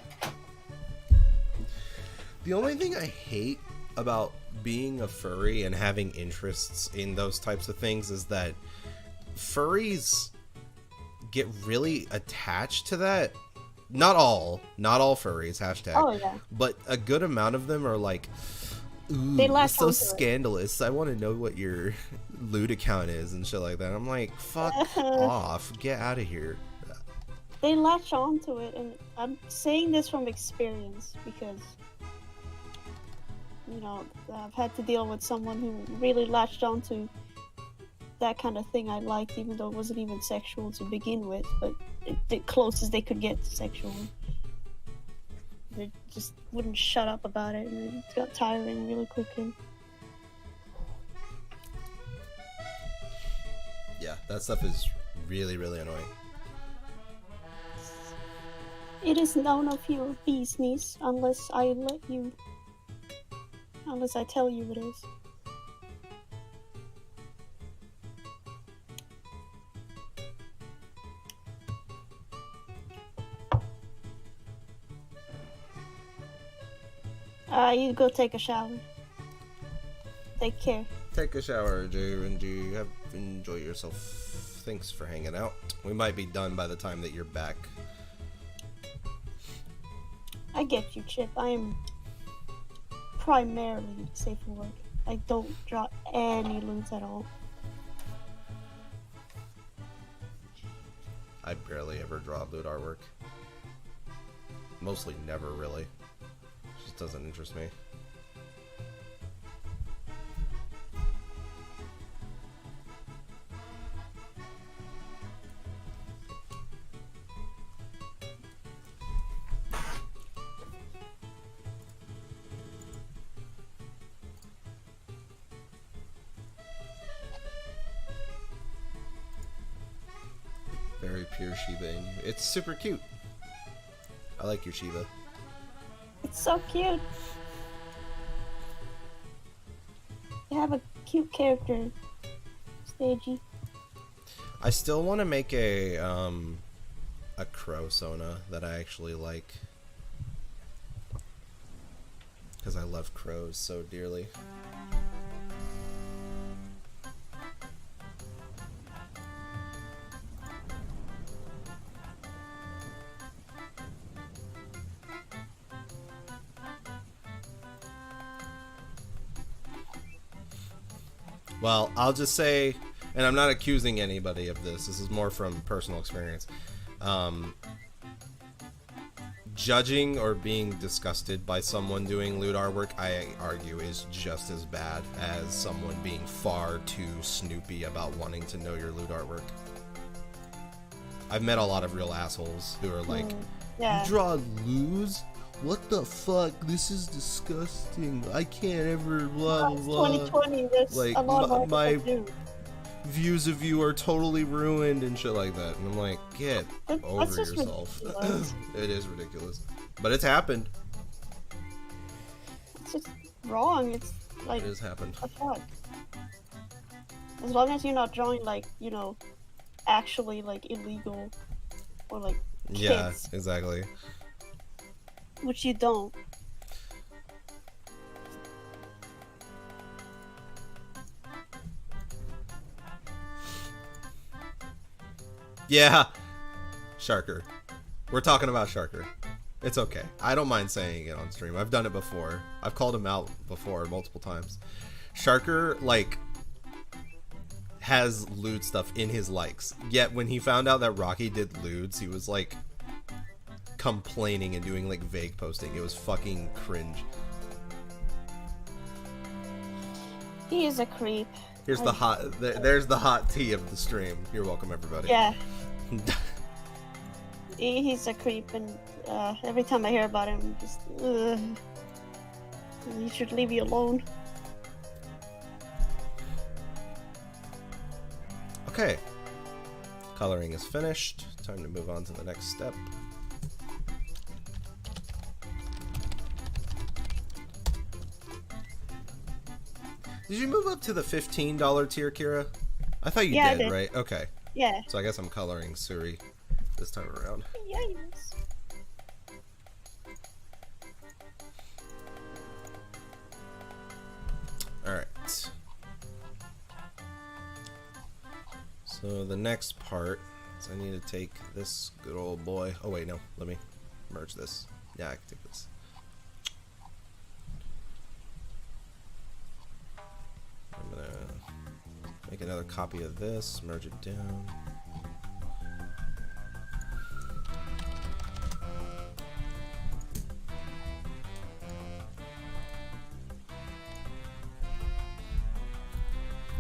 The only thing I hate about being a furry and having interests in those types of things is that furries get really attached to that not all furries, hashtag. Oh yeah. But a good amount of them are like, ooh, They it's latch so onto it. scandalous. I want to know what your loot account is and shit like that. I'm like, fuck off. Get out of here. They latch onto it, and I'm saying this from experience because, you know, I've had to deal with someone who really latched onto that kind of thing I liked, even though it wasn't even sexual to begin with, but the closest they could get to sexual. They just wouldn't shut up about it, and it got tiring really quickly. Yeah, that stuff is really, really annoying. It is none of your business unless I tell you it is. You go take a shower. Take care. Take a shower, Drew, and you enjoy yourself. Thanks for hanging out. We might be done by the time that you're back. I get you, Chip. I am primarily safe for work. I don't draw any loot at all. I barely ever draw loot artwork. Mostly never, really. Just doesn't interest me. Very pure Shiba in you. It's super cute. I like your Shiba. It's so cute. You have a cute character, Stagey. I still want to make a crow Sona that I actually like. Because I love crows so dearly. Well, I'll just say, and I'm not accusing anybody of this, this is more from personal experience. Judging or being disgusted by someone doing loot artwork, I argue, is just as bad as someone being far too snoopy about wanting to know your loot artwork. I've met a lot of real assholes who are like, Yeah. you draw lewds? What the fuck? This is disgusting. I can't ever blah It's blah. 2020. There's Like, a lot of my people do. views of you are totally ruined and shit like that. And I'm like, get That's over just yourself. ridiculous. It is ridiculous. But it's happened. It's just wrong. It's like, It has happened. what the fuck? As long as you're not drawing, like, you know, actually, like, illegal or, like, kids, Yeah, exactly. which you don't. Yeah. Sharker. We're talking about Sharker. It's okay. I don't mind saying it on stream. I've done it before. I've called him out before multiple times. Sharker, like, has lewd stuff in his likes. Yet when he found out that Rocky did lewds, he was like complaining and doing like vague posting. It was fucking cringe. He is a creep. Here's the hot. There's the hot tea of the stream. You're welcome, everybody. Yeah. He's a creep, and every time I hear about him, I'm just, ugh. You should leave you alone. Okay. Coloring is finished. Time to move on to the next step. Did you move up to the $15 tier, Kira? I thought you Yeah, I did, did. right? Okay. Yeah. So I guess I'm coloring Suri this time around. Yes. Alright. So the next part is I need to take this good old boy. Oh wait, no. Let me merge this. Yeah, I can take this. I'm gonna make another copy of this, merge it down.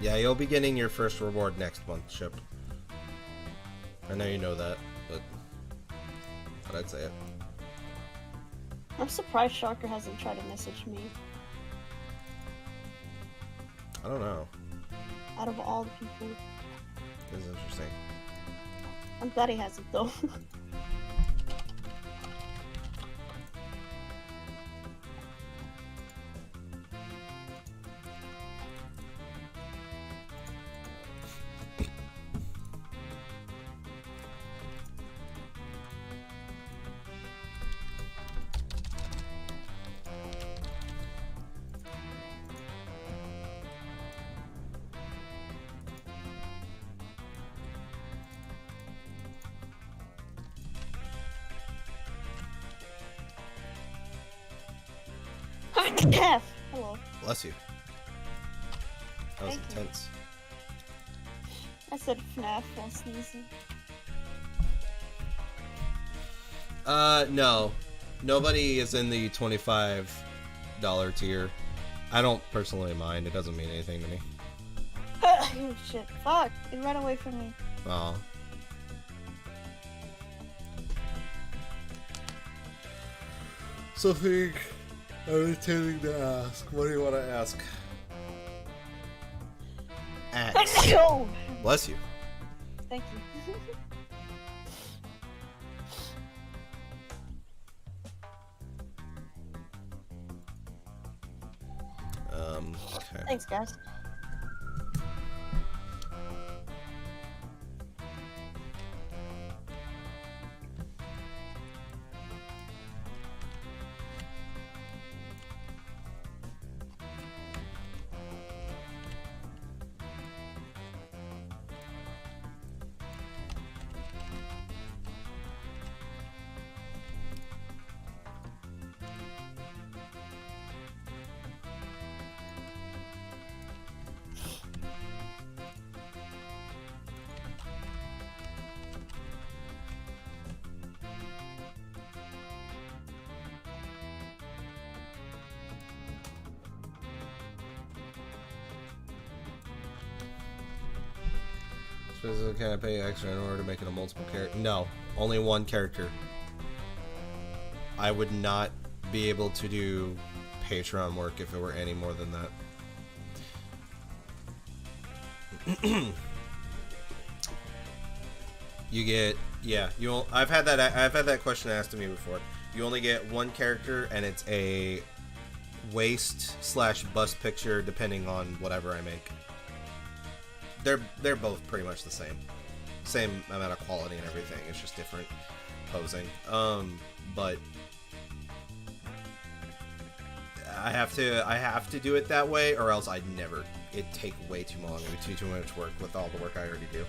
Yeah, you'll be getting your first reward next month, Chip. I know you know that, but I'd say it. I'm surprised Sharker hasn't tried to message me. I don't know. Out of all the people. This is interesting. I'm glad he hasn't, though. Hello. Bless you. That was Thank you. intense. I said FNAF while sneezing. No. Nobody is in the $25 tier. I don't personally mind. It doesn't mean anything to me. Oh shit. Fuck. It ran away from me. Oh. Something I'm intending to ask. What do you want to ask? Ask. Oh! Bless you. Thank you. Okay. Thanks, guys. So can I pay extra in order to make it a multiple character? No, only one character. I would not be able to do Patreon work if it were any more than that. You get, yeah. I've had that question asked to me before. You only get one character, and it's a waist/bust picture, depending on whatever I make. They're both pretty much the same amount of quality and everything. It's just different posing. But I have to do it that way, or else it'd take way too long. It'd be too much work with all the work I already do.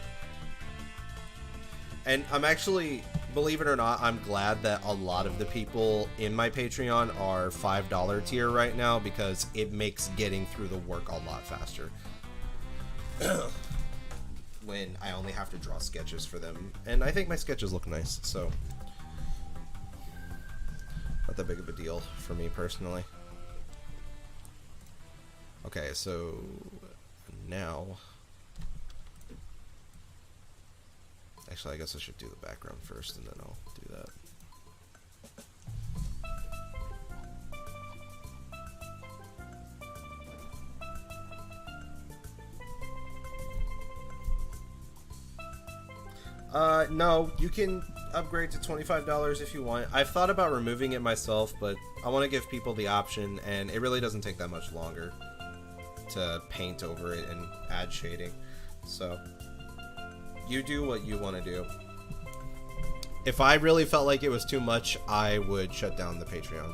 And I'm actually, believe it or not, I'm glad that a lot of the people in my Patreon are $5 tier right now, because it makes getting through the work a lot faster. When I only have to draw sketches for them. And I think my sketches look nice, so not that big of a deal for me personally. Okay, so now, actually I guess I should do the background first and then I'll do that. No, you can upgrade to $25 if you want. I've thought about removing it myself, but I want to give people the option, and it really doesn't take that much longer to paint over it and add shading. So, you do what you want to do. If I really felt like it was too much, I would shut down the Patreon.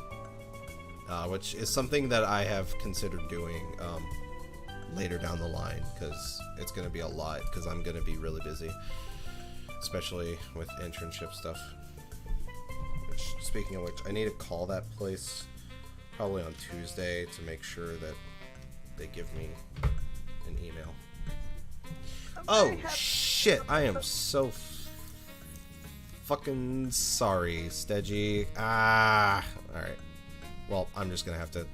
Which is something that I have considered doing later down the line, because it's going to be a lot, because I'm going to be really busy. Especially with internship stuff, which just speaking of which, I need to call that place probably on Tuesday to make sure that they give me an email. Oh, shit. I am so fucking sorry, Stedgy. Ah. Alright. Well, I'm just gonna have to...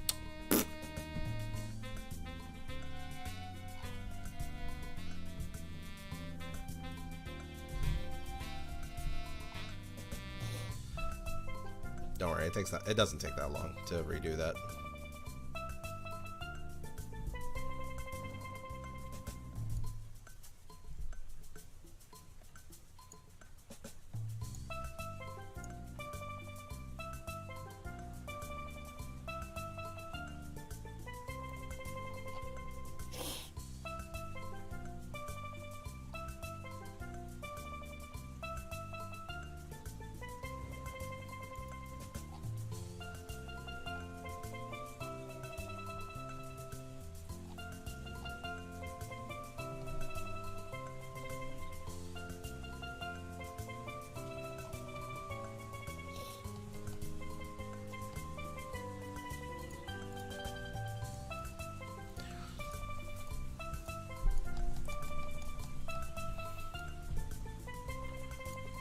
Don't worry, it doesn't take that long to redo that.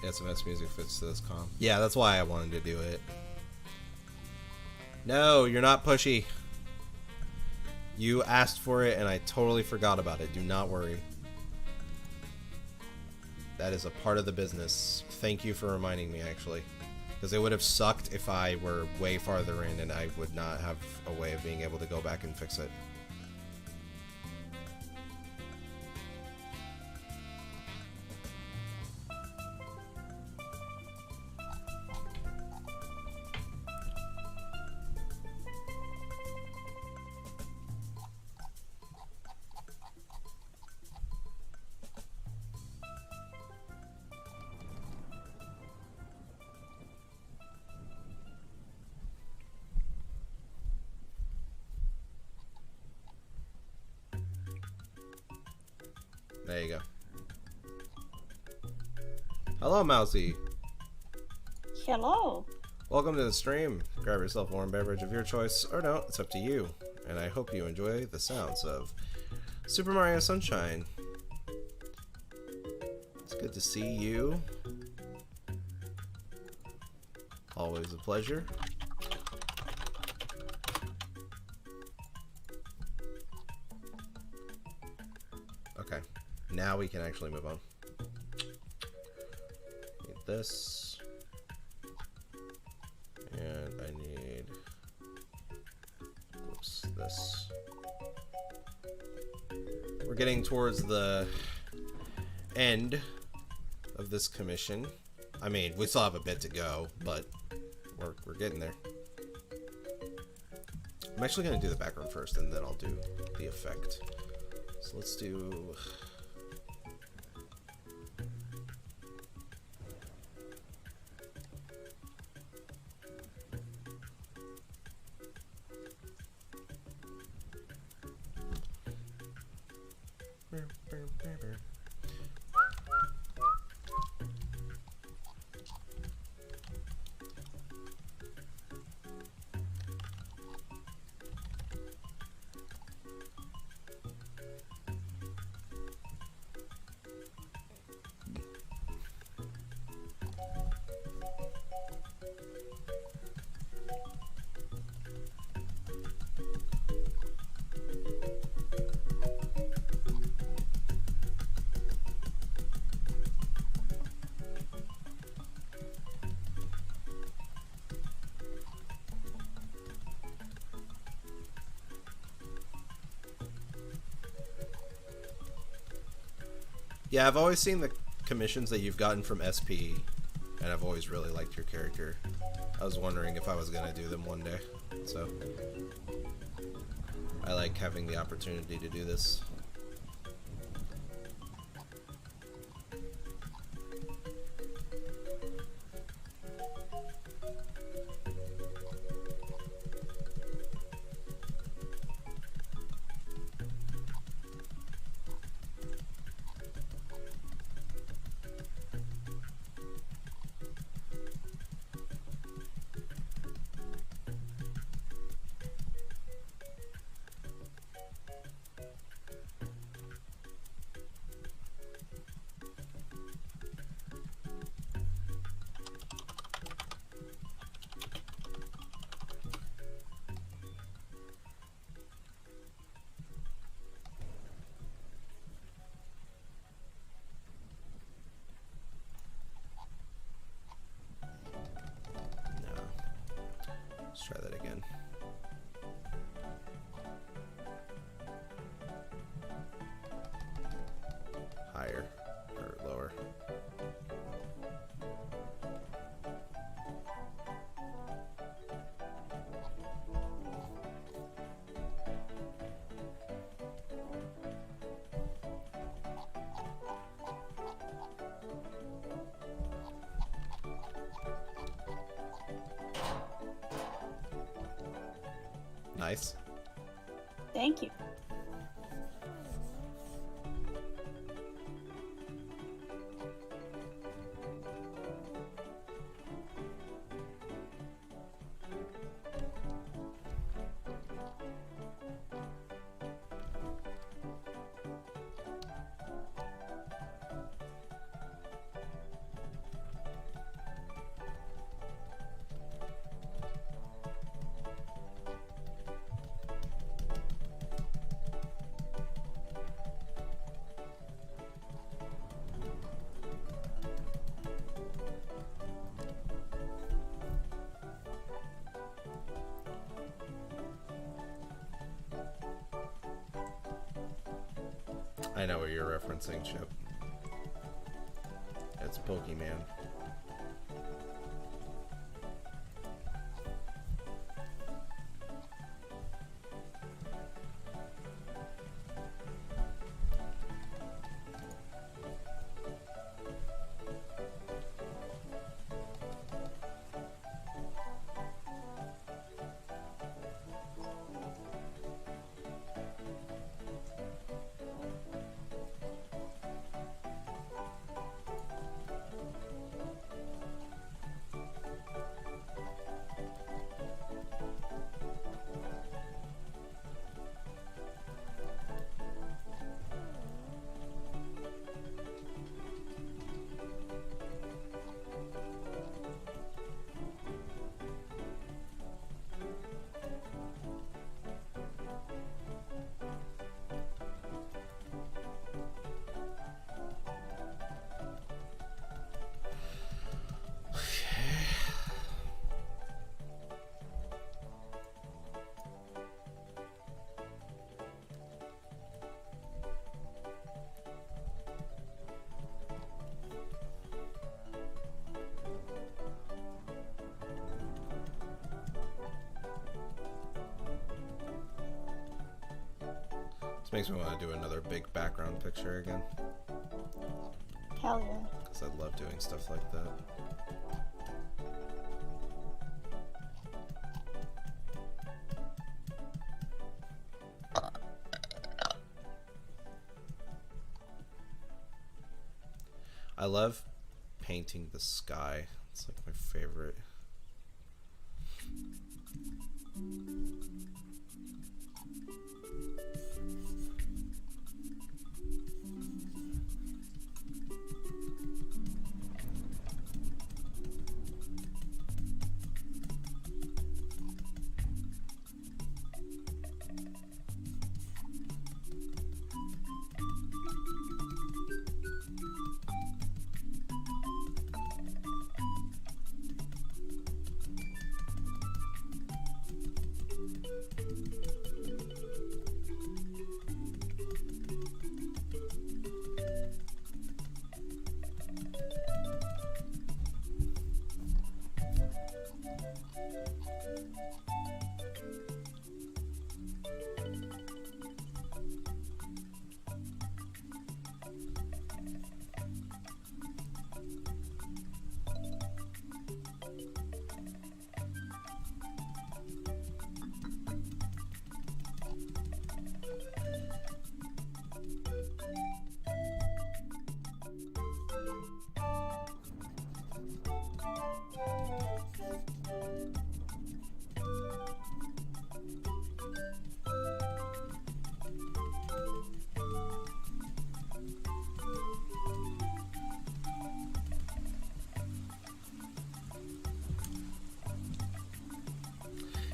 SMS music fits to this comp. Yeah, that's why I wanted to do it. No, you're not pushy. You asked for it and I totally forgot about it. Do not worry. That is a part of the business. Thank you for reminding me, actually. Because it would have sucked if I were way farther in and I would not have a way of being able to go back and fix it. There you go. Hello, Mousy. Hello. Welcome to the stream. Grab yourself a warm beverage of your choice, or no, it's up to you. And I hope you enjoy the sounds of Super Mario Sunshine. It's good to see you. Always a pleasure. Okay, now we can actually move on. Need this. And I need, whoops, this. We're getting towards the end of this commission. I mean, we still have a bit to go, but we're getting there. I'm actually going to do the background first, and then I'll do the effect. So let's do... Yeah, I've always seen the commissions that you've gotten from SP, and I've always really liked your character. I was wondering if I was going to do them one day, so I like having the opportunity to do this. Nice. Thank you. I know what you're referencing, Chip. It's Pokemon. This makes me want to do another big background picture again. Hell yeah. Because I love doing stuff like that. I love painting the sky. It's like my favorite.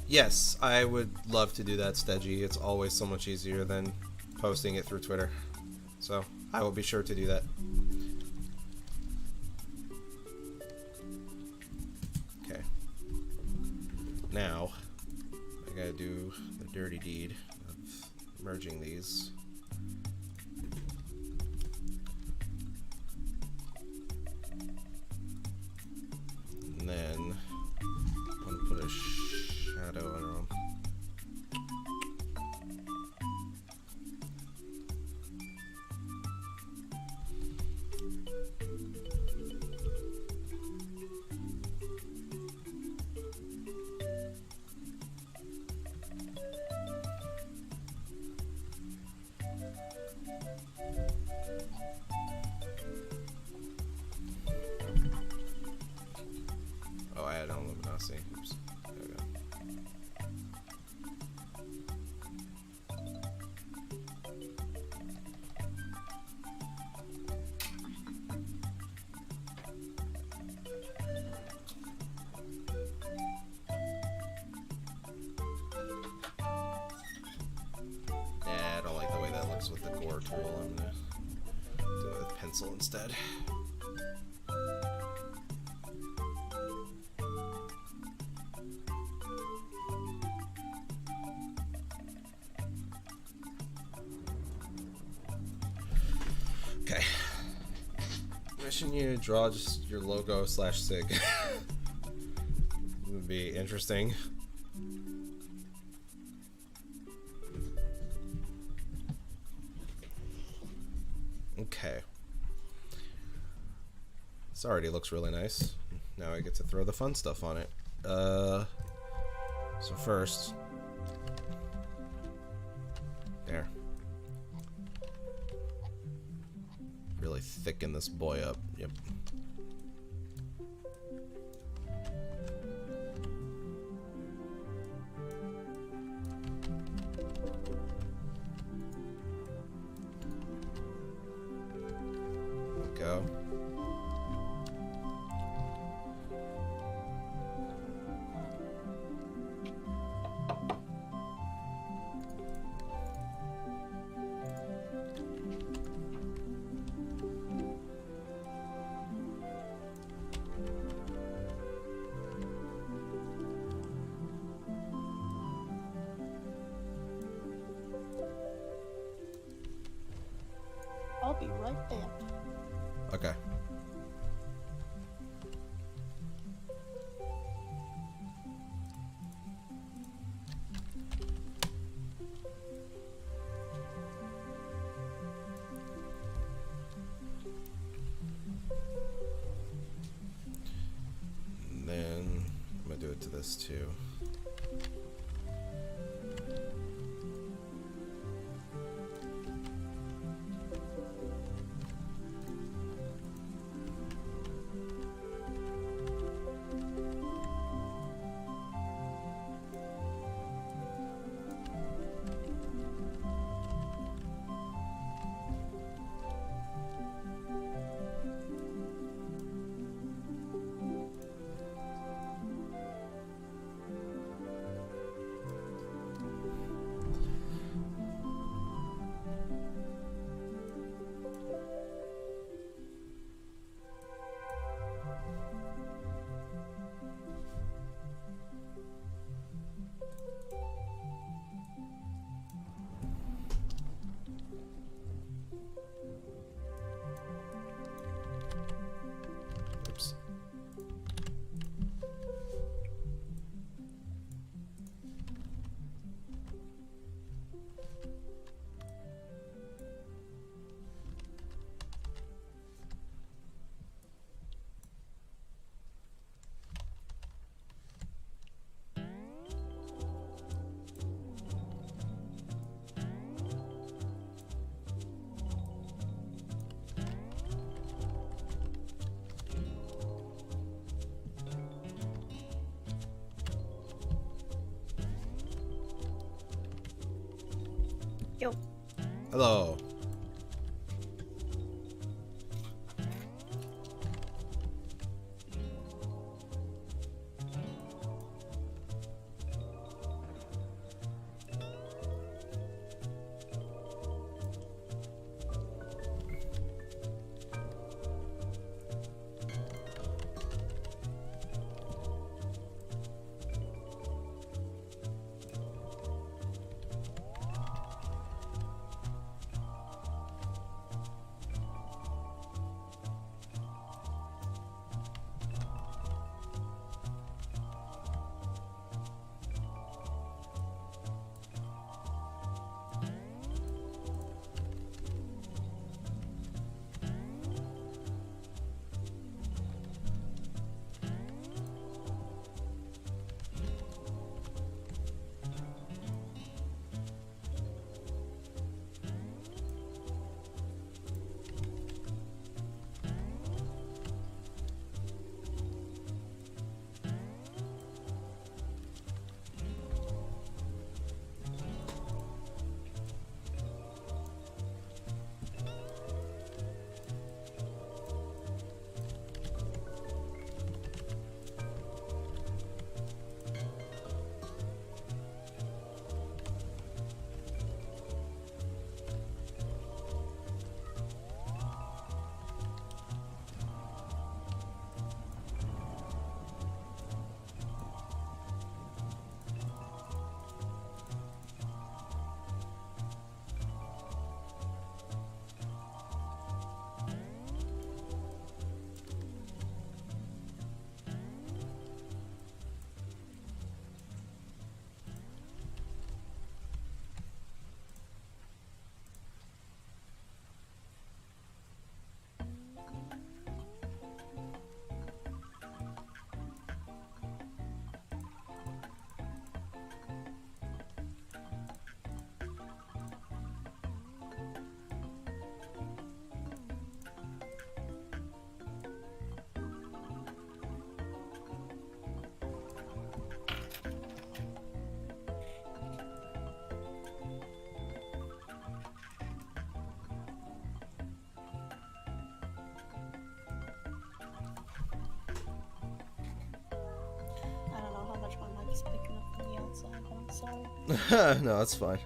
Yes, I would love to do that, Stedgy. It's always so much easier than posting it through Twitter. So, I will be sure to do that. Okay. Now, I gotta do the dirty deed of merging these. And then, I'm gonna put a shadow in them. see. Oops. There we go. Yeah, I don't like the way that looks with the core tool. I'm gonna do it with pencil instead. Okay. Wishing you draw just your logo / sig. Would be interesting. Okay. This already looks really nice. Now I get to throw the fun stuff on it. So first, there. Really thicken this boy up. Yep. Go. I'll be right there. Okay. And then I'm gonna do it to this too. Oops. Yo. Hello. Sorry. No, that's fine.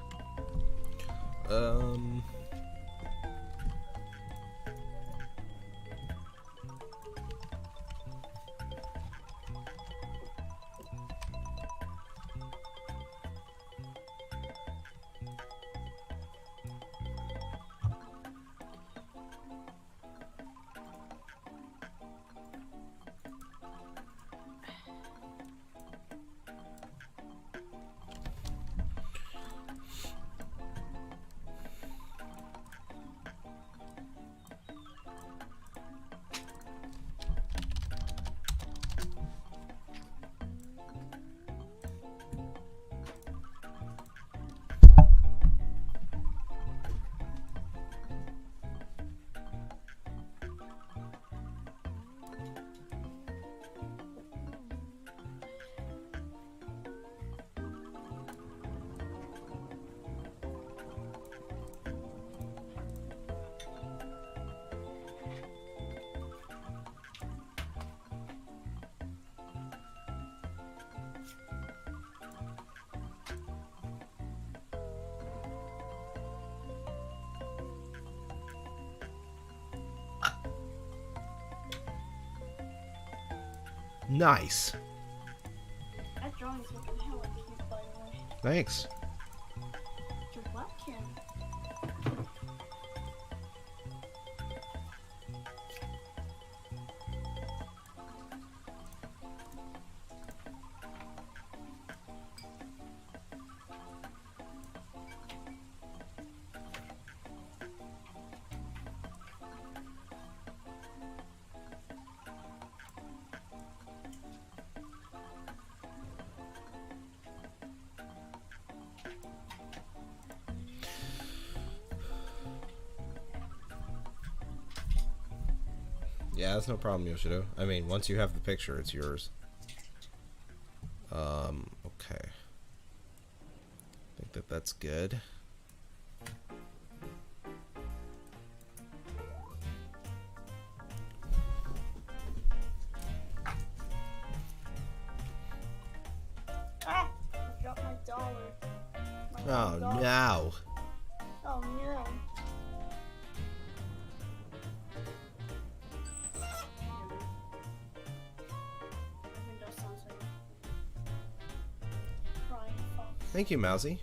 Nice. That drawing's looking hella cute, by the way. Thanks. You're welcome. Yeah, that's no problem, Yoshido. I mean, once you have the picture, it's yours. Okay. I think that's good. Ah! I dropped my dollar. Oh, $1. no. Oh no. Windows sounds like Brian Fox. Thank you, Mousy.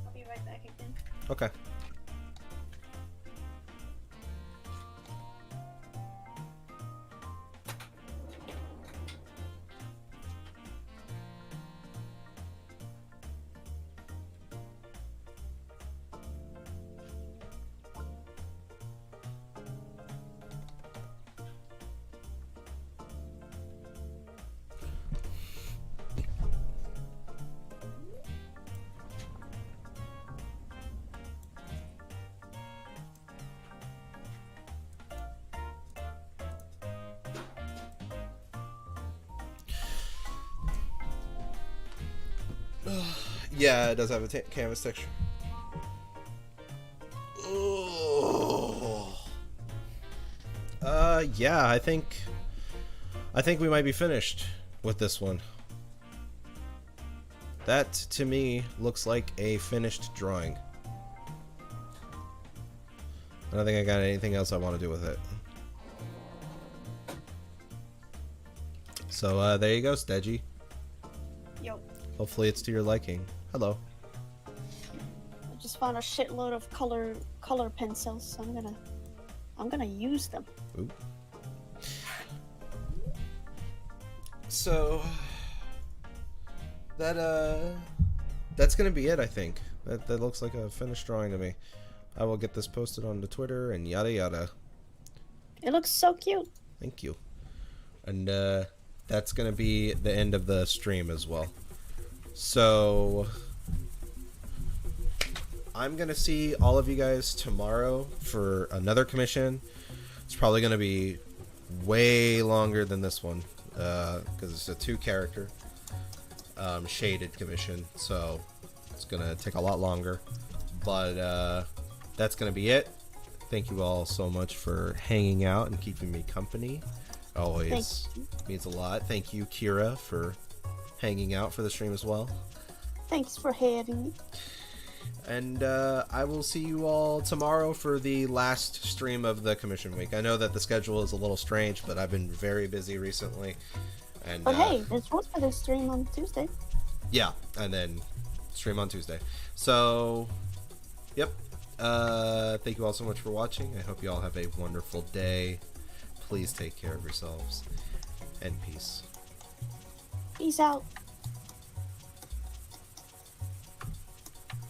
I'll be right back again. Okay. Yeah, it does have a canvas texture. Oh. Yeah, I think we might be finished with this one. That, to me, looks like a finished drawing. I don't think I got anything else I want to do with it. So, there you go, Stedgy. Yo, Hopefully it's to your liking. Hello. I just found a shitload of color pencils. So I'm gonna use them. Ooh. So that's gonna be it, I think. That looks like a finished drawing to me. I will get this posted on the Twitter and yada yada. It looks so cute. Thank you. And that's gonna be the end of the stream as well. So I'm gonna see all of you guys tomorrow for another commission. It's probably gonna be way longer than this one because it's a 2-character shaded commission, so it's gonna take a lot longer. But that's gonna be it. Thank you all so much for hanging out and keeping me company. Always means a lot. Thank you, Kira, for hanging out for the stream as well. Thanks for having me. And I will see you all tomorrow for the last stream of the commission week. I know that the schedule is a little strange, but I've been very busy recently. And But hey, there's one for this stream on Tuesday. yeah, and then stream on Tuesday. So, yep. Thank you all so much for watching. I hope you all have a wonderful day. Please take care of yourselves. And peace. Peace out.